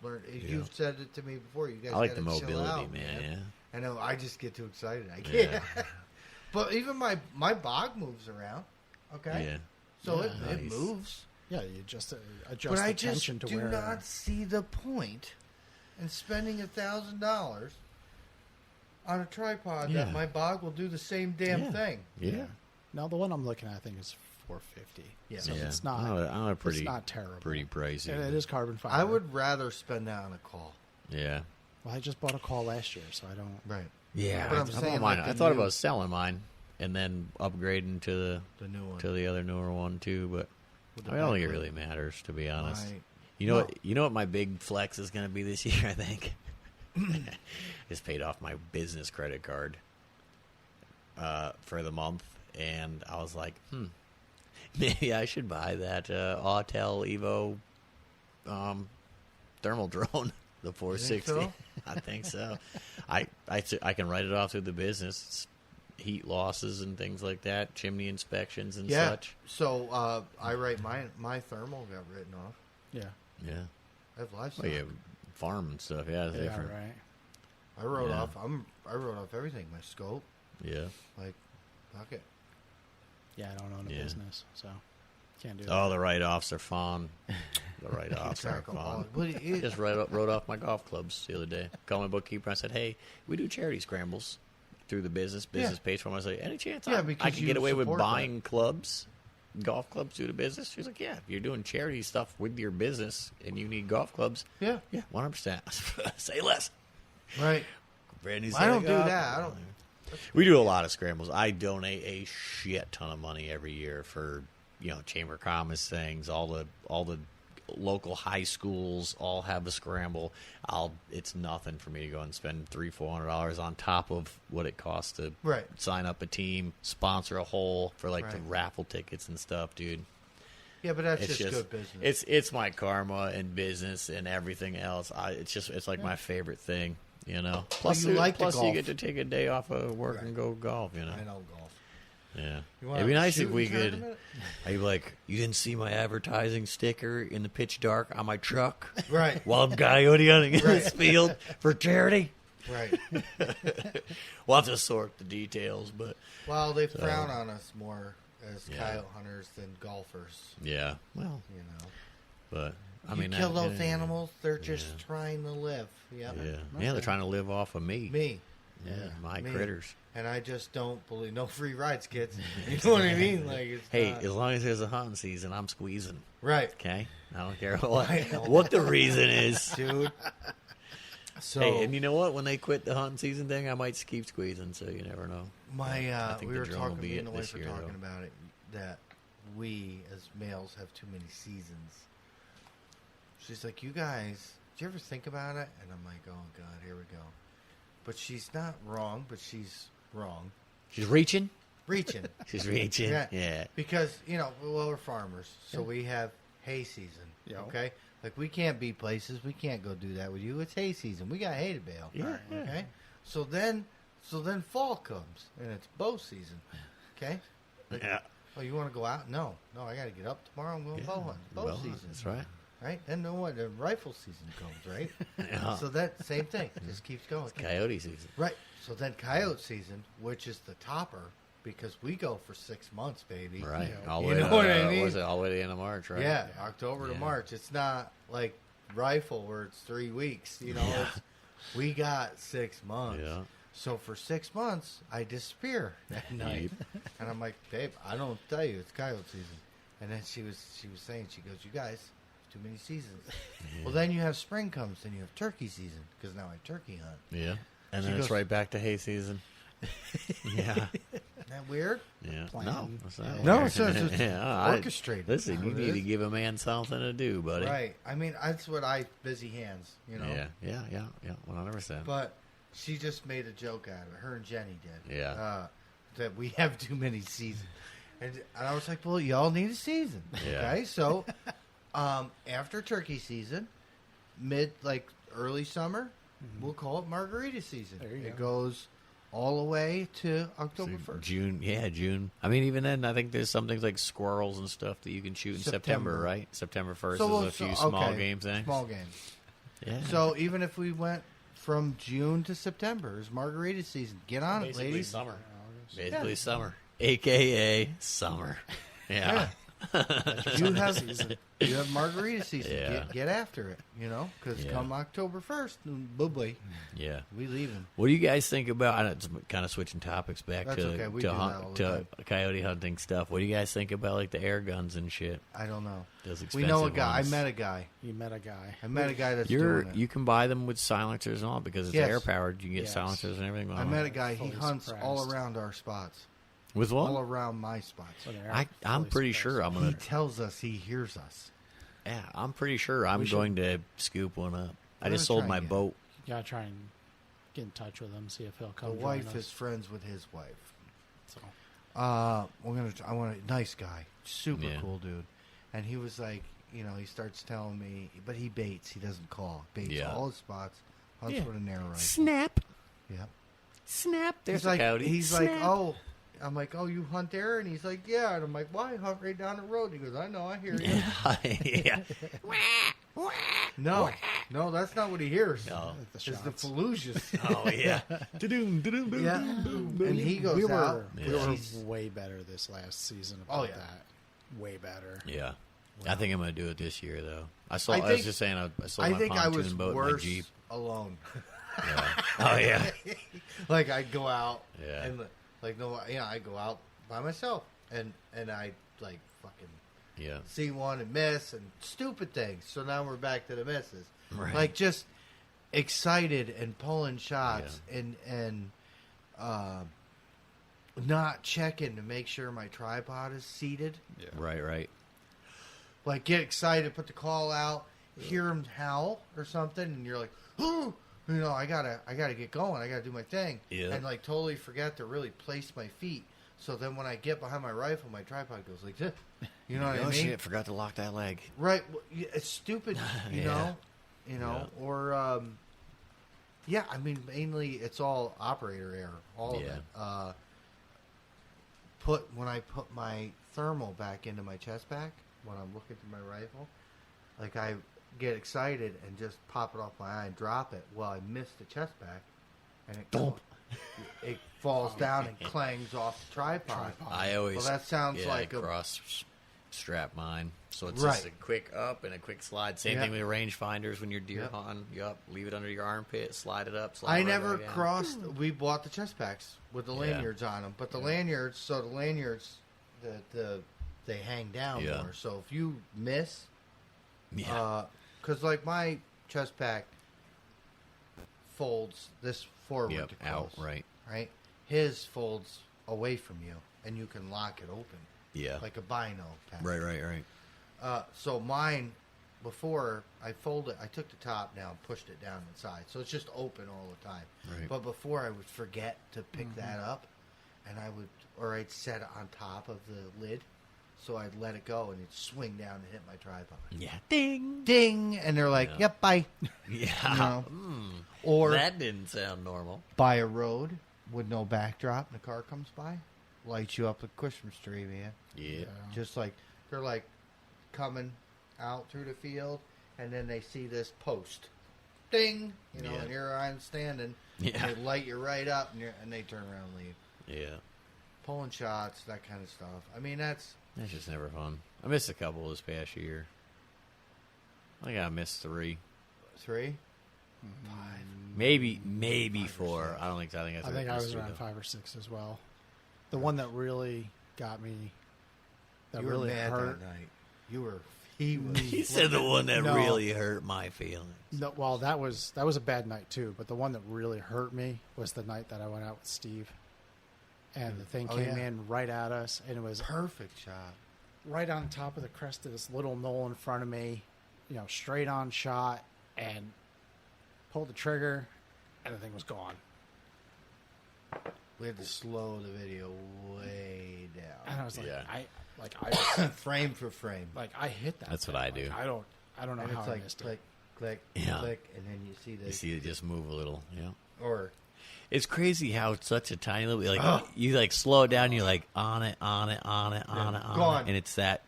learn.
Yeah.
You've said it to me before. You guys.
I like the
gotta chill
mobility,
out,
man. Yeah.
I know. I just get too excited. I
Yeah.
can't. But even my bog moves around. Okay.
Yeah.
So
Yeah.
it
Nice.
moves.
Yeah, you just adjust
But
the
I just
tension to
do
where.
not see the point in spending $1,000 on a tripod
Yeah.
that my bog will do the same damn
Yeah.
thing.
Yeah.
Now the one I'm looking at, I think, is $450.
Yeah.
So
Yeah.
it's not.
I'm pretty,
it's not terrible.
pretty pricey.
It is carbon fiber.
I would rather spend that on a call.
Yeah.
Well, I just bought a call last year, so I don't.
Right.
Yeah,
But I'm
I
saying,
mine.
like,
I
the
thought
new-
about selling mine and then upgrading to
The new one.
the other newer one too. But
With the
I don't think it
back
really matters, to be honest.
Right.
You know
No.
what? You know what my big flex is going to be this year. I think just paid off my business credit card for the month, and I was like, maybe I should buy that Autel Evo thermal drone, the 460.
so?
I think so. I can write it off through the business. It's heat losses and things like that, chimney inspections and
Yeah.
such.
So I write my thermal got written off.
Yeah.
Yeah.
I have livestock.
Well, yeah, farm and stuff. Yeah, it's
Yeah.
different.
Right.
I wrote
Yeah.
off. I wrote off everything. My scope.
Yeah.
Like, fuck it.
Yeah, I don't own a
Yeah.
business, so can't do
Oh,
that.
the write-offs are fun. The write-offs are fun.
But it,
Just wrote off my golf clubs the other day. Called my bookkeeper. I said, "Hey, we do charity scrambles through the business pays for them." I was like, "Any chance
Yeah,
I
because
can
you
get away with
support
buying clubs, golf clubs through the business?" She's like, "Yeah, if you're doing charity stuff with your business and you need golf clubs,
yeah.
100%. Say less."
Right.
Brandy's
I don't
like,
do
"Oh."
that. I don't.
We do a lot of scrambles. I donate a shit ton of money every year for Chamber of Commerce things. All the local high schools all have a scramble. It's nothing for me to go and spend $300-400 on top of what it costs to
Right.
sign up a team, sponsor a hole for like the
Right.
raffle tickets and stuff, dude.
Yeah, but that's
It's
just good business.
It's my karma and business and everything else. It's like my favorite thing. Plus,
you like to
plus you
golf.
get to take a day off of work
Right.
and go golf.
I know golf.
Yeah,
You want
it'd be
a
nice if
shooting
we could.
tournament?
I'd be like, you didn't see my advertising sticker in the pitch dark on my truck
Right.
while I'm coyote hunting in this field for charity.
Right.
We'll have to sort the details, but
Well, they frown on us more as
Yeah.
coyote hunters than golfers.
yeah, well,
You know.
but I
You
mean,
kill
that-
those animals, they're just
Yeah.
trying to live. Yep.
yeah, they're trying to live off of me.
Me.
Yeah, my
Me.
critters.
And I just don't believe no free rides, kids. You know what I mean? Like, it's
Hey,
not-
as long as there's a hunting season, I'm squeezing.
right,
Okay, I don't care what
I know.
what the reason is.
dude. So
Hey, and you know what? When they quit the hunting season thing, I might keep squeezing, so you never know.
I
think
we
the
were
drone will
talking,
be
me
it
and the wife
this
were
year,
talking
though.
about it, that we as males have too many seasons. She's like, you guys, do you ever think about it? And I'm like, oh God, here we go. But she's not wrong, but she's wrong.
She's reaching.
Reaching.
She's reaching. Yeah.
Because, well, we're farmers, so we have hay season.
Yeah.
Okay? Like, we can't be places. We can't go do that with you. It's hay season. We got hay to bale.
Yeah.
Okay? So then fall comes, and it's bow season. Okay? Like,
Yeah.
oh, you want to go out? No, I got to get up tomorrow. I'm going bow hunt. Bow
Well,
season.
That's right.
Right? Then know what? The rifle season comes, right?
Yeah.
So that same thing just keeps going.
Coyote season.
Right. So then coyote season, which is the topper, because we go for 6 months, baby.
Right.
Yeah.
All the
You
way
know
to,
what I mean?
Was it all the way to the end of March, right?
Yeah, October to
Yeah.
March. It's not like rifle where it's 3 weeks.
Yeah.
We got 6 months.
Yeah.
So for 6 months, I disappear at night, and I'm like, babe, I don't tell you, it's coyote season. And then she was saying, she goes, you guys, too many seasons. Well, then you have spring comes, then you have turkey season, because now I turkey hunt.
Yeah. And
She
then it's
goes-
right back to hay season. Yeah.
Isn't that weird?
Yeah.
Plan.
No. That's not
No,
weird.
it's
I-
orchestrated.
Listen, you
That's what
need
it
to
is.
give a man something to do, buddy.
Right. I mean, that's what busy hands,
Yeah. 100%.
But she just made a joke out of it. Her and Jenny did.
Yeah.
That we have too many seasons. And I was like, well, y'all need a season.
Yeah.
Okay. So, after turkey season, early summer, we'll call it margarita season.
There you
It
go.
goes all the way to October 1st.
June. I mean, even then, I think there's some things like squirrels and stuff that you can shoot in September,
September.
right? September 1st
So
is a few small game things.
Small games.
Yeah.
So even if we went from June to September, it's margarita season. Get on it, ladies.
summer.
August.
Basically
Yeah.
summer. AKA summer. Yeah.
You have margarita season.
Yeah.
Get after it, because
Yeah.
come October 1st, boy,
Yeah.
we leaving.
What do you guys think about? I know it's kind of switching topics back
That's okay. We do that all the time.
coyote hunting stuff. What do you guys think about like the air guns and shit?
I don't know.
Those
We
expensive
know a guy.
ones?
I met a guy.
You met a guy.
That's doing it.
You can buy them with silencers and all because it's
Yes.
air powered. You can get
Yes.
silencers and everything.
I met a guy. He
Fully
hunts all
suppressed.
around our spots.
with
All
one.
around my spots.
So they're
I'm
fully
pretty
suppressed.
sure I'm
He
gonna.
tells us he hears us.
Yeah, I'm pretty sure I'm
We should-
going to scoop one up. I
We're
just
gonna
sold
try
my
again.
boat.
You gotta try and get in touch with him, see if he'll
The
come. join
wife
us.
is friends with his wife.
So,
I want a nice guy, super
Yeah.
cool dude, and he was like, he starts telling me, but he baits, he doesn't call, baits
Yeah.
all his spots, hunts
Yeah.
with a narrow rifle.
Snap,
Yeah,
snap. There's
he's
a
like,
coyote. Snap.
I'm like, oh, you hunt there, and he's like, yeah, and I'm like, why? I hunt right down the road. He goes, I know, I hear you.
Yeah.
No, that's not what he hears.
No.
the
It's the
shots.
Fallujahs.
Oh yeah. Da-doom, da-doom, da-doom,
Yeah.
da-doom,
And he goes
we
out.
were,
Yeah.
we were
He's-
way better this last season
Oh,
about
yeah.
that. Way better.
Yeah. I think I'm going to do it this year, though. I was
think-
just saying, I sold
I
my
think I
pontoon
was
boat and my
worse
Jeep.
alone.
Yeah. Oh, yeah.
Like I'd go out
Yeah.
and I'd go out by myself and I like fucking
Yeah.
see one and miss and stupid things. So now we're back to the misses.
Right.
Like just excited and pulling shots and not checking to make sure my tripod is seated.
Yeah.
Right.
Like get excited, put the call out, hear him howl or something, and you're like, oh, I gotta get going. I gotta do my thing.
Yeah.
And like totally forget to really place my feet. So then when I get behind my rifle, my tripod goes like this. You know what I
Oh,
mean?
shit. Forgot to lock that leg.
Right. Well, it's stupid, you
Yeah.
know.
Yeah.
Or I mean mainly it's all operator error. All of
Yeah.
it. When I put my thermal back into my chest pack when I'm looking through my rifle, like I get excited and just pop it off my eye and drop it. Well, I missed the chest pack, and it falls down and clangs off the tripod.
I always.
Well, that sounds like
I
a
cross strap mine. So it's
Right.
just a quick up and a quick slide. Same
Yeah.
thing with the rangefinders when you're deer
Yep.
hunting. You up, leave it under your armpit, slide it up. Slide
I
it right
never
back down.
crossed. We bought the chest packs with the
Yeah.
lanyards on them, but the lanyards, they hang down
Yeah.
more. So if you miss,
Yeah.
because like my chest pack, folds this forward
Yep,
to close.
out, right.
Right? His folds away from you, and you can lock it open.
Yeah.
Like a bino pattern.
Right.
So mine, before I folded, I took the top down, pushed it down inside. So it's just open all the time.
Right.
But before I would forget to pick that up, and I'd set it on top of the lid. So I'd let it go, and it'd swing down and hit my tripod.
Yeah. Ding.
Ding! And they're like, yep, bye.
Yeah.
You know? Or
that didn't sound normal.
by a road with no backdrop, and the car comes by, lights you up with Christmas tree, man.
Yeah.
Just like, they're like coming out through the field, and then they see this post. Ding! You know,
Yeah.
and here I'm standing.
Yeah.
And they light you right up, and they turn around and leave.
Yeah.
Pulling shots, that kind of stuff. I mean, that's
just never fun. I missed a couple this past year. I think I missed 3.
3.
Maybe 4. I don't think so. I think
I think I
missed
was
3,
around
though.
5 or 6 as well. The one that really got me, that
You
really
were mad
hurt.
that night. He was.
He said the one that
No.
really hurt my feelings.
No, well, that was a bad night too. But the one that really hurt me was the night that I went out with Steve, and the thing
Oh,
came
yeah.
in right at us, and it was
Perfect shot.
right on top of the crest of this little knoll in front of me, you know, straight on shot, and pulled the trigger, and the thing was gone.
We had to slow the video way
And I
down.
was like,
Yeah.
I
Frame for frame.
I hit that.
That's
thing.
what I
Like,
do.
I don't know
And
how
it's
I
like
missed
click,
it.
click,
Yeah.
click, and then you see
You
this.
see it just move a little. Yeah.
Or
It's crazy how it's such a tiny little like you like slow it down. You're like on it, gone. and it's that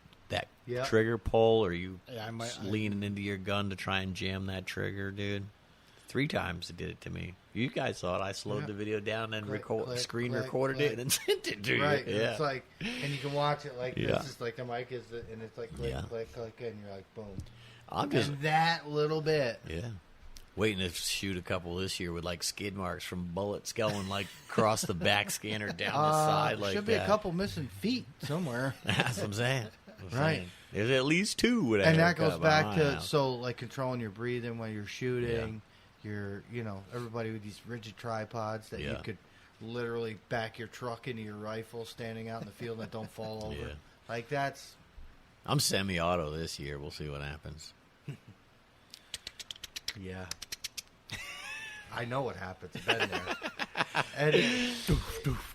Yep.
trigger pull, or you
Yeah,
leaning into your gun to try and jam that trigger, dude. 3 times it did it to me. You guys saw it. I slowed
Yeah.
the video down and
Click, click,
screen
click,
recorded
click.
it and sent it to
right,
you.
and
Yeah.
it's like, and you can watch it like
Yeah.
this is like the mic is, and it's like click,
Yeah.
click, click, and you're like boom.
I'm just
And that little bit.
yeah. Waiting to shoot a couple this year with like skid marks from bullets going like across the back scanner down the side like
should
that.
be a couple missing feet somewhere.
That's what I'm saying.
Right.
There's at least 2 with a
And that
haircut
goes back
behind
to
now.
so like controlling your breathing while you're shooting. You're everybody with these rigid tripods that you
Yeah.
could literally back your truck into your rifle standing out in the field that don't fall over.
Yeah.
Like that's
I'm semi-auto this year. We'll see what happens.
yeah. I know what happens. Been there.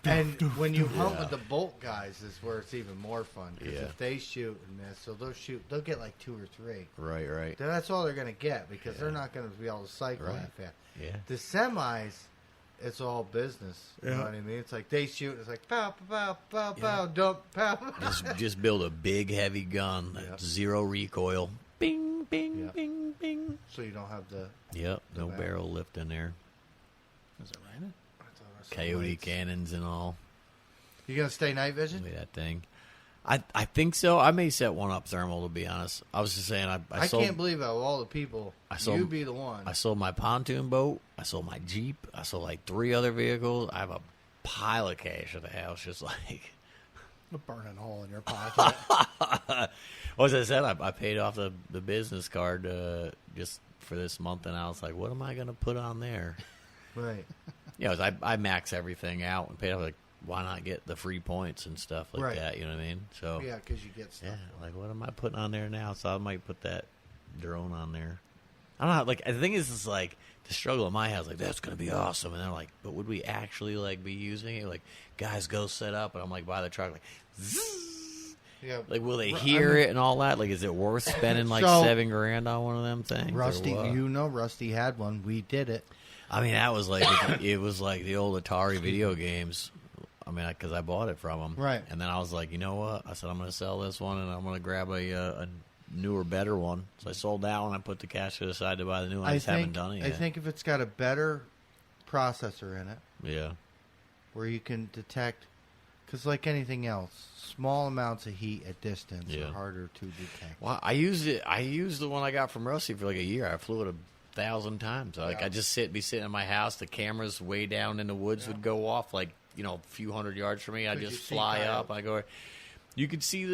And when you hunt with the bolt guys is where it's even more fun. Because
Yeah.
if they shoot and miss, so they'll get like 2 or 3.
Right.
That's all they're going to get because they're not going to be able to cycle
Right.
that fast.
Yeah.
The semis, it's all business. You know what I mean? It's like they shoot. It's like pow, pow, pow, pow, dump, pow.
Just build a big heavy gun,
Yep.
0 recoil. Bing, bing,
Yep.
bing, bing.
So you don't have the
Yep, no
barrel.
barrel lift in there.
Was it raining?
Coyote cannons and all.
You gonna stay night vision?
Look at that thing. I think so. I may set one up thermal, to be honest. I was just saying, I sold,
can't believe out of all the people,
I sold-
you be the one.
I sold my pontoon boat. I sold my Jeep. I sold like 3 other vehicles. I have a pile of cash at the house, just like.
A burning hole in your pocket.
Well, as I said, I paid off the business card just for this month, and I was like, what am I going to put on there?
Right.
Yeah, I max everything out and paid off, like, why not get the free points and stuff like
Right.
that, you know what I mean? So,
Yeah, because you get stuff.
yeah, like, what am I putting on there now? So I might put that drone on there. I don't know, like, the thing is, it's like, the struggle in my house, like, that's going to be awesome. And they're like, but would we actually, like, be using it? Like, guys go set up, and I'm like, by the truck, like, zzz.
Yeah.
Like, will they
I
hear
mean-
it and all that? Like, is it worth spending like
So-
$7,000 on one of them things? or
Rusty,
what?
Rusty had one. We did it.
I mean, that was like it was like the old Atari video games. I mean, because I bought it from them,
Right.
And then I was like, you know what? I said I'm going to sell this one, and I'm going to grab a newer, better one. So I sold that one. I put the cash to the side to buy the new one. I just haven't done it yet.
I think if it's got a better processor in it,
Yeah.
where you can detect, because like anything else, small amounts of heat at distance
Yeah.
are harder to detect.
Well, I used it. I used the one I got from Rusty for like a year. I flew it 1,000 times. Like
Yeah.
I just be sitting in my house. The cameras way down in the woods would go off, like a few hundred yards from me. I
'Cause
just
you see
fly
coyotes.
up. I go. You could see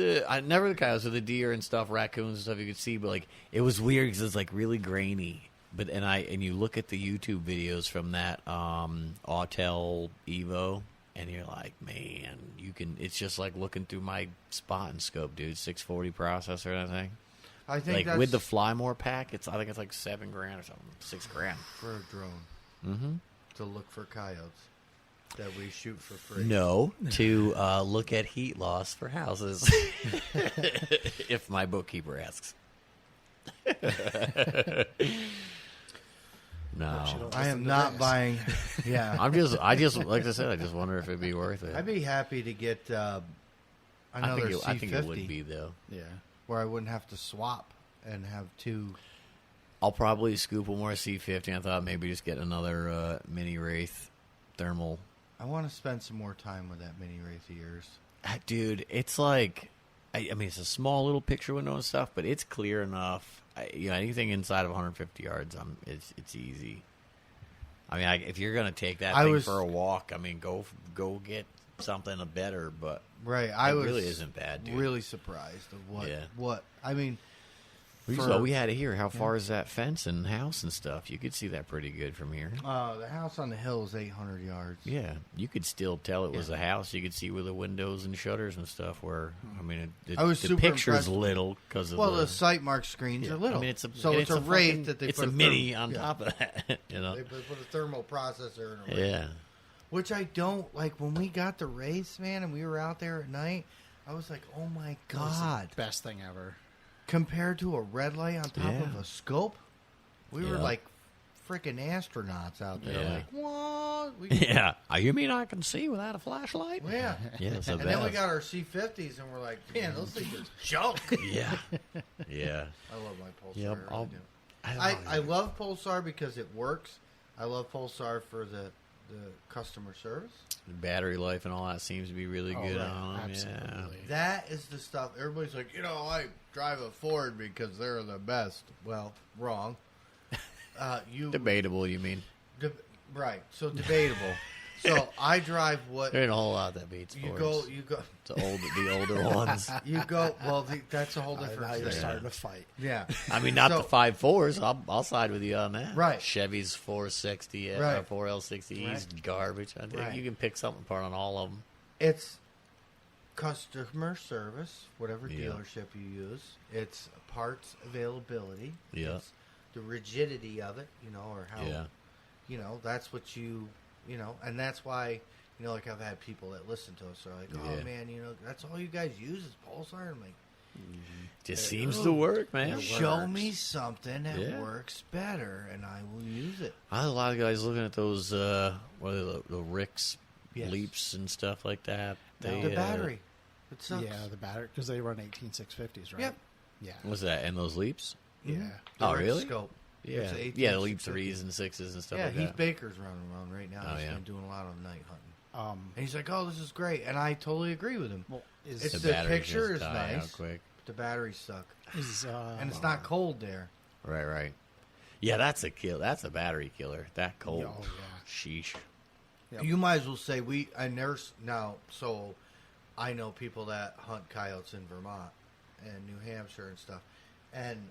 never the coyotes, with the deer and stuff, raccoons and stuff. You could see, but like it was weird because it's like really grainy. And you look at the YouTube videos from that Autel Evo, and you're like, man, it's just like looking through my spot and scope, dude. 640 processor and everything.
I think
Like
that's
with the Fly More pack, I think it's like $7,000 or something, $6,000
for a drone
Mm-hmm.
to look for coyotes that we shoot for free.
No, to look at heat loss for houses, if my bookkeeper asks. No,
I am not buying. Yeah,
I just like I said, I just wonder if it'd be worth it.
I'd be happy to get
I
another C50
think it would be though.
Yeah.
where I wouldn't have to swap and have two.
I'll probably scoop one more C50. I thought maybe just get another mini Wraith thermal.
I want to spend some more time with that mini Wraith of yours.
Dude, it's like, I mean, it's a small little picture window and stuff, but it's clear enough. Anything inside of 150 yards, it's easy. I mean, if you're gonna take that thing for a walk, I mean, go get something better. But
Right,
it really isn't bad, dude.
Really surprised of what.
Yeah.
What I mean.
We had to hear how far is that fence and house and stuff. You could see that pretty good from here.
The house on the hill is 800 yards.
Yeah, you could still tell it was a house. You could see where the windows and shutters and stuff were. I mean,
I was
the
super
picture's
impressed.
little because of
the sight mark screens
yeah.
are little.
I mean, it's a
Wraith
fucking-
that they
it's
put
a mini on top of that. You know,
They put a thermal processor in a Wraith.
yeah.
Which I don't like. When we got the Wraiths, man, and we were out there at night, I was like, oh my god.
Best thing ever.
Compared to a red light on top
Yeah.
of a scope, we were
Yeah.
like freaking astronauts out there.
Yeah.
Like, what?
Yeah. You mean I can see without a flashlight?
Yeah.
Yeah, it's the
And then we
best.
got our C50s, and we're like, man, those things are junk.
Yeah. Yeah.
I love my Pulsar.
Yep,
I really do.
I don't know.
I love Pulsar because it works. I love Pulsar for the customer service.
The battery life and all that seems to be really
Oh,
good
right.
on them.
Absolutely.
That is the stuff. Everybody's like, I drive a Ford because they're the best. Well, wrong.
Yeah. Debatable, you mean?
Right. So debatable. So I drive what
There ain't a whole lot that beats
you
Fords.
go.
The older ones.
You go. Well, that's a whole
Now
different
you're
thing.
starting to fight.
Yeah.
I mean, not
So-
the 5.4s. I'll side with you on that.
Right.
Chevy's 460,
Right.
4L60s,
Right.
garbage. I think
Right.
you can pick something apart on all of them.
It's customer service, whatever
Yeah.
dealership you use. It's parts availability.
Yeah.
It's the rigidity of it, or how,
Yeah.
that's what and that's why, like I've had people that listen to us are like, oh
Yeah.
man, that's all you guys use is Pulsar. I'm like,
Just seems to work, man.
show
Works.
me something that
Yeah.
works better, and I will use it.
I had a lot of guys looking at those, what are the Ricks
Yes.
Leaps and stuff like that. They,
The battery, it sucks.
Yeah, the battery, because they run 18650s, right?
Yep.
Yeah.
What's that? And those Leaps?
Yeah.
Oh,
Direct
really?
Scope.
Yeah.
It's a
Yeah, the
18,
Leap
650.
3s and 6s and stuff
Yeah,
like
Heath
that.
Baker's running around right now.
Oh,
He's
yeah.
been doing a lot of night hunting.
Um,
And he's like, "Oh, this is great," and I totally agree with him.
well,
It's
The
the
batteries
picture
just
is
die out
nice.
quick.
The batteries suck,
is
and it's not cold there.
Right. Yeah, that's a kill. That's a battery killer. That cold.
Oh, yeah.
Sheesh.
Yep.
You might as well say so I know people that hunt coyotes in Vermont and New Hampshire and stuff, and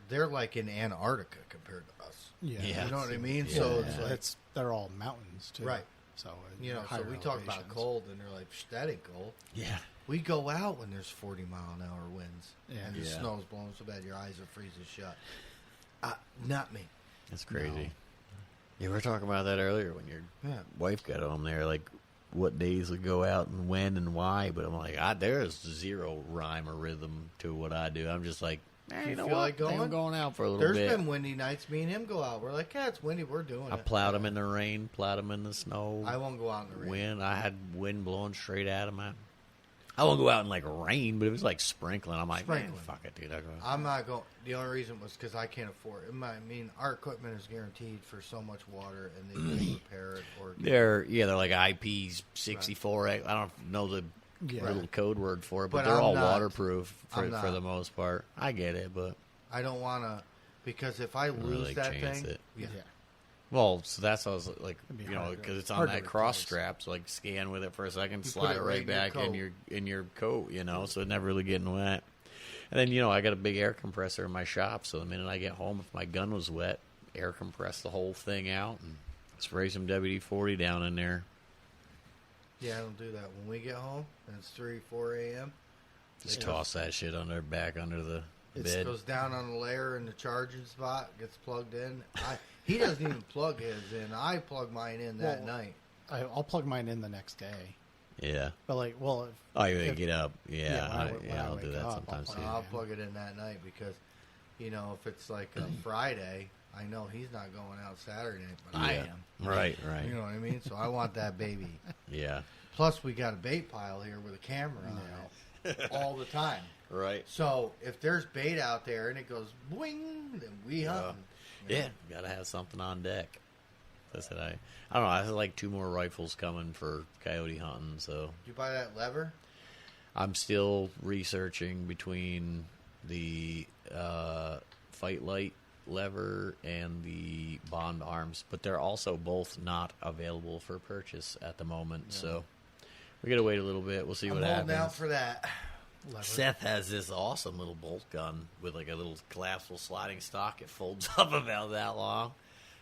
they're like in Antarctica compared to us.
Yeah.
Yeah.
You know what I mean?
Yeah.
So it's like,
they're all mountains too,
Right.
So
so
higher
we talk about
elevations.
cold, and they're like, that ain't cold.
Yeah.
We go out when there's 40-mile-an-hour winds,
Yeah.
and the
Yeah.
snow's blowing so bad your eyes are freezing shut. Not me.
That's crazy. Yeah, we were talking about that earlier when your wife got home there, like what days would go out and when and why. But I'm like, there's zero rhyme or rhythm to what I do. I'm just like,
You
you know
feel
what?
like going?
I'm going out for a little
There's
bit.
been windy nights. Me and him go out. We're like, yeah, it's windy. We're doing
I
it.
plowed them in the rain, plowed them in the snow.
I won't go out in the rain.
Wind. I had wind blowing straight at them. I won't go out in like rain, but if it was like sprinkling, I'm like,
Sprinkling.
man, fuck it, dude. I'll go.
I'm not going. The only reason was because I can't afford it. I mean, our equipment is guaranteed for so much water, and they can repair it. Or
They're like IPs 64. I don't know the
Yeah.
little code word for it, but
But
they're
I'm
all
not-
waterproof
I'm
for
not.
the most part. I get it, but
I don't want to, because if I
don't
lose
really
that
chance
thing,
it.
yeah.
well, so that's what I was like,
It'd be
you know,
hard to-
because it's on
hard to
that cross
replace.
strap, so like scan with it for a second,
You
slide
put
it
it
right
right in your
back
coat.
in your coat, you know, so it never really getting wet. And then, I got a big air compressor in my shop, so the minute I get home, if my gun was wet, air compress the whole thing out and spray some WD-40 down in there.
Yeah, I don't do that. When we get home, and it's 3, 4 a.m.,
Just toss that shit back under the
it
bed.
goes down on the layer in the charging spot, gets plugged in. He doesn't even plug his in. I plug mine in that night.
I'll plug mine in the next day.
Yeah.
But
You get up. Yeah,
when I
I'll
wake
do that
up,
sometimes too.
I'll plug it in that night because, if it's like a Friday, I know he's not going out Saturday night, but I am.
Right.
You know what I mean? So I want that baby.
Yeah.
Plus, we got a bait pile here with a camera on it all the time.
Right.
So if there's bait out there and it goes boing, then we hunt.
Yeah, got to have something on deck. I said I don't know. I have like 2 more rifles coming for coyote hunting. So
Did you buy that lever?
I'm still researching between the Fight Light lever and the Bond arms, but they're also both not available for purchase at the moment. Yeah. So we gotta wait a little bit. We'll see what happens.
I'm holding out for that.
Lever.
Seth has this awesome little bolt gun with like a little collapsible sliding stock. It folds up about that long.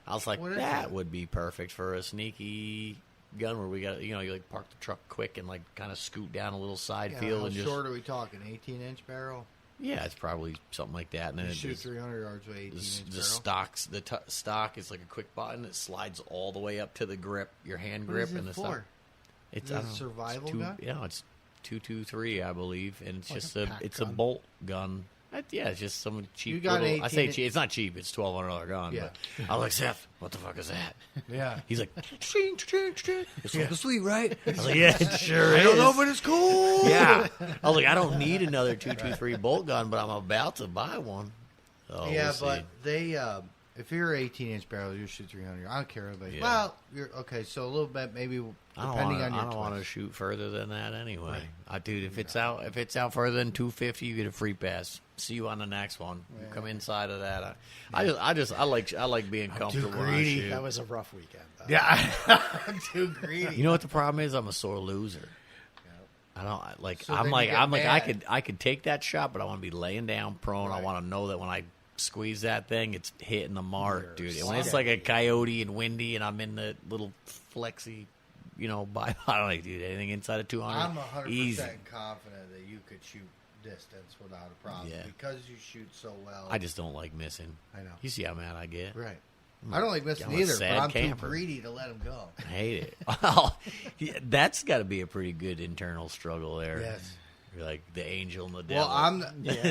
I was like, that would be perfect for a sneaky gun where we got, you like park the truck quick and like kind of scoot down a little side field.
How
and
short are we talking? 18-inch barrel?
Yeah, it's probably something like that. And then
you shoot 300 yards with 18-inch
barrel? The stock is like a quick button. It slides all the way up to the grip, your hand grip.
What is it
and
for?
It's
a survival gun?
Yeah, it's 223, I believe, and it's
like
just
a
a bolt gun. It's just some cheap.
You got
little, I say cheap. It's not cheap. It's $1,200 gun.
Yeah.
But I was like, Seth, what the fuck is that?
Yeah.
He's like, it's fucking sweet, right? I was like, yeah, it sure is.
I don't know, but it's cool.
Yeah. I was like, I don't need another 223 bolt gun, but I'm about to buy one. So
Yeah,
we'll
but
see.
they, if you're 18-inch barrel, you shoot 300. I don't care. But,
Yeah.
Well, you're okay. So a little bit, maybe depending on your.
I don't want to
twist.
shoot further than that anyway.
Right.
Dude, if it's out further than 250, you get a free pass. See you on the next one. You come inside of that. I like being comfortable when I
greedy.
shoot.
That was a rough weekend, though.
Yeah, I'm too greedy.
You know what the problem is? I'm a sore loser. I don't like.
So
I'm
then
like.
you get
I'm like.
mad.
I could take that shot, but I want to be laying down prone. I
Right.
want to know that when I squeeze that thing, it's hitting the mark,
You're
dude. And when it's like a
steady.
coyote and windy, and I'm in the little flexi, I don't like dude anything inside of 200.
I'm 100%
easy.
confident that you could shoot distance without a problem
Yeah.
because you shoot so well.
I just don't like missing.
I know.
You see how mad I get?
Right. I don't like missing
I'm a
either, but
sad
I'm
camper.
too greedy to let him go.
I hate it. Well, yeah, that's got to be a pretty good internal struggle there.
Yes.
You're like the angel and the devil.
Well, I'm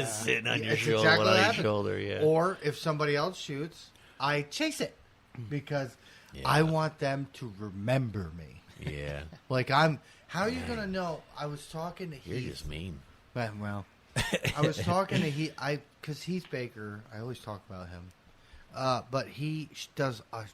sitting on your
It's
shoulder,
exactly
one
what
on your
happened.
shoulder. Yeah.
Or if somebody else shoots, I chase it because
Yeah.
I want them to remember me.
Yeah.
Like how are you going to know? I was talking to
You're
Heath.
just mean.
Well, I was talking to Heath. Because Heath Baker, I always talk about him. But he does a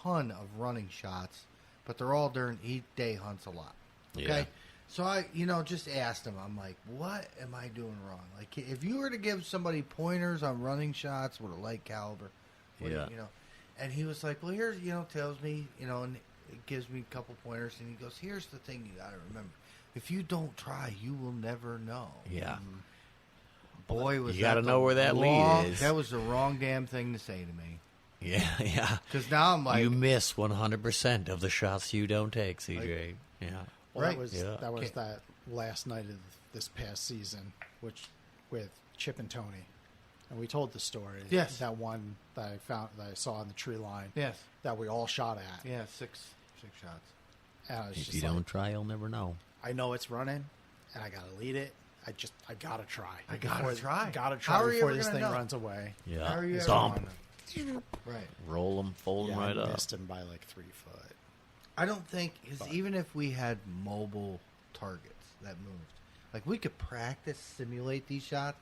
ton of running shots, but they're all he day hunts a lot. Okay?
Yeah.
So I, just asked him, I'm like, what am I doing wrong? Like, if you were to give somebody pointers on running shots with a light caliber,
Yeah.
and he was like, well, here's, tells me, and it gives me a couple pointers, and he goes, here's the thing you got to remember. If you don't try, you will never know.
Yeah.
Boy, was
You gotta
that
know
the
where that lead
wrong-
is.
That was the wrong damn thing to say to me.
Yeah. Yeah.
Because now I'm like,
you miss 100% of the shots you don't take, CJ. Yeah.
Well,
Right.
that was
Yeah.
that last night of this past season, with Chip and Tony, and we told the story.
Yes.
That one that I saw on the tree line.
yes,
That we all shot at.
yeah, six shots.
And I was
If
just
you
like,
don't try, you'll never know.
I know it's running, and I gotta lead it. I gotta try.
I gotta try.
Gotta
How
try
are you
before
ever
this
gonna
thing
know?
runs away.
Yeah.
How are you ever
Dump.
gonna- Right.
Roll them, fold them
Yeah,
right
I
up.
missed him by like 3 foot.
I don't think, even if we had mobile targets that moved, like we could practice, simulate these shots,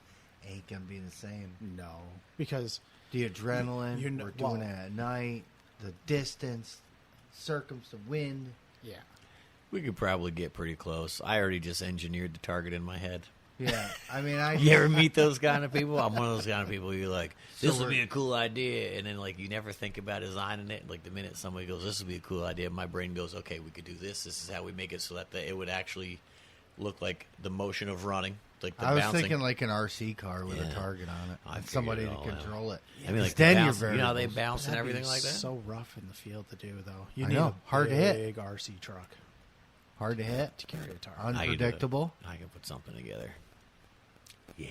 ain't gonna be the same.
No, because
The adrenaline,
You know-
we're doing
well-
it at night, the distance, the wind.
yeah,
We could probably get pretty close. I already just engineered the target in my head.
Yeah, I mean,
You ever meet those kind of people? I'm one of those kind of people. You're like,
So
this would
we're-
be a cool idea, and then like you never think about designing it. Like the minute somebody goes, this would be a cool idea, my brain goes, okay, we could do this. This is how we make it so that it would actually look like the motion of running. like the
I was
bouncing.
thinking like an RC car with a target on it.
I
And
figured
somebody
it
to
all out.
control it.
I mean, like
Because then
the
you're
bounce,
very
you know how they bounce and
That'd be
everything like that.
So rough in the field to do, though. You
I
need
know.
a
Hard to hit.
big RC truck
hard to hit,
to carry a target.
I can do it.
unpredictable.
I can put something together. Yeah.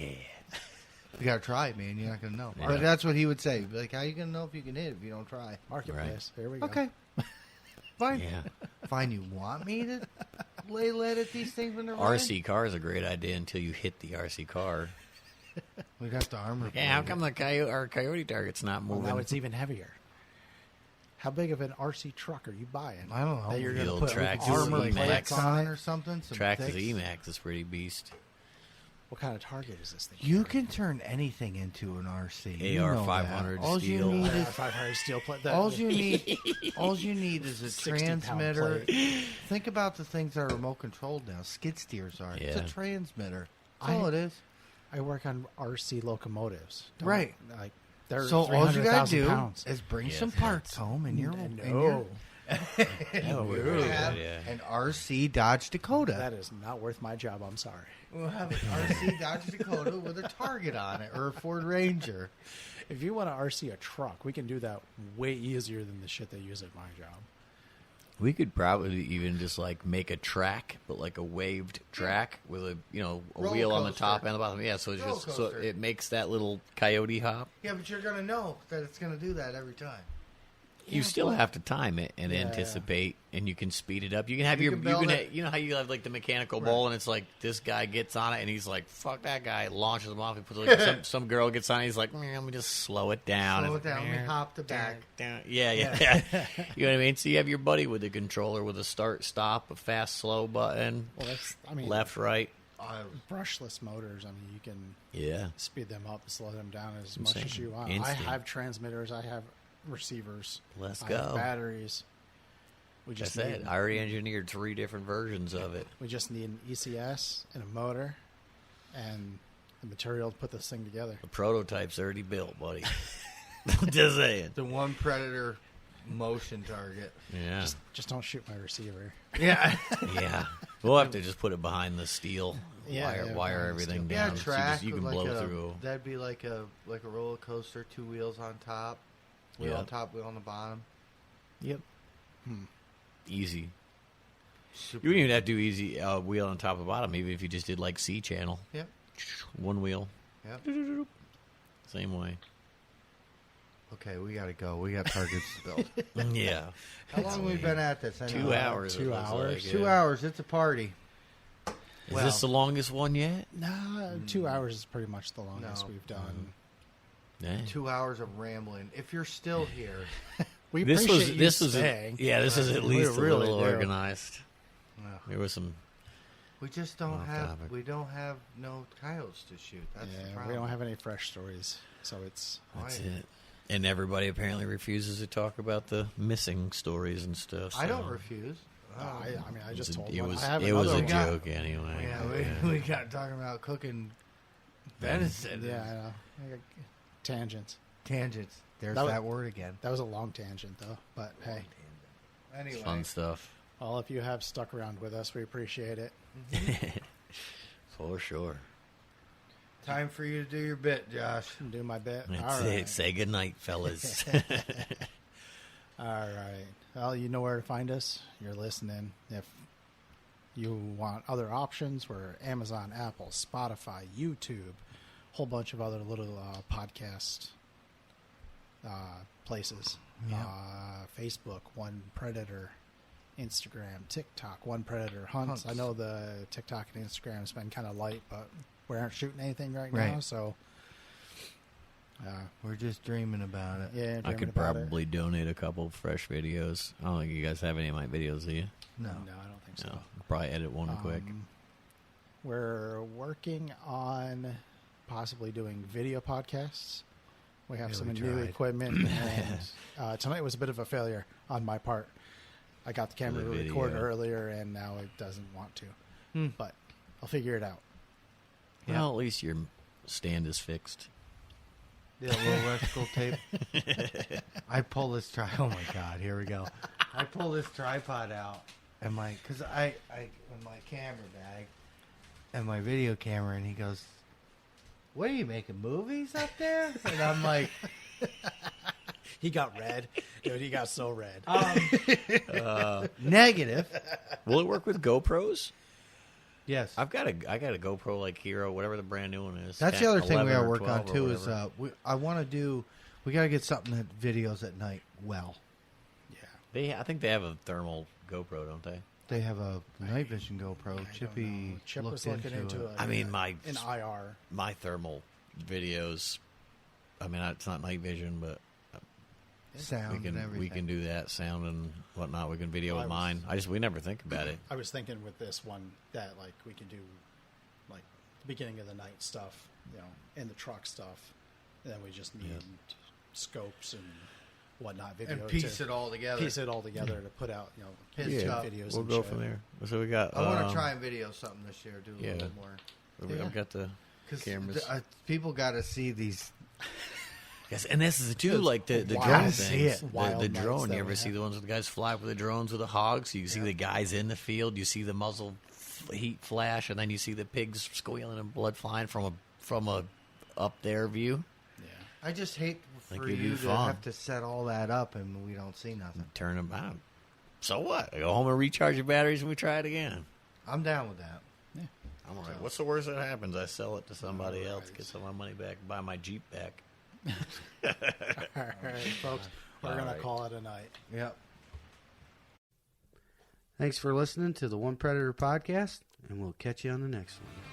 You gotta try, man. You're not gonna know.
Yeah.
But that's what he would say. Be like, how you gonna know if you can hit if you don't try?
Marketplace. Here we go.
Okay, fine.
Yeah.
Fine. You want me to lay lead at these things when they're
RC car is a great idea until you hit the RC car.
We'd have to armor.
Yeah, how come the coyote target's not
Well,
moving?
now it's even heavier. How big of an RC truck are you buying?
I don't know.
That you're
The
going to
old
put
tracks
armor
with
plates
Emax.
on it?
or something. Some
Track
thicks.
is Emax is pretty beast.
What kind of target is this thing?
You can turn anything into an RC. You
AR
know
500
that. All
steel.
you need is
500 steel plate.
all you need. All you need is a
60-pound
transmitter.
plate.
Think about the things that are remote controlled now. Skid steers are. It's a
Yeah.
transmitter. That's all it is.
I work on RC locomotives.
Right.
Like they're
So all you gotta
300,000
do
pounds.
is bring
Yeah,
some parts home, and you're
No,
No, we really
have
would, yeah.
an RC Dodge Dakota.
that is not worth my job. I'm sorry.
We'll have an RC Dodge Dakota with a Target on it, or a Ford Ranger.
If you want to RC a truck, we can do that way easier than the shit they use at my job.
We could probably even just like make a track, but like a waved track with a a
Roller
wheel on the
coaster.
top and the bottom. Yeah, so it's
Roller
just so
coaster.
it makes that little coyote hop.
Yeah, but you're gonna know that it's gonna do that every time.
You still have to time it and
Yeah,
anticipate, and you can speed it up. You can have
You
your
can build it.
you know how you have like the mechanical bull, and it's like this guy gets on it, and he's like, "Fuck that guy!" Launches him off. He puts like some girl gets on it. He's like, "Let me just slow it down."
Slow
And
it down. Let me hop the back.
Yeah. You know what I mean? So you have your buddy with the controller with a start, stop, a fast, slow button,
Well, that's
left, right.
brushless motors. I mean, you can
Yeah.
speed them up, slow them down as
I'm
much as
saying,
you want.
instant.
I have transmitters. I have receivers.
Let's
I have
go.
batteries. We
I
just
said
need,
I already engineered 3 different versions of it.
we just need an ECS and a motor and the material to put this thing together.
The prototype's already built, buddy. Just saying.
The one Predator motion target.
Yeah.
Just don't shoot my receiver.
Yeah.
Yeah. We'll have to just put it behind the steel.
Yeah,
wire
yeah,
wire
behind the
everything
steel.
Yeah,
down. So
track.
you can
with
blow
like
through.
That'd be like a roller coaster, 2 wheels on top, wheel
Yeah.
on top, wheel on the bottom.
Yep. Easy.
Super.
You wouldn't even have to do easy wheel on top and bottom, even if you just did like C channel.
Yep.
One wheel.
Yep.
Same way.
Okay, we gotta go. We got targets to build.
Yeah.
How long have we been at this? I
2
know.
hours.
2
it looks
hours.
like,
2
yeah.
hours. It's a party.
Is this the longest one yet?
Nah, 2 hours is pretty much the longest
No.
we've done.
Yeah.
2 hours of rambling. If you're still here,
We
This
appreciate
was
you
this was
staying.
this is at
We
least
really
a little
do.
organized. There was some.
we just don't
Off
have.
topic.
We don't have no coyotes to shoot. That's the
Yeah,
problem.
we don't have any fresh stories, so it's
That's
Right.
it. And everybody apparently refuses to talk about the missing stories and stuff.
I don't
so
refuse.
I mean, I just
it
told
it
one.
was
I have
it was
another
a
one.
joke anyway.
Yeah, we got talking about cooking venison.
Yeah, I know. I got tangents.
Tangents. There's
That
that,
was-
word again.
That was a long tangent, though. But hey,
Anyway,
Fun stuff.
all of you have stuck around with us. We appreciate it.
For sure.
time for you to do your bit, Josh.
I'm doing my bit.
That's
All
it.
right.
Say goodnight, fellas.
All right. Well, you know where to find us. You're listening. If you want other options, we're Amazon, Apple, Spotify, YouTube, whole bunch of other little podcast places. Facebook, One Predator, Instagram, TikTok, One Predator Hunts.
Hunts.
I know the TikTok and Instagram has been kind of light, but we aren't shooting anything right,
Right.
now, so
We're just dreaming about it.
yeah.
I
dreaming
could
about it.
probably donate a couple fresh videos. I don't think you guys have any of my videos, do you?
No.
No, I don't think so.
No. Probably edit one quick.
We're working on possibly doing video podcasts. We have
Yeah,
some
we
new
tried.
equipment, and tonight was a bit of a failure on my part. I got the camera
The
to
video.
record earlier, and now it doesn't want to. But I'll figure it out.
Well, at least your stand is fixed.
Yeah, a little electrical tape. I pull this Oh my God! Here we go. I pull this tripod out, and because I in my camera bag, and my video camera, and he goes, "What are you making movies up there?" And I'm like,
He got red. Dude, he got so red.
"Negative."
Will it work with GoPros?
Yes.
I got a GoPro like Hero, whatever the brand new one is.
That's
10,
the other thing we
11
got to
or
work on
12 or
too. Is
whatever.
I want to do. We got to get something that videos at night well.
Yeah.
I think they have a thermal GoPro, don't they?
They have a night vision GoPro. Chippy
Chip was
looked
looking into
it.
it.
I mean,
in IR.
my thermal videos. I mean, it's not night vision, but
Sound and everything.
we can do that sound and whatnot. We can video with mine. We never think about it.
I was thinking with this one that like we could do like the beginning of the night stuff, you know, and the truck stuff. And then we just need scopes and whatnot, video
and piece
to
it all together.
piece it all together to put out, you know,
His
YouTube
stuff.
videos.
We'll
and
go
shit.
from there. So we got.
I want to try and video something this year. Do a little bit more.
I've got the cameras.
People got to see these.
Yes, and this is too like the
wild.
drone
I see
things.
it.
Wild
The
nights
drone.
that
You
we
ever see
have.
the ones with the guys fly with the drones with the hogs? You see the guys in the field. You see the muzzle heat flash, and then you see the pigs squealing and blood flying from a up there view.
Yeah.
I just hate
Think
for
it'd be
you to
fun.
have to set all that up and we don't see nothing.
Turn them out. So what? I go home and recharge your batteries, and we try it again.
I'm down with that.
I'm all right. What's the worst that happens? I sell it to somebody else, get some of my money back, buy my Jeep back.
All right, folks, we're going to call it a night.
Yep.
Thanks for listening to the One Predator podcast, and we'll catch you on the next one.